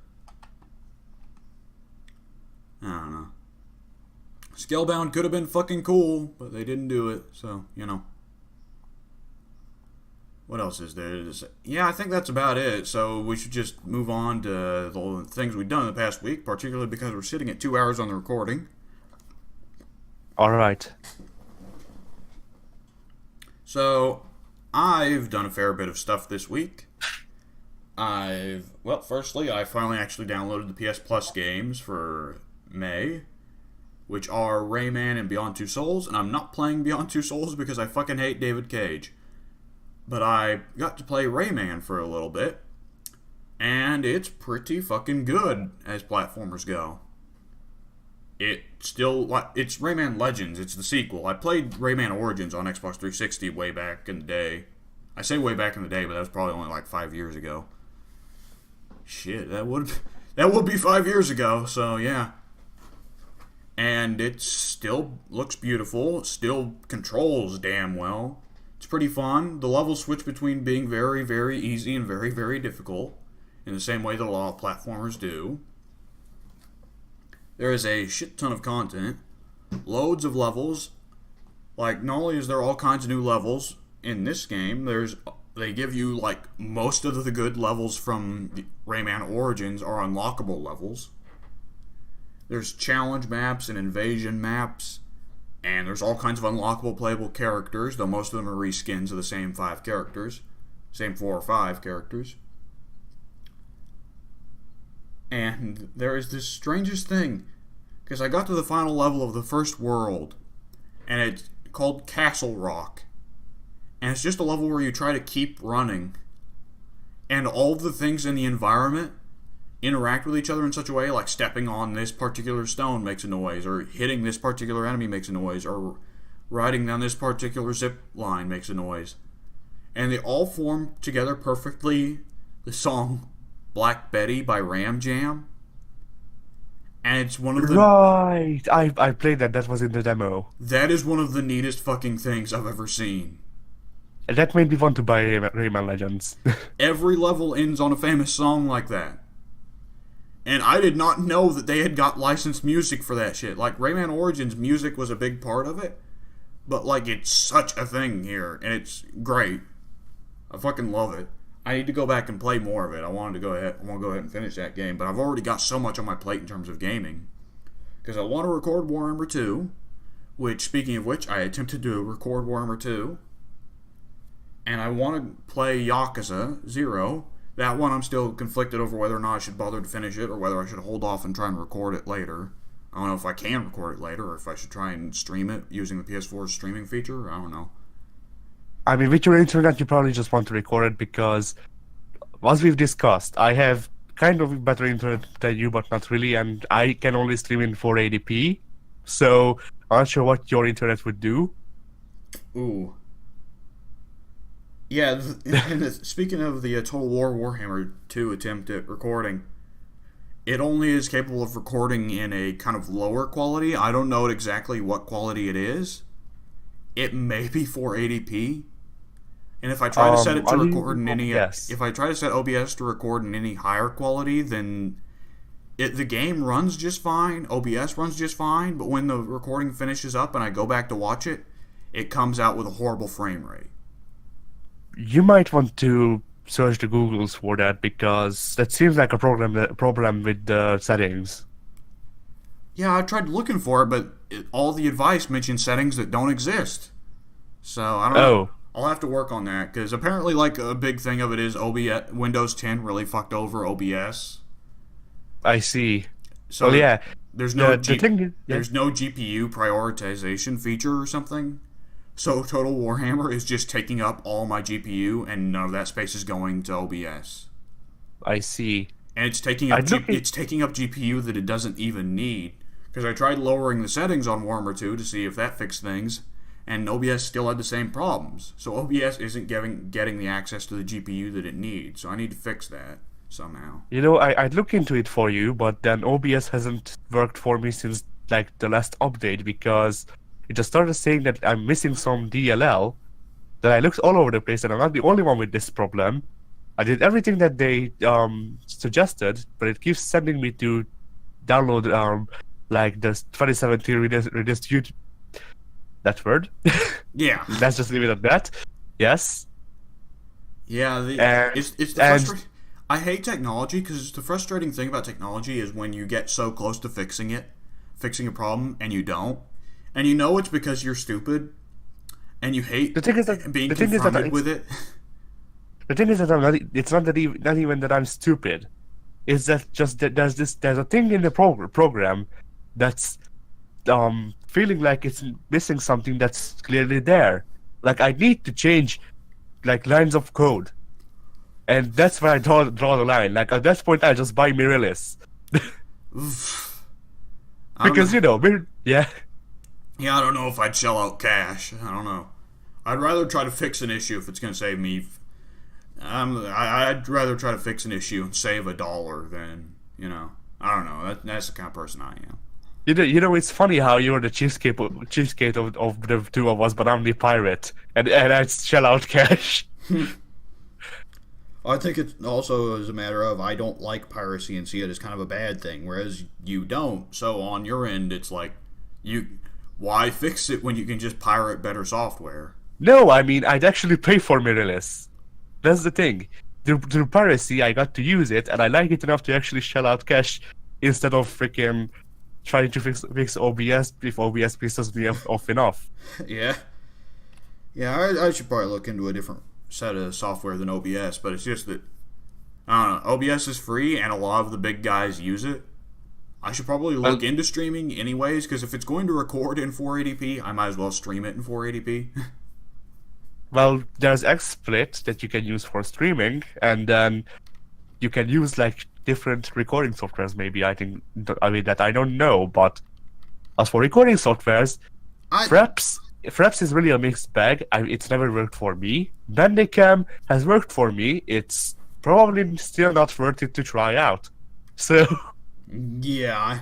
I don't know. Scalebound could have been fucking cool, but they didn't do it, so, What else is there to say? Yeah, I think that's about it. So we should just move on to the things we've done in the past week, particularly because we're sitting at 2 hours on the recording. Alright. So, I've done a fair bit of stuff this week. Firstly, I finally actually downloaded the PS Plus games for May, which are Rayman and Beyond Two Souls, and I'm not playing Beyond Two Souls because I fucking hate David Cage. But I got to play Rayman for a little bit, and it's pretty fucking good as platformers go. It's Rayman Legends, it's the sequel. I played Rayman Origins on Xbox 360 way back in the day. I say way back in the day, but that was probably only like 5 years ago. Shit, that would be 5 years ago, so yeah. And it still looks beautiful, it still controls damn well. It's pretty fun. The levels switch between being very, very easy and very, very difficult, in the same way that a lot of platformers do. There is a shit ton of content, loads of levels. Not only is there all kinds of new levels in this game, they give you most of the good levels from Rayman Origins are unlockable levels. There's challenge maps and invasion maps. And there's all kinds of unlockable playable characters, though most of them are reskins of the same 5 characters. Same 4 or 5 characters. And there is this strangest thing. Because I got to the final level of the first world. And it's called Castle Rock. And it's just a level where you try to keep running. And all of the things in the environment interact with each other in such a way, like stepping on this particular stone makes a noise, or hitting this particular enemy makes a noise, or riding down this particular zip line makes a noise. And they all form together perfectly the song Black Betty by Ram Jam. And it's one of the... Right! I played that. That was in the demo. That is one of the neatest fucking things I've ever seen. And that made me want to buy Rayman Legends. Every level ends on a famous song like that. And I did not know that they had got licensed music for that shit. Like, Rayman Origins music was a big part of it. But, like, it's such a thing here. And it's great. I fucking love it. I need to go back and play more of it. I want to go ahead and finish that game. But I've already got so much on my plate in terms of gaming. Because I want to record Warhammer 2. Which, speaking of which, I attempted to record Warhammer 2. And I want to play Yakuza 0. That one I'm still conflicted over whether or not I should bother to finish it or whether I should hold off and try and record it later. I don't know if I can record it later or if I should try and stream it using the PS4's streaming feature. I don't know. I mean, with your internet, you probably just want to record it because, as we've discussed, I have kind of better internet than you, but not really, and I can only stream in 480p. So I'm not sure what your internet would do. Ooh. Yeah, speaking of the Total War Warhammer 2 attempt at recording, it only is capable of recording in a kind of lower quality. I don't know exactly what quality it is. It may be 480p. And if I try to set it to record in any... If I try to set OBS to record in any higher quality, then the game runs just fine. OBS runs just fine. But when the recording finishes up and I go back to watch it, it comes out with a horrible frame rate. You might want to search the Googles for that because that seems like a problem with the settings. Yeah, I tried looking for it, but all the advice mentions settings that don't exist. So I don't know. I'll have to work on that because apparently, like a big thing of it is OBS. Windows 10 really fucked over OBS. I see. So yeah, there's no there's no GPU prioritization feature or something. So Total Warhammer is just taking up all my GPU, and none of that space is going to OBS. I see. And it's taking up GPU that it doesn't even need. Because I tried lowering the settings on Warhammer 2 to see if that fixed things, and OBS still had the same problems. So OBS isn't getting the access to the GPU that it needs. So I need to fix that somehow. You know, I'd look into it for you, but then OBS hasn't worked for me since like the last update because it just started saying that I'm missing some DLL, that I looked all over the place, and I'm not the only one with this problem. I did everything that they suggested, but it keeps sending me to download like the 2017 reduced YouTube. That word? Yeah. Let's just leave it at that. Yes. Yeah, it's the frustrating... I hate technology because the frustrating thing about technology is when you get so close to fixing a problem, and you don't. And you know it's because you're stupid, and you hate being confronted with it. The thing is that it's not even that I'm stupid. It's that just that there's a thing in the program that's feeling like it's missing something that's clearly there. Like I need to change like lines of code, and that's where I draw the line. Like at that point, I just buy Mirrorless because yeah. Yeah, I don't know if I'd shell out cash. I don't know. I'd rather try to fix an issue if it's going to save me. I'd rather try to fix an issue and save $1 than, I don't know. That's the kind of person I am. You know, it's funny how you're the cheapskate of the two of us, but I'm the pirate, and I shell out cash. I think it also is a matter of I don't like piracy and see it as kind of a bad thing, whereas you don't. So on your end, it's like, why fix it when you can just pirate better software? No, I mean, I'd actually pay for Mirrorless. That's the thing. Through piracy, I got to use it, and I like it enough to actually shell out cash instead of freaking trying to fix OBS if OBS pisses me off enough. Yeah. Yeah, I should probably look into a different set of software than OBS, but it's just that, I don't know, OBS is free and a lot of the big guys use it. I should probably Well, look into streaming anyways, because if it's going to record in 480p, I might as well stream it in 480p. well, there's XSplit that you can use for streaming, and then you can use like different recording softwares. Maybe I mean that I don't know, but as for recording softwares, I Fraps is really a mixed bag. It's never worked for me. Bandicam has worked for me. It's probably still not worth it to try out. So, Yeah,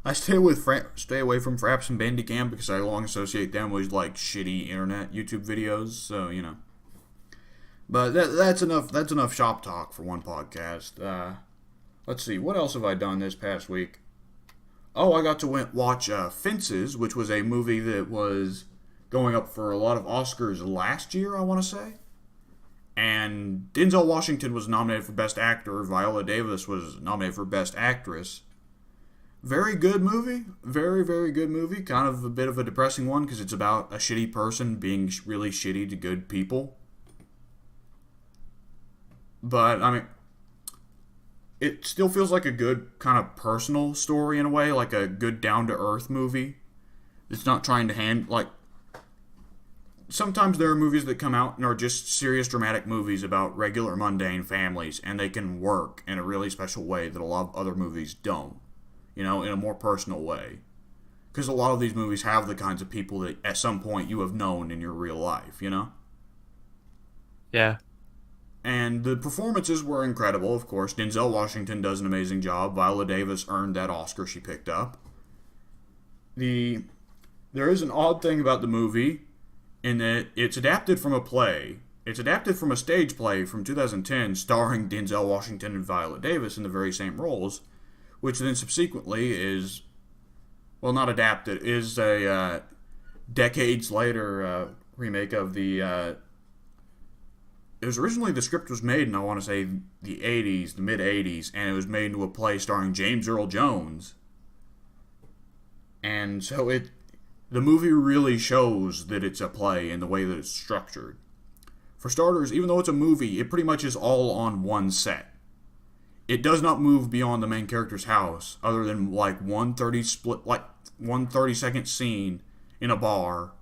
I stay away from Fraps and Bandicam because I long associate them with like shitty internet YouTube videos. So but that's enough. That's enough shop talk for one podcast. Let's see, what else have I done this past week? Oh, I got to watch Fences, which was a movie that was going up for a lot of Oscars last year, I want to say. And Denzel Washington was nominated for Best Actor. Viola Davis was nominated for Best Actress. Very good movie. Very, very good movie. Kind of a bit of a depressing one because it's about a shitty person being really shitty to good people. But, I mean, it still feels like a good kind of personal story in a way, like a good down-to-earth movie. It's not trying to sometimes there are movies that come out and are just serious dramatic movies about regular mundane families, and they can work in a really special way that a lot of other movies don't, in a more personal way. Because a lot of these movies have the kinds of people that at some point you have known in your real life, yeah. And the performances were incredible, of course. Denzel Washington does an amazing job. Viola Davis earned that Oscar she picked up. There is an odd thing about the movie in that it's adapted from a play. It's adapted from a stage play from 2010 starring Denzel Washington and Viola Davis in the very same roles, which then subsequently is, well, not adapted, is a decades later remake of the... It was originally, the script was made in, I want to say, the 80s, the mid-80s, and it was made into a play starring James Earl Jones. And so the movie really shows that it's a play in the way that it's structured. For starters, even though it's a movie, it pretty much is all on one set. It does not move beyond the main character's house, other than like one 30-second scene in a bar,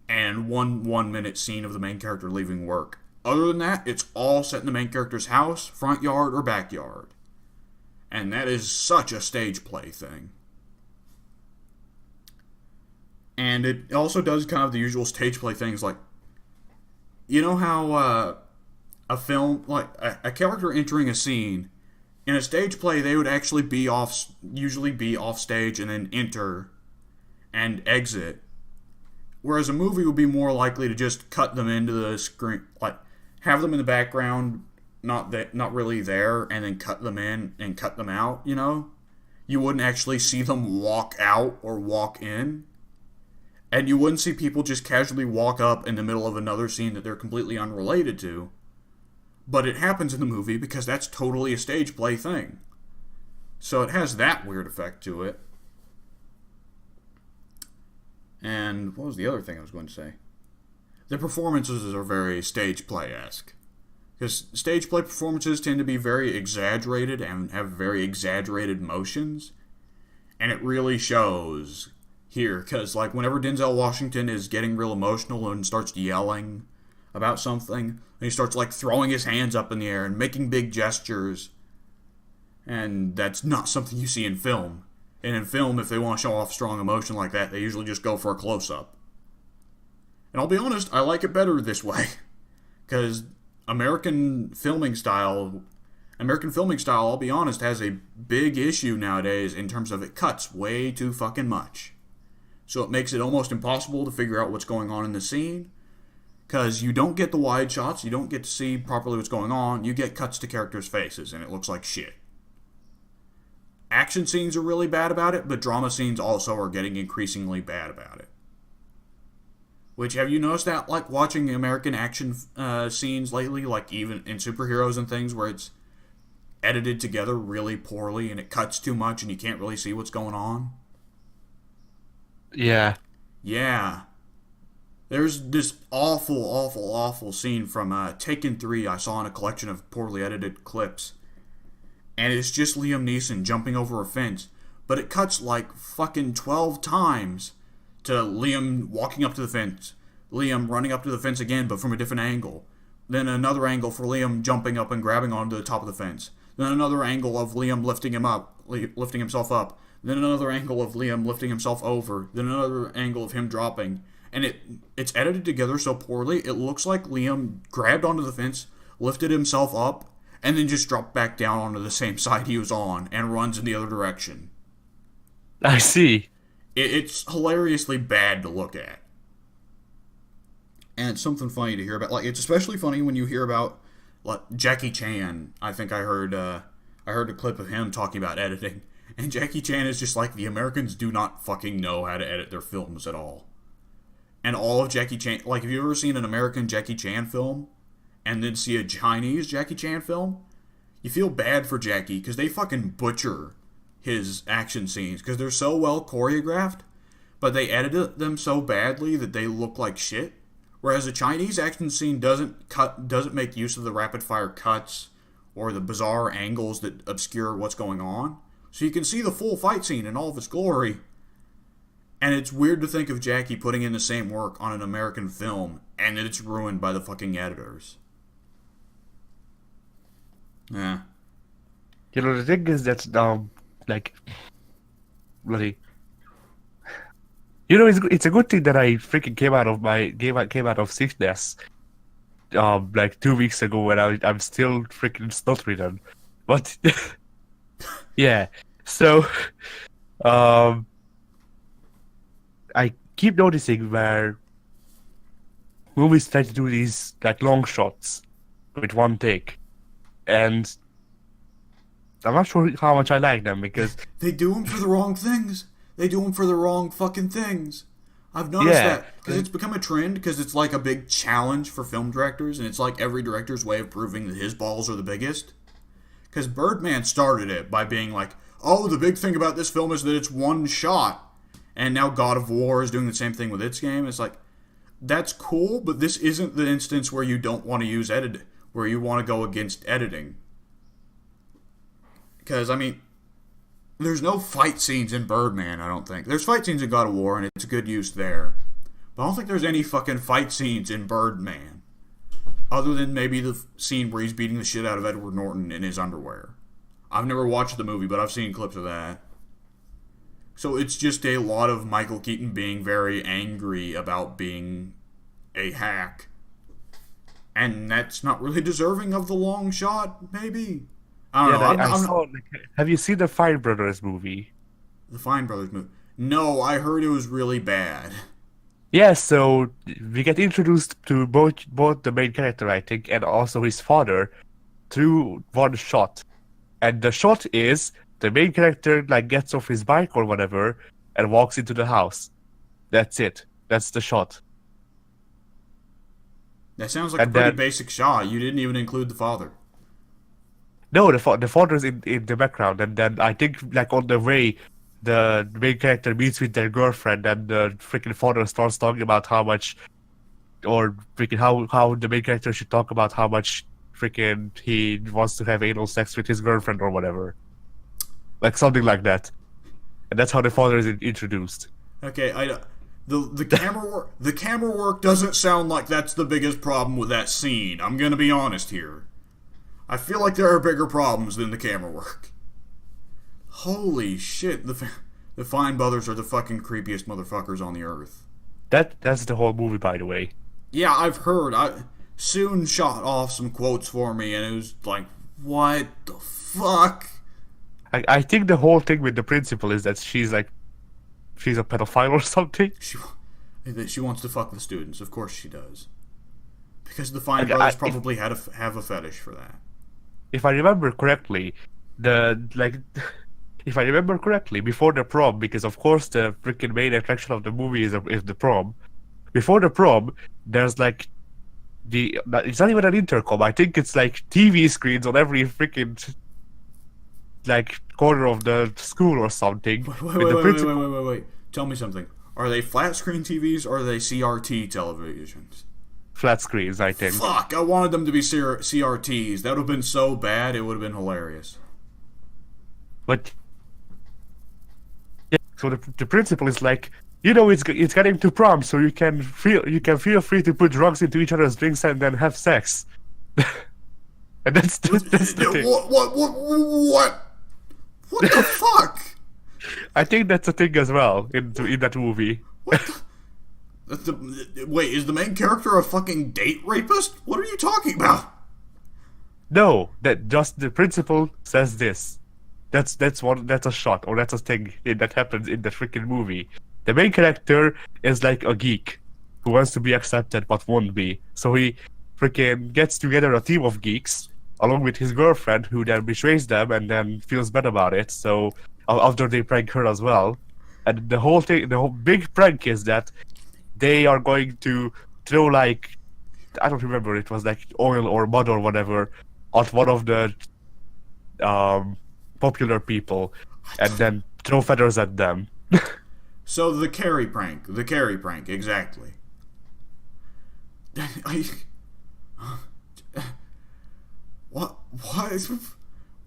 and one 1-minute scene of the main character leaving work. Other than that, it's all set in the main character's house, front yard, or backyard. And that is such a stage play thing. And it also does kind of the usual stage play things like, you know how a film, like a character entering a scene, in a stage play they would actually usually be off stage and then enter and exit. Whereas a movie would be more likely to just cut them into the screen, like have them in the background, not really there, and then cut them in and cut them out, You wouldn't actually see them walk out or walk in. And you wouldn't see people just casually walk up in the middle of another scene that they're completely unrelated to. But it happens in the movie because that's totally a stage play thing. So it has that weird effect to it. And what was the other thing I was going to say? The performances are very stage play-esque. Because stage play performances tend to be very exaggerated and have very exaggerated motions. And it really shows here. Because like whenever Denzel Washington is getting real emotional and starts yelling about something, and he starts like throwing his hands up in the air and making big gestures. And that's not something you see in film. And in film, if they want to show off strong emotion like that, they usually just go for a close-up. And I'll be honest, I like it better this way. Because American filming style, I'll be honest, has a big issue nowadays in terms of it cuts way too fucking much. So it makes it almost impossible to figure out what's going on in the scene. Because you don't get the wide shots, you don't get to see properly what's going on, you get cuts to characters' faces, and it looks like shit. Action scenes are really bad about it, but drama scenes also are getting increasingly bad about it. Which, have you noticed that, like, watching American action scenes lately, like, even in superheroes and things, where it's edited together really poorly and it cuts too much and you can't really see what's going on. Yeah. Yeah. There's this awful, awful, awful scene from Taken 3 I saw in a collection of poorly edited clips. And it's just Liam Neeson jumping over a fence. But it cuts like fucking 12 times to Liam walking up to the fence. Liam running up to the fence again, but from a different angle. Then another angle for Liam jumping up and grabbing onto the top of the fence. Then another angle of Liam lifting himself up. Then another angle of Liam lifting himself over. Then another angle of him dropping. And it's edited together so poorly, it looks like Liam grabbed onto the fence, lifted himself up, and then just dropped back down onto the same side he was on and runs in the other direction. I see. It's hilariously bad to look at. And it's something funny to hear about. Like, it's especially funny when you hear about like Jackie Chan. I think I heard a clip of him talking about editing. And Jackie Chan is just like, the Americans do not fucking know how to edit their films at all. And all of Jackie Chan, like, have you ever seen an American Jackie Chan film and then see a Chinese Jackie Chan film? You feel bad for Jackie because they fucking butcher his action scenes because they're so well choreographed, but they edited them so badly that they look like shit. Whereas a Chinese action scene doesn't make use of the rapid fire cuts or the bizarre angles that obscure what's going on. So you can see the full fight scene in all of its glory. And it's weird to think of Jackie putting in the same work on an American film and that it's ruined by the fucking editors. Yeah. You know, the thing is that, like, bloody. You know, it's a good thing that I freaking came out of sickness, like 2 weeks ago when I'm still freaking snot-ridden. But, yeah. So, I keep noticing where movies try to do these like long shots with one take, and I'm not sure how much I like them because they do them for the wrong things. They do them for the wrong fucking things. I've noticed that because it's become a trend because it's like a big challenge for film directors, and it's like every director's way of proving that his balls are the biggest. Because Birdman started it by being like, oh, the big thing about this film is that it's one shot. And now God of War is doing the same thing with its game. It's like, that's cool, but this isn't the instance where you don't want to use edit, where you want to go against editing. Because, I mean, there's no fight scenes in Birdman, I don't think. There's fight scenes in God of War, and it's a good use there. But I don't think there's any fucking fight scenes in Birdman. Other than maybe the scene where he's beating the shit out of Edward Norton in his underwear. I've never watched the movie, but I've seen clips of that. So it's just a lot of Michael Keaton being very angry about being a hack. And that's not really deserving of the long shot, maybe? I don't know. Have you seen the Fine Brothers movie? The Fine Brothers movie? No, I heard it was really bad. Yeah, so we get introduced to both the main character, I think, and also his father through one shot. And the shot is the main character like gets off his bike or whatever and walks into the house. That's it. That's the shot. That sounds like a pretty basic shot. You didn't even include the father. No, the father's in the background, and then I think like on the way, the main character meets with their girlfriend, and the freaking father starts talking about how much, or freaking how the main character should talk about how much freaking he wants to have anal sex with his girlfriend or whatever. Like something like that, and that's how the father is introduced. Okay, the camera work doesn't sound like that's the biggest problem with that scene. I'm gonna be honest here. I feel like there are bigger problems than the camera work. Holy shit! The Fine Brothers are the fucking creepiest motherfuckers on the earth. That's the whole movie, by the way. Yeah, I've heard. Soon shot off some quotes for me, and it was like, what the fuck? I think the whole thing with the principal is that she's a pedophile or something. She wants to fuck the students. Of course she does. Because the Fine Brothers probably have a fetish for that. If I remember correctly, before the prom, because of course the freaking main attraction of the movie is the prom. Before the prom, there's like it's not even an intercom. I think it's like TV screens on every freaking like corner of the school or something Wait, with the principal. wait. Tell me something. Are they flat screen TVs or are they CRT televisions? Flat screens, I think. Fuck, I wanted them to be CRTs. That would have been so bad, it would have been hilarious. But yeah, so the principal is like, you know, it's getting to prom, so you can feel free to put drugs into each other's drinks and then have sex. And that's the thing. What the fuck? I think that's a thing as well in that movie. What wait, is the main character a fucking date rapist? What are you talking about? No, that just the principal says this. That's a shot or that's a thing that happens in the freaking movie. The main character is like a geek who wants to be accepted but won't be. So he freaking gets together a team of geeks along with his girlfriend who then betrays them and then feels bad about it. So after they prank her as well. And the whole big prank is that they are going to throw like, I don't remember, it was like oil or mud or whatever at one of the popular people and then throw feathers at them. So the Carrie prank, exactly. What?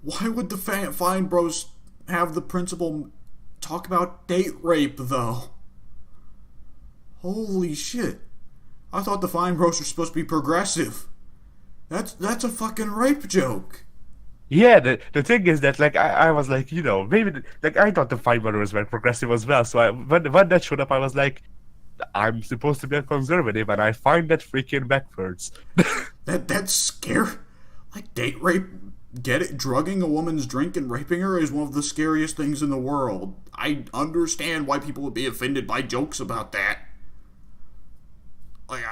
Why would the Fine Bros have the principal talk about date rape, though? Holy shit. I thought the Fine Bros were supposed to be progressive. That's a fucking rape joke. Yeah, the thing is that like I was like, you know, maybe like I thought the Fine Brothers were progressive as well. So when that showed up, I was like, I'm supposed to be a conservative, and I find that freaking backwards. That's scary. Like date rape, get it? Drugging a woman's drink and raping her is one of the scariest things in the world. I understand why people would be offended by jokes about that. Like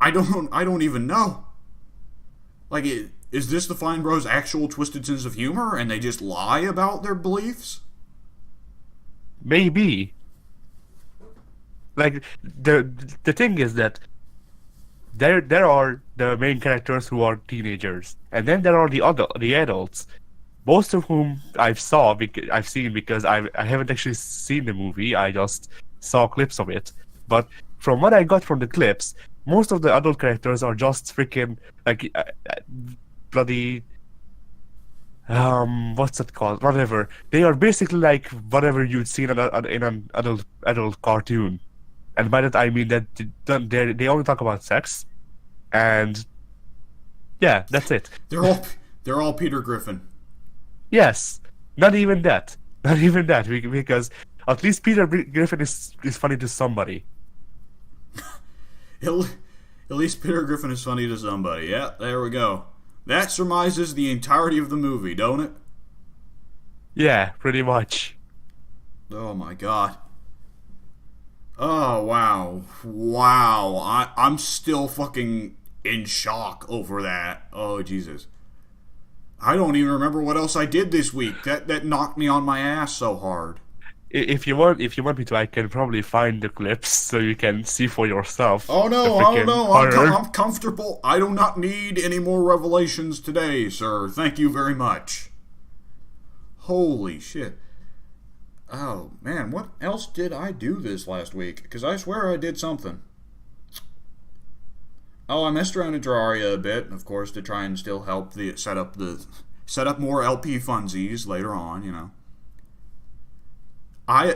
I don't even know. Like is this the Fine Bros' actual twisted sense of humor, and they just lie about their beliefs? Maybe. Like the thing is that there are the main characters who are teenagers, and then there are the adults, most of whom I've seen because I haven't actually seen the movie. I just saw clips of it. But from what I got from the clips, most of the adult characters are just freaking like bloody what's it called? Whatever. They are basically like whatever you'd seen in an adult cartoon. And by that I mean that they only talk about sex, and yeah, that's it. They're all Peter Griffin. Yes, not even that, because at least Peter Griffin is funny to somebody. At least Peter Griffin is funny to somebody. Yeah, there we go. That surmises the entirety of the movie, don't it? Yeah, pretty much. Oh my god. Oh, wow. I'm still fucking in shock over that. Oh, Jesus. I don't even remember what else I did this week. That knocked me on my ass so hard. If you want me to, I can probably find the clips so you can see for yourself. Oh no, I'm comfortable. I do not need any more revelations today, sir. Thank you very much. Holy shit. Oh, man, what else did I do this last week? Because I swear I did something. Oh, I messed around in Terraria a bit, of course, to try and still help set up more LP funsies later on, you know.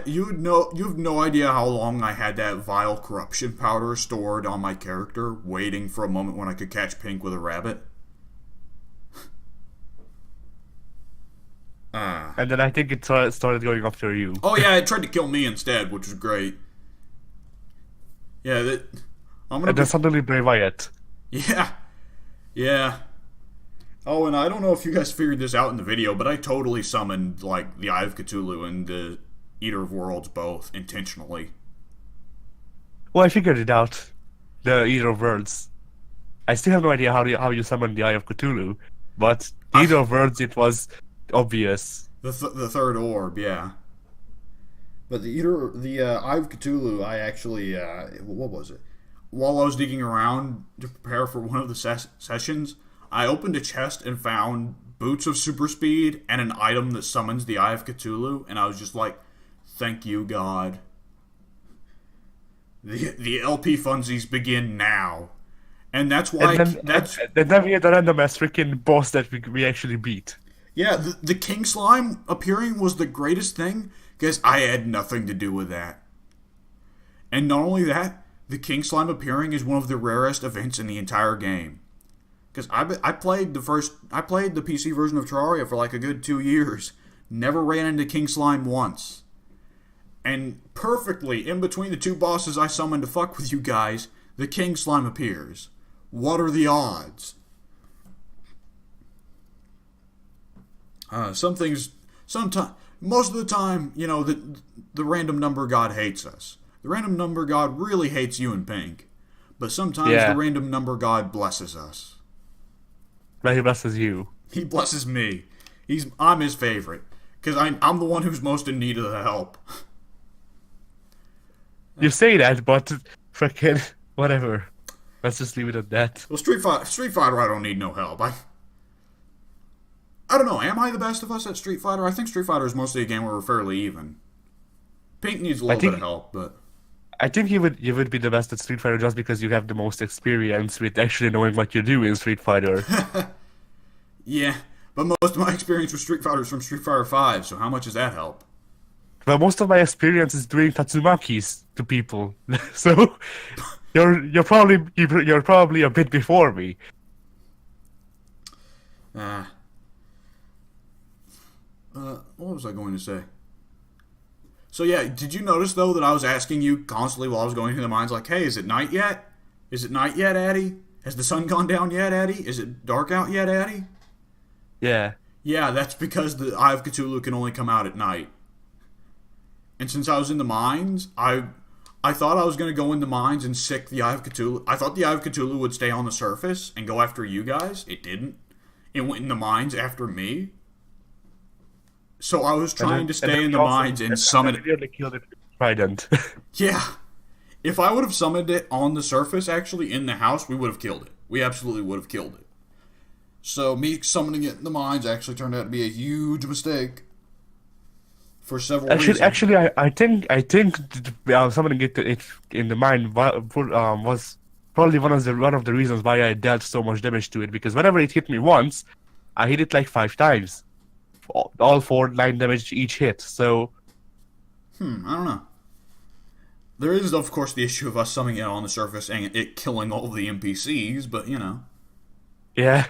You've no idea how long I had that vile corruption powder stored on my character, waiting for a moment when I could catch Pink with a rabbit. And then I think it started going after you. Oh yeah, it tried to kill me instead, which was great. Yeah, and then suddenly Bray Wyatt. Yeah. Oh, and I don't know if you guys figured this out in the video, but I totally summoned like the Eye of Cthulhu and the Eater of Worlds both intentionally. Well, I figured it out. The Eater of Worlds. I still have no idea how you summon the Eye of Cthulhu, but Eater of Worlds, it was obvious. The third orb, yeah. But the Eye of Cthulhu, I actually, what was it? While I was digging around to prepare for one of the sessions, I opened a chest and found boots of super speed and an item that summons the Eye of Cthulhu, and I was just like, thank you, God. The LP funsies begin now. And that's why and then we had a random ass freaking boss that we actually beat. Yeah, the King Slime appearing was the greatest thing because I had nothing to do with that. And not only that, the King Slime appearing is one of the rarest events in the entire game. Because I played the PC version of Terraria for like a good 2 years. Never ran into King Slime once. And perfectly in between the two bosses I summoned to fuck with you guys, the King Slime appears. What are the odds? Sometimes, most of the time, the random number god hates us. The random number god really hates you and Pink. But sometimes the random number god blesses us. But he blesses you. He blesses me. I'm his favorite. Because I'm the one who's most in need of the help. You say that, but freaking whatever. Let's just leave it at that. Well, Street Fighter, I don't need no help. I don't know. Am I the best of us at Street Fighter? I think Street Fighter is mostly a game where we're fairly even. Pink needs a little bit of help, but I think you would be the best at Street Fighter just because you have the most experience with actually knowing what you do in Street Fighter. Yeah, but most of my experience with Street Fighter is from Street Fighter 5. So how much does that help? Well, most of my experience is doing Tatsumakis to people. So you're probably a bit before me. What was I going to say? So yeah, did you notice though that I was asking you constantly while I was going through the mines, like, hey, is it night yet? Is it night yet, Addy? Has the sun gone down yet, Addy? Is it dark out yet, Addy? Yeah. Yeah, that's because the Eye of Cthulhu can only come out at night. And since I was in the mines, I thought I was going to go in the mines and sick the Eye of Cthulhu. I thought the Eye of Cthulhu would stay on the surface and go after you guys. It didn't. It went in the mines after me. So I was trying to stay in the mines and summon it. Nearly killed it with Trident. Yeah. If I would have summoned it on the surface, actually, in the house, we would have killed it. We absolutely would have killed it. So me summoning it in the mines actually turned out to be a huge mistake. For several reasons. Actually, I think summoning it in the mine was probably one of the reasons why I dealt so much damage to it, because whenever it hit me once, I hit it like 5 times. All 4 9 damage each hit, so I don't know. There is, of course, the issue of us summoning it on the surface and it killing all of the NPCs, but yeah.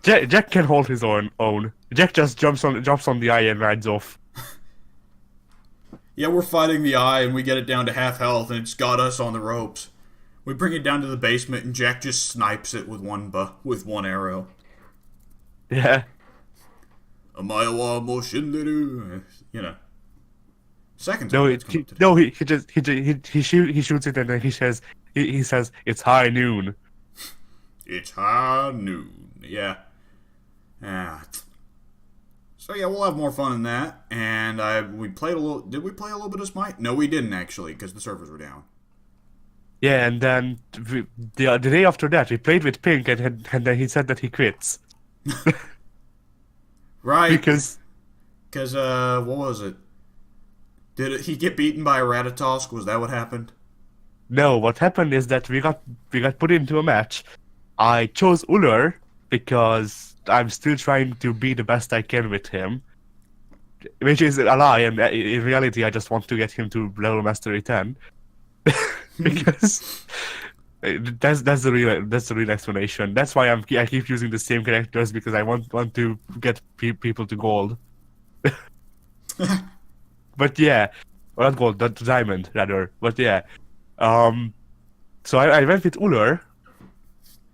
Jack can hold his own. Jack just jumps on the eye and rides off. Yeah, we're fighting the eye and we get it down to half health and it's got us on the ropes. We bring it down to the basement and Jack just snipes it with one arrow. Yeah. Second No, time he shoots it and then he says it's high noon. It's high noon. Yeah. So yeah, we'll have more fun in that. And we played a little. Did we play a little bit of Smite? No, we didn't actually, because the servers were down. Yeah, and then the day after that, we played with Pink, and then he said that he quits. Right. Because what was it? Did he get beaten by a Ratatosk? Was that what happened? No, what happened is that we got put into a match. I chose Uller because I'm still trying to be the best I can with him, which is a lie, and in reality I just want to get him to level mastery 10. Because that's the real explanation. That's why I keep using the same characters, because I want to get people to gold. But yeah, or not gold, not diamond rather. But yeah, so I went with Uller.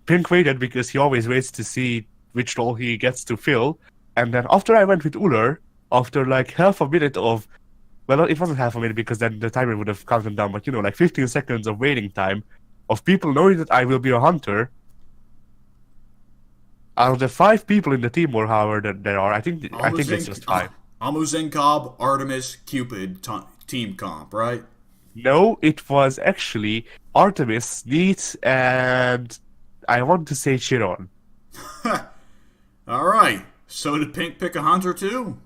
Pink waited because he always waits to see which role he gets to fill, and then after I went with Uller, after like half a minute of, well, it wasn't half a minute because then the timer would have counted down, but like 15 seconds of waiting time, of people knowing that I will be a hunter. Out of the 5 people in the team, or however there are, I think it's just 5. Amu Zenkob, Artemis, Cupid team comp, right? No, it was actually Artemis, Neat, and I want to say Chiron. All right. So did Pink pick a hunter too?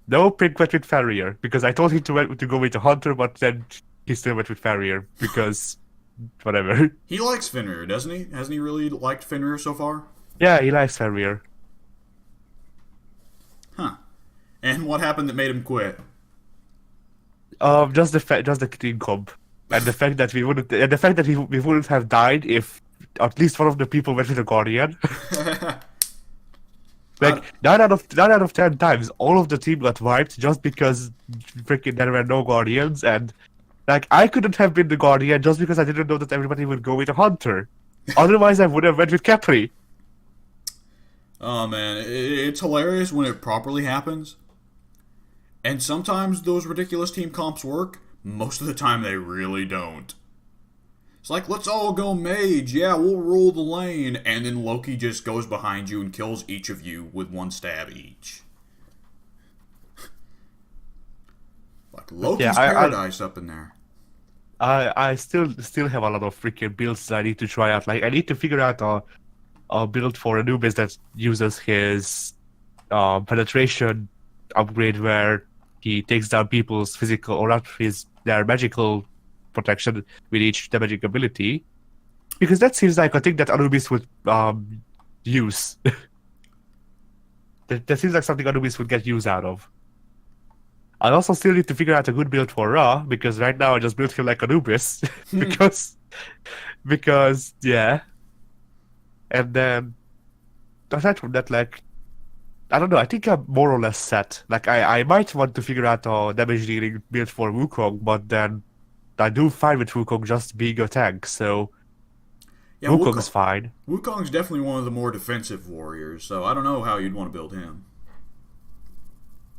No, Pink went with Farrier because I told him to go with a hunter, but then he still went with Farrier because whatever. He likes Fenrir, doesn't he? Hasn't he really liked Fenrir so far? Yeah, he likes Farrier. Huh. And what happened that made him quit? Just the clean comp, and the fact that we wouldn't have died if at least one of the people went with a guardian. Like 9 out of 10 times, all of the team got wiped just because freaking there were no guardians, and like I couldn't have been the guardian just because I didn't know that everybody would go with a hunter. Otherwise, I would have went with Capri. Oh man, it's hilarious when it properly happens. And sometimes those ridiculous team comps work. Most of the time they really don't. It's like, let's all go mage. Yeah, we'll rule the lane. And then Loki just goes behind you and kills each of you with one stab each. Like Loki's paradise up in there. I still have a lot of freaking builds that I need to try out. Like I need to figure out a build for Anubis that uses his penetration upgrade where he takes down people's physical or not their magical protection with each damaging ability, because that seems like a thing that Anubis would use. that seems like something Anubis would get use out of. I also still need to figure out a good build for Ra, because right now I just built him like Anubis because yeah. And then aside from that, like I don't know, I think I'm more or less set. Like I might want to figure out a damage dealing build for Wukong, but then I do fine with Wukong just being a tank, so yeah, Wukong's fine. Wukong's definitely one of the more defensive warriors, so I don't know how you'd want to build him.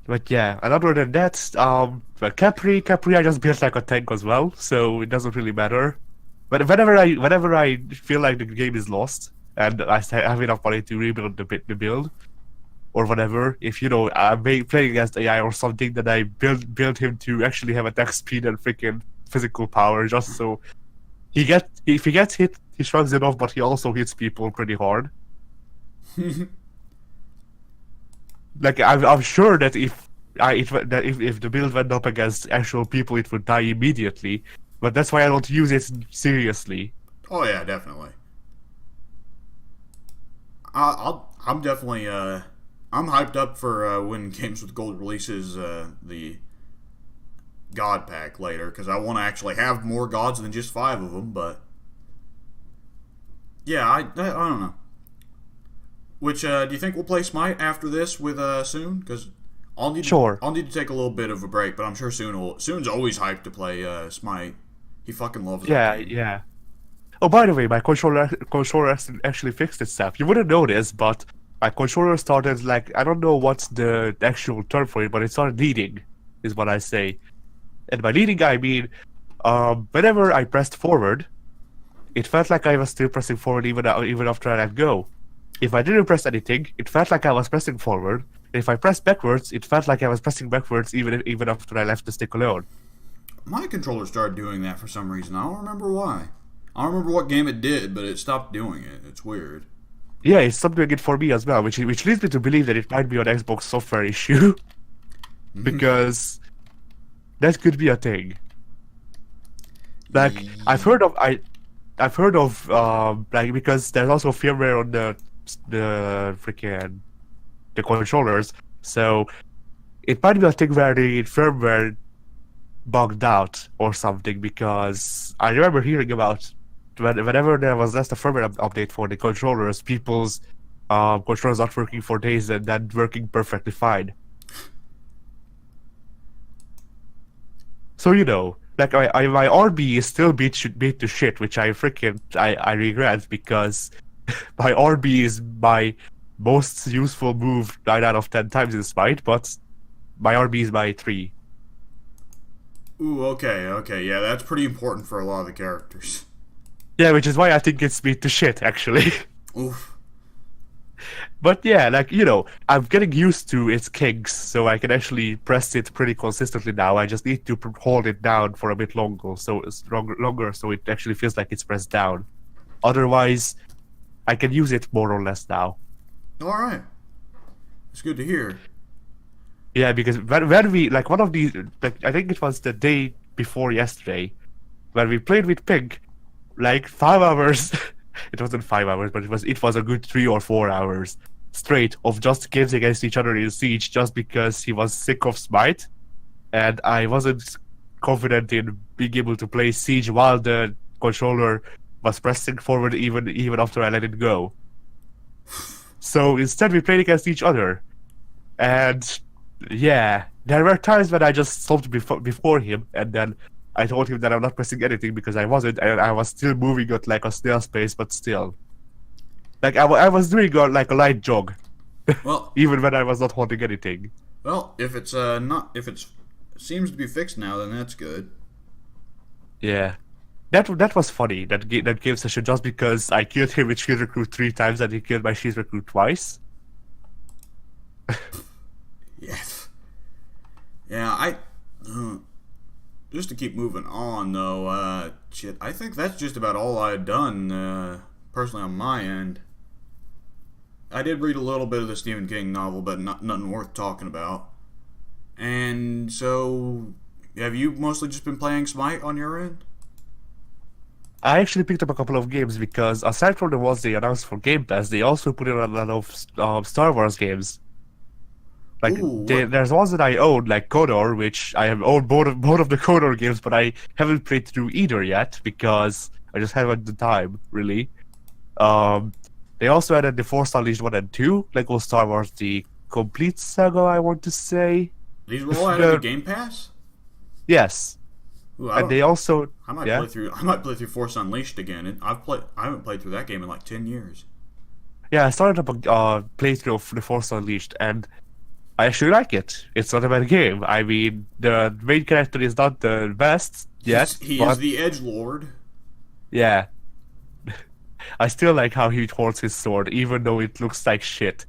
But yeah, and other than that, but Capri I just built like a tank as well, so it doesn't really matter. But whenever I feel like the game is lost and I have enough money to rebuild the build or whatever, if I'm playing against AI or something, then I build him to actually have attack speed and freaking physical power, just so if he gets hit, he shrugs it off, but he also hits people pretty hard. Like I'm sure that if the build went up against actual people, it would die immediately. But that's why I don't use it seriously. Oh yeah, definitely. I'm definitely I'm hyped up for when Games with Gold releases the God pack later, because I want to actually have more gods than just 5 of them. But yeah, I don't know. Which do you think we'll play Smite after this with Soon? Because I'll need to take a little bit of a break, but I'm sure Soon's always hyped to play Smite. He fucking loves it. Yeah. Oh, by the way, my controller actually fixed itself. You wouldn't know this, but my controller started, like, I don't know what's the actual term for it, but it started leading, is what I say. And by leading, I mean, whenever I pressed forward, it felt like I was still pressing forward even after I let go. If I didn't press anything, it felt like I was pressing forward. And if I pressed backwards, it felt like I was pressing backwards even after I left the stick alone. My controller started doing that for some reason. I don't remember why. I don't remember what game it did, but it stopped doing it. It's weird. Yeah, it stopped doing it for me as well, which leads me to believe that it might be an Xbox software issue. Because that could be a thing. Like, I've heard of like, because there's also firmware on the controllers, so it might be a thing where the firmware bugged out or something, because I remember hearing about whenever there was last a firmware update for the controllers, people's controllers not working for days and then working perfectly fine. So like my RB is still beat to shit, which I regret, because my RB is my most useful move 9 out of 10 times in Smite, but my RB is my 3. Ooh, okay, yeah, that's pretty important for a lot of the characters. Yeah, which is why I think it's beat to shit, actually. Oof. But yeah, like, I'm getting used to its kinks, so I can actually press it pretty consistently now. I just need to hold it down for a bit longer, so it actually feels like it's pressed down. Otherwise, I can use it more or less now. Alright. It's good to hear. Yeah, because when we like one of these, like I think it was the day before yesterday, when we played with Pink, like 5 hours. It wasn't 5 hours, but it was a good 3 or 4 hours straight of just games against each other in Siege, just because he was sick of Smite, and I wasn't confident in being able to play Siege while the controller was pressing forward even after I let it go. So instead, we played against each other, and yeah, there were times when I just stopped before him, and then I told him that I'm not pressing anything because I wasn't, and I was still moving at like a snail's pace, but still, like I was doing like a light jog, Well, even when I was not holding anything. well, if it's not if it's seems to be fixed now, then that's good. Yeah, that was funny. That game session, just because I killed him with Shield Recruit 3 times and he killed my Shield Recruit twice. Yes. Yeah, just to keep moving on though, shit, I think that's just about all I've done, personally on my end. I did read a little bit of the Stephen King novel, but nothing worth talking about. And so, have you mostly just been playing Smite on your end? I actually picked up a couple of games because aside from the ones they announced for Game Pass, they also put in a lot of Star Wars games. Like Ooh, what? there's ones that I own, like Kodor, which I have owned both of the Kodor games, but I haven't played through either yet because I just haven't the time, really. Um, they also added the Force Unleashed 1 and 2, Lego Star Wars: The Complete Saga, I want to say. These were all added to The, Game Pass? yes, Ooh, I and don't. they also, I might yeah, play through. I might play through Force Unleashed again. I haven't played through that game in like 10 years. yeah, I started up a playthrough of the Force Unleashed, and I actually like it. It's not a bad game. I mean, the main character is not the best yet, He is but the Edge Lord. yeah, I still like how he holds his sword, even though it looks like shit.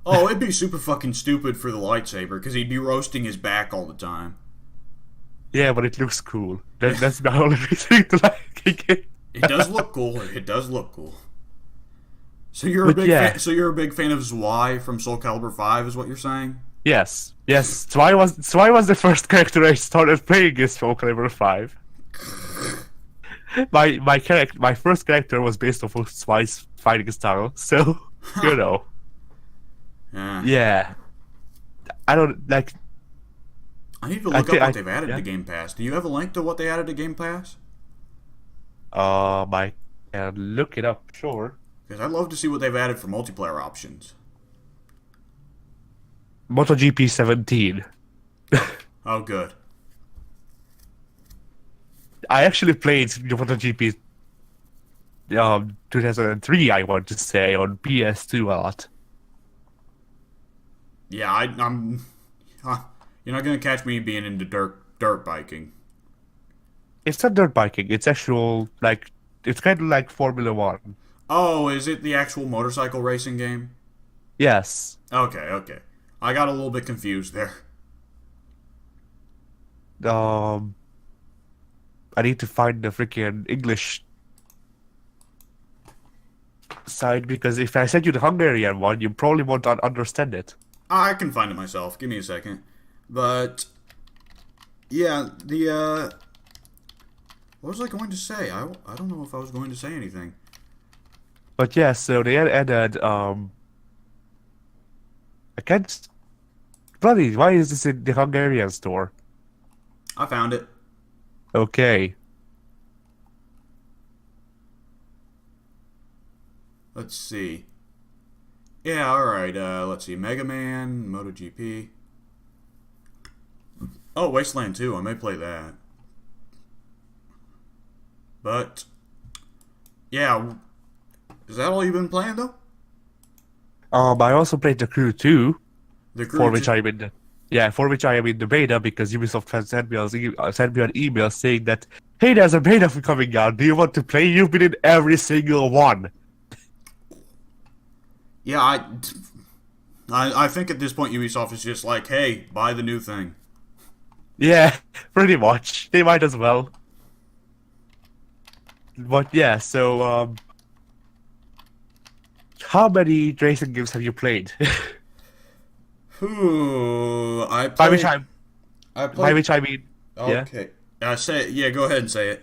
Oh, it'd be super fucking stupid for the lightsaber because he'd be roasting his back all the time. Yeah, but it looks cool. That's the only reason to like it. It does look cool. It does look cool. So you're a But big yeah, fan. So you're a big fan of Zwei from Soul Calibur 5, is what you're saying? yes. Zwei was the first character I started playing in Soul Calibur 5. My first character was based off of Zwei's fighting style, so you know, Yeah. yeah. I don't like. I need to I look up think what I they've added yeah. to Game Pass. Do you have a link to what they added to Game Pass? I can look it up. Sure. Because I'd love to see what they've added for multiplayer options. MotoGP 17. Oh, good. I actually played the MotoGP 2003, I want to say, on PS2 a lot. Yeah, I'm. You're not gonna catch me being into dirt biking. It's not dirt biking. It's actual like it's kind of like Formula One. Oh, is it the actual motorcycle racing game? Yes. Okay. I got a little bit confused there. Um, I need to find the freaking English side because if I send you the Hungarian one, you probably won't understand it. I can find it myself. Give me a second. But yeah, what was I going to say? I don't know if I was going to say anything. But yeah, so they added I can't. Bloody, why is this in the Hungarian store? I found it. Okay. Let's see. Yeah, alright, let's see. Mega Man, MotoGP. Oh, Wasteland 2, I may play that. But, yeah, is that all you've been playing, though? I also played The Crew 2, The for Crew which 2? I'm in the for which I am in the beta because Ubisoft has sent me an email saying that, hey, there's a beta coming out. Do you want to play? You've been in every single one. Yeah, I think at this point Ubisoft is just like, hey, buy the new thing. Yeah, pretty much. They might as well. But yeah, so how many racing games have you played? Ooh, By which I I by played. which I mean yeah. Okay. Say it. Yeah, go ahead and say it.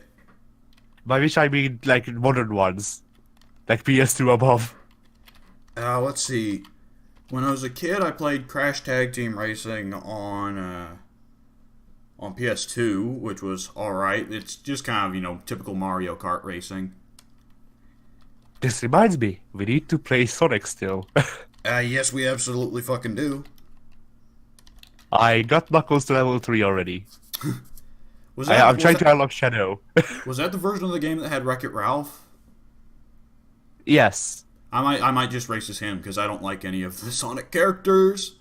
By which I mean like modern ones, like PS2 above. Let's see. When I was a kid, I played Crash Tag Team Racing on PS2, which was all right. It's just kind of typical Mario Kart racing. This reminds me, we need to play Sonic still. Yes, we absolutely fucking do. I got Knuckles to level 3 already. Was that I'm was trying that to unlock Shadow. was that the version of the game that had Wreck-It Ralph? Yes. I might just race as him because I don't like any of the Sonic characters.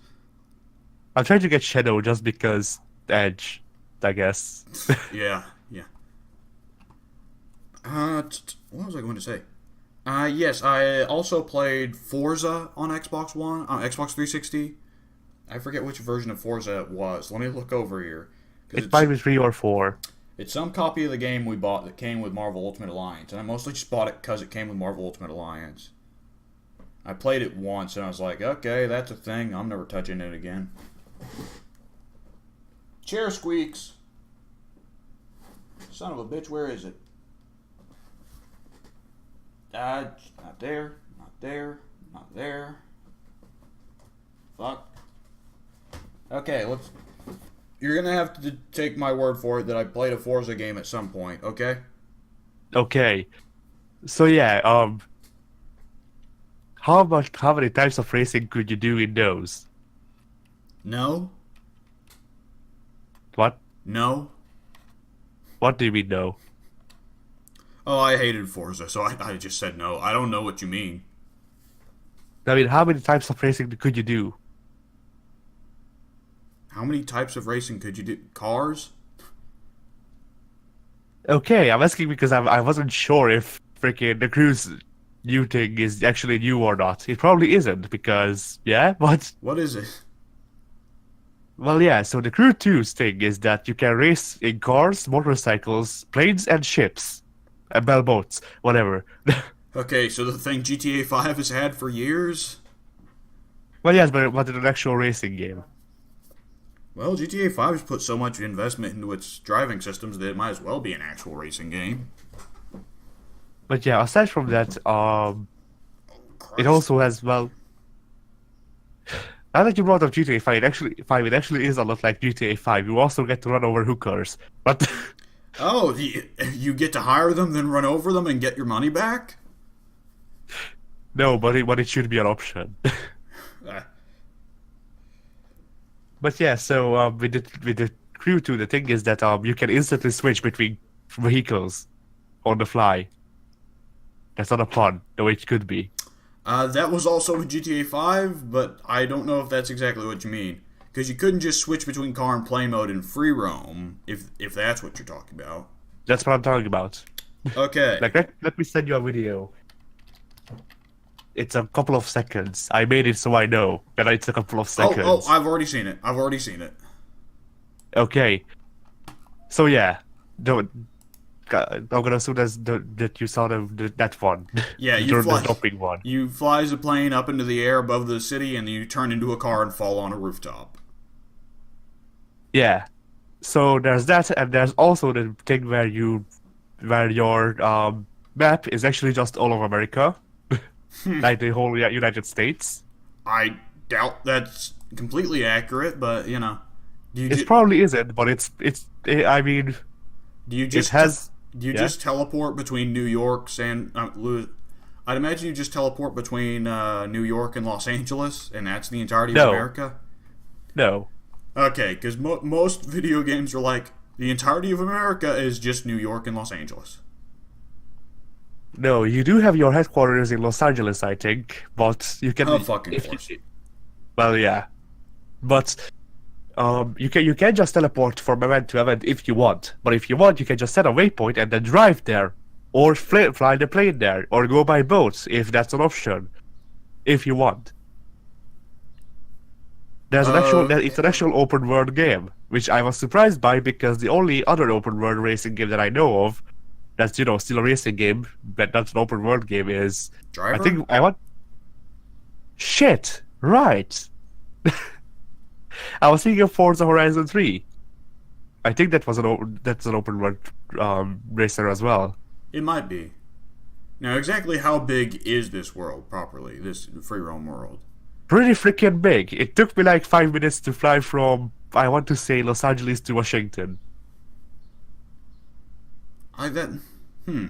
I'm trying to get Shadow just because Edge, I guess. Yeah, yeah. What was I going to say? Yes, I also played Forza on Xbox One, on Xbox 360. I forget which version of Forza it was. Let me look over here. Because It might be 3 or 4. it's some copy of the game we bought that came with Marvel Ultimate Alliance. And I mostly just bought it because it came with Marvel Ultimate Alliance. I played it once and I was like, okay, that's a thing. I'm never touching it again. Chair squeaks. Son of a bitch, where is it? Not there, not there, not there. Fuck. Okay, let's. You're gonna have to take my word for it that I played a Forza game at some point, okay? Okay. So yeah, how many types of racing could you do in those? No? What? No? What do you mean no? Oh, I hated Forza, so I just said no. I don't know what you mean. I mean, how many types of racing could you do? How many types of racing could you do? Cars? Okay, I'm asking because I wasn't sure if freaking the cruise new thing is actually new or not. It probably isn't because yeah, but What is it? well yeah. So the Crew 2's thing is that you can race in cars, motorcycles, planes, and ships, and bell boats, whatever. Okay, so the thing GTA 5 has had for years? Well yes, but in an actual racing game. Well, GTA 5 has put so much investment into its driving systems that it might as well be an actual racing game. But yeah, aside from that, it Christ. also has well. Now that you brought up GTA 5, it actually is a lot like GTA 5. You also get to run over hookers, but Oh, you get to hire them, then run over them and get your money back? no, but it should be an option. Uh, But yeah, so with the Crew 2, the thing is that you can instantly switch between vehicles on the fly. That's not a pun, the way it could be. that was also in GTA 5, but I don't know if that's exactly what you mean. Because you couldn't just switch between car and play mode in free roam, if that's what you're talking about. That's what I'm talking about. Okay. Like, let me send you a video. It's a couple of seconds. I made it so I know that it's a couple of seconds. Oh, I've already seen it. I've already seen it. Okay. So yeah, I'm gonna assume that you saw that one. Yeah, The dropping one. You flies a plane up into the air above the city, and you turn into a car and fall on a rooftop. Yeah. So there's that, and there's also the thing where your map is actually just all of America, like the whole United States. I doubt that's completely accurate, but do you It probably isn't, but I mean, do you it just has. do you Yeah. just teleport between New York, I'd imagine you just teleport between New York and Los Angeles, and that's the entirety of No. America. No. Okay, because most video games are like the entirety of America is just New York and Los Angeles. No, you do have your headquarters in Los Angeles, I think, but you can. Oh, fucking if course. Well, yeah, but you can just teleport from event to event if you want. But if you want, you can just set a waypoint and then drive there, or fly the plane there, or go by boat if that's an option, if you want. It's an actual open world game, which I was surprised by because the only other open world racing game that I know of that's still a racing game, but not an open world game is Driver? I think I want shit right. I was thinking of Forza Horizon 3. I think that's an open world racer as well. It might be. Now, exactly how big is this world properly? This free roam world? Pretty freaking big. It took me like 5 minutes to fly from, I want to say, Los Angeles to Washington. I that. Hmm.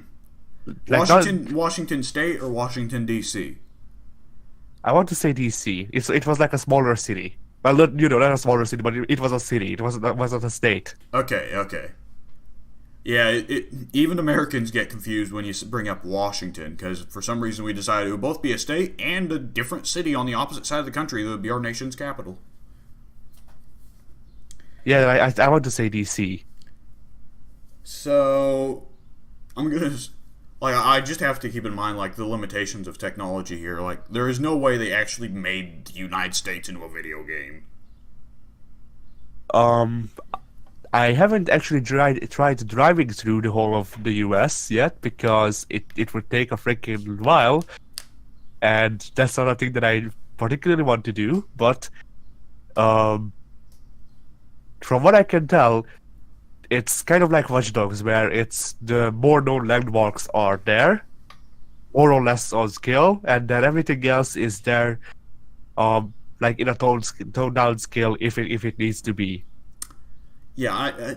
Like Washington State or Washington D.C. I want to say DC. It was like a smaller city. Well, not a smaller city, but it was a city. It wasn't a state. Okay, okay. Yeah, even Americans get confused when you bring up Washington, because for some reason we decided it would both be a state and a different city on the opposite side of the country that would be our nation's capital. Yeah, I want to say DC. So, I'm gonna like I just have to keep in mind like the limitations of technology here. Like there is no way they actually made the United States into a video game. Um, I haven't actually tried driving through the whole of the US yet because it would take a freaking while, and that's not a thing that I particularly want to do. But um, from what I can tell, it's kind of like Watch Dogs, where it's the more known landmarks are there, more or less on scale, and then everything else is there, like in a toned down scale if it needs to be. Yeah,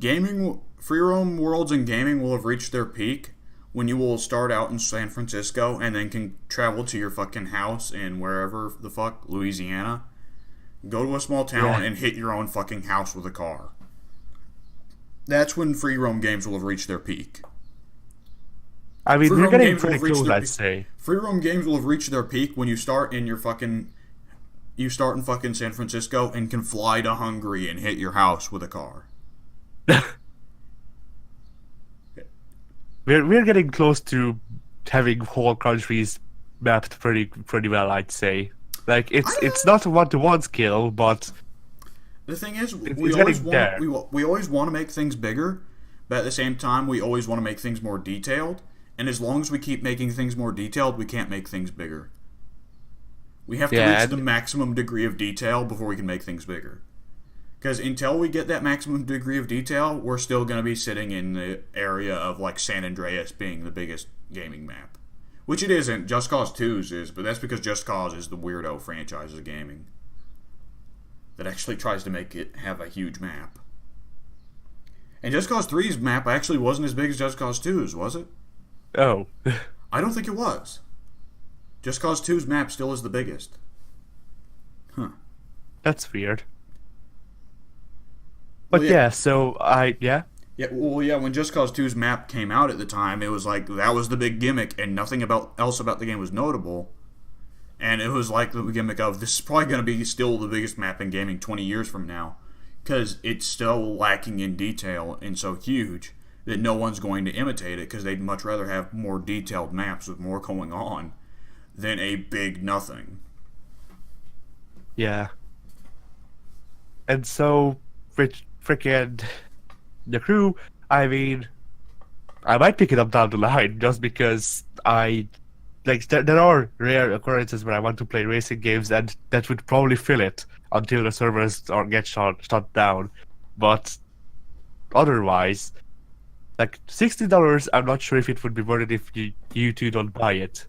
gaming free roam worlds and gaming will have reached their peak when you will start out in San Francisco and then can travel to your fucking house in wherever the fuck Louisiana. Go to a small town and hit your own fucking house with a car. That's when free roam games will have reached their peak. I mean, we're getting pretty close, I'd say. Free roam games will have reached their peak when you start in fucking San Francisco and can fly to Hungary and hit your house with a car. We're getting close to having whole countries mapped pretty well, I'd say. Like it's not a 1-to-1 scale, but the thing is, we always want to make things bigger, but at the same time, we always want to make things more detailed. And as long as we keep making things more detailed, we can't make things bigger. We have to reach the maximum degree of detail before we can make things bigger. Because until we get that maximum degree of detail, we're still going to be sitting in the area of like San Andreas being the biggest gaming map. Which it isn't. Just Cause 2's is, but that's because Just Cause is the weirdo franchise of gaming that actually tries to make it have a huge map. And Just Cause 3's map actually wasn't as big as Just Cause 2's, was it? Oh. I don't think it was. Just Cause 2's map still is the biggest. Huh. That's weird. But yeah, when Just Cause 2's map came out at the time, it was like, that was the big gimmick, and nothing else about the game was notable. And it was like the gimmick of, this is probably going to be still the biggest map in gaming 20 years from now. Because it's still lacking in detail and so huge that no one's going to imitate it, because they'd much rather have more detailed maps with more going on than a big nothing. Yeah. And so, freaking the crew, I mean, I might pick it up down the line just because there are rare occurrences where I want to play racing games, and that would probably fill it until the servers get shut down. But otherwise, like $60, I'm not sure if it would be worth it if you two don't buy it.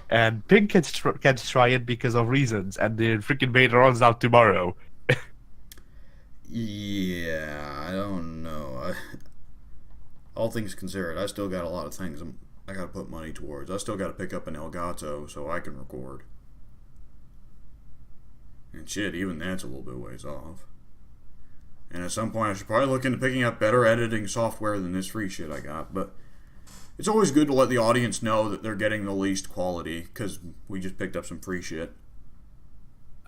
And Pink can't try it because of reasons, and the freaking beta runs out tomorrow. Yeah, I don't know. All things considered, I still got a lot of things I got to put money towards. I still got to pick up an Elgato so I can record. And shit, even that's a little bit ways off. And at some point, I should probably look into picking up better editing software than this free shit I got. But it's always good to let the audience know that they're getting the least quality, because we just picked up some free shit.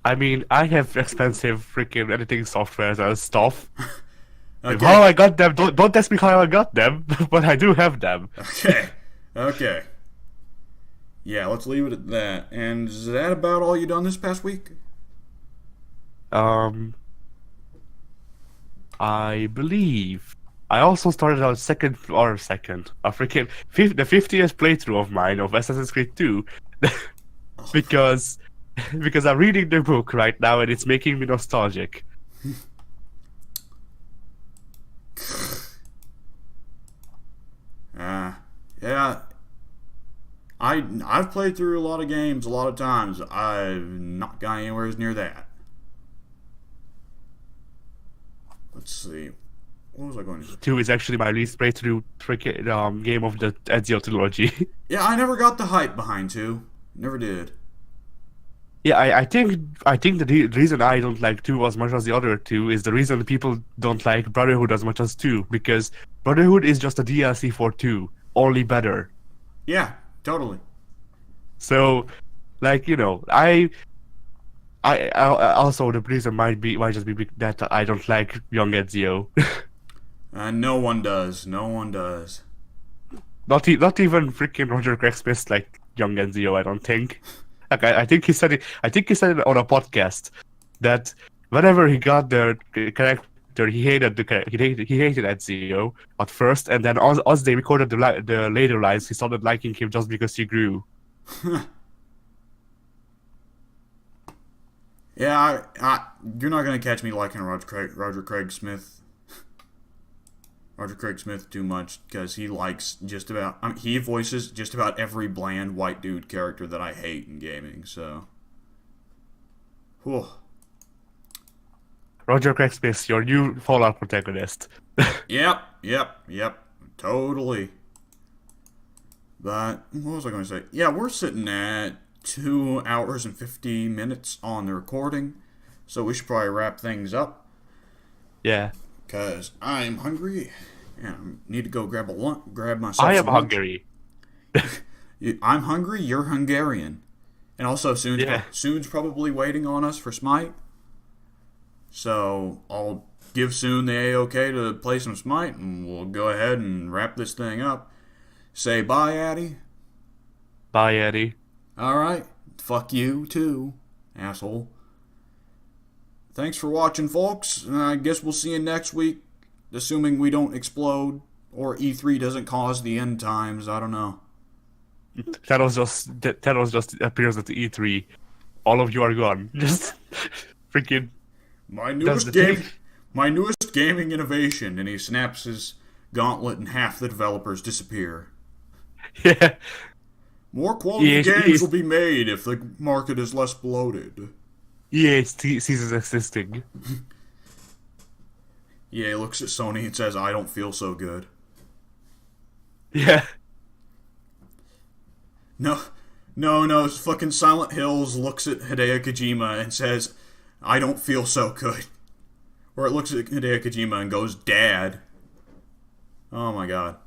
I mean, I have expensive freaking editing softwares and stuff. Okay. How I got them, don't ask me how I got them, but I do have them. Okay. Yeah, let's leave it at that. And is that about all you done this past week? I believe. I also started on the 50th playthrough of mine of Assassin's Creed 2 because because I'm reading the book right now and it's making me nostalgic. Yeah. I've played through a lot of games a lot of times. I've not got anywhere near that. Let's see. What was I going to say? 2 is actually my least playthrough game of the Ezio trilogy. Yeah, I never got the hype behind 2. Never did. Yeah, I think the reason I don't like 2 as much as the other 2 is the reason people don't like Brotherhood as much as 2, because Brotherhood is just a DLC for 2, only better. Yeah, totally. So, like, I also, the reason might just be that I don't like young Ezio. No one does. No one does. Not even freaking Roger Craig Smith like young Ezio, I don't think. Like I think he said it. I think he said it on a podcast that whenever he got the character, he hated he hated Ezio at first, and then as they recorded the later lines, he started liking him just because he grew. Yeah, you're not gonna catch me liking Roger Craig Smith too much because he likes just about. He voices just about every bland white dude character that I hate in gaming. So, whew. Roger Craig Smith, your new Fallout protagonist. Yep. Totally. But what was I going to say? Yeah, we're sitting at 2 hours and 50 minutes on the recording, so we should probably wrap things up. Yeah. Because I'm hungry and I need to go grab myself I am some lunch. hungry. I'm hungry, you're Hungarian. And also, Yeah. Soon's probably waiting on us for Smite. So, I'll give Soon the A-OK to play some Smite, and we'll go ahead and wrap this thing up. Say bye, Addy. Bye, Eddie. Alright. Fuck you, too, asshole. Thanks for watching, folks. I guess we'll see you next week, assuming we don't explode or E3 doesn't cause the end times. I don't know. Thanos just appears at the E3. All of you are gone. Just freaking. My Does newest the gaming innovation, and he snaps his gauntlet and half the developers disappear. Yeah. More quality EA games will be made if the market is less bloated. EA ceases existing. EA looks at Sony and says, I don't feel so good. Yeah. No, fucking Silent Hills looks at Hideo Kojima and says, I don't feel so good. Or it looks at Hideo Kojima and goes, Dad. Oh my god.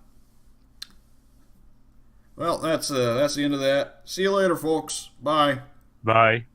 Well, that's the end of that. See you later, folks. Bye. Bye.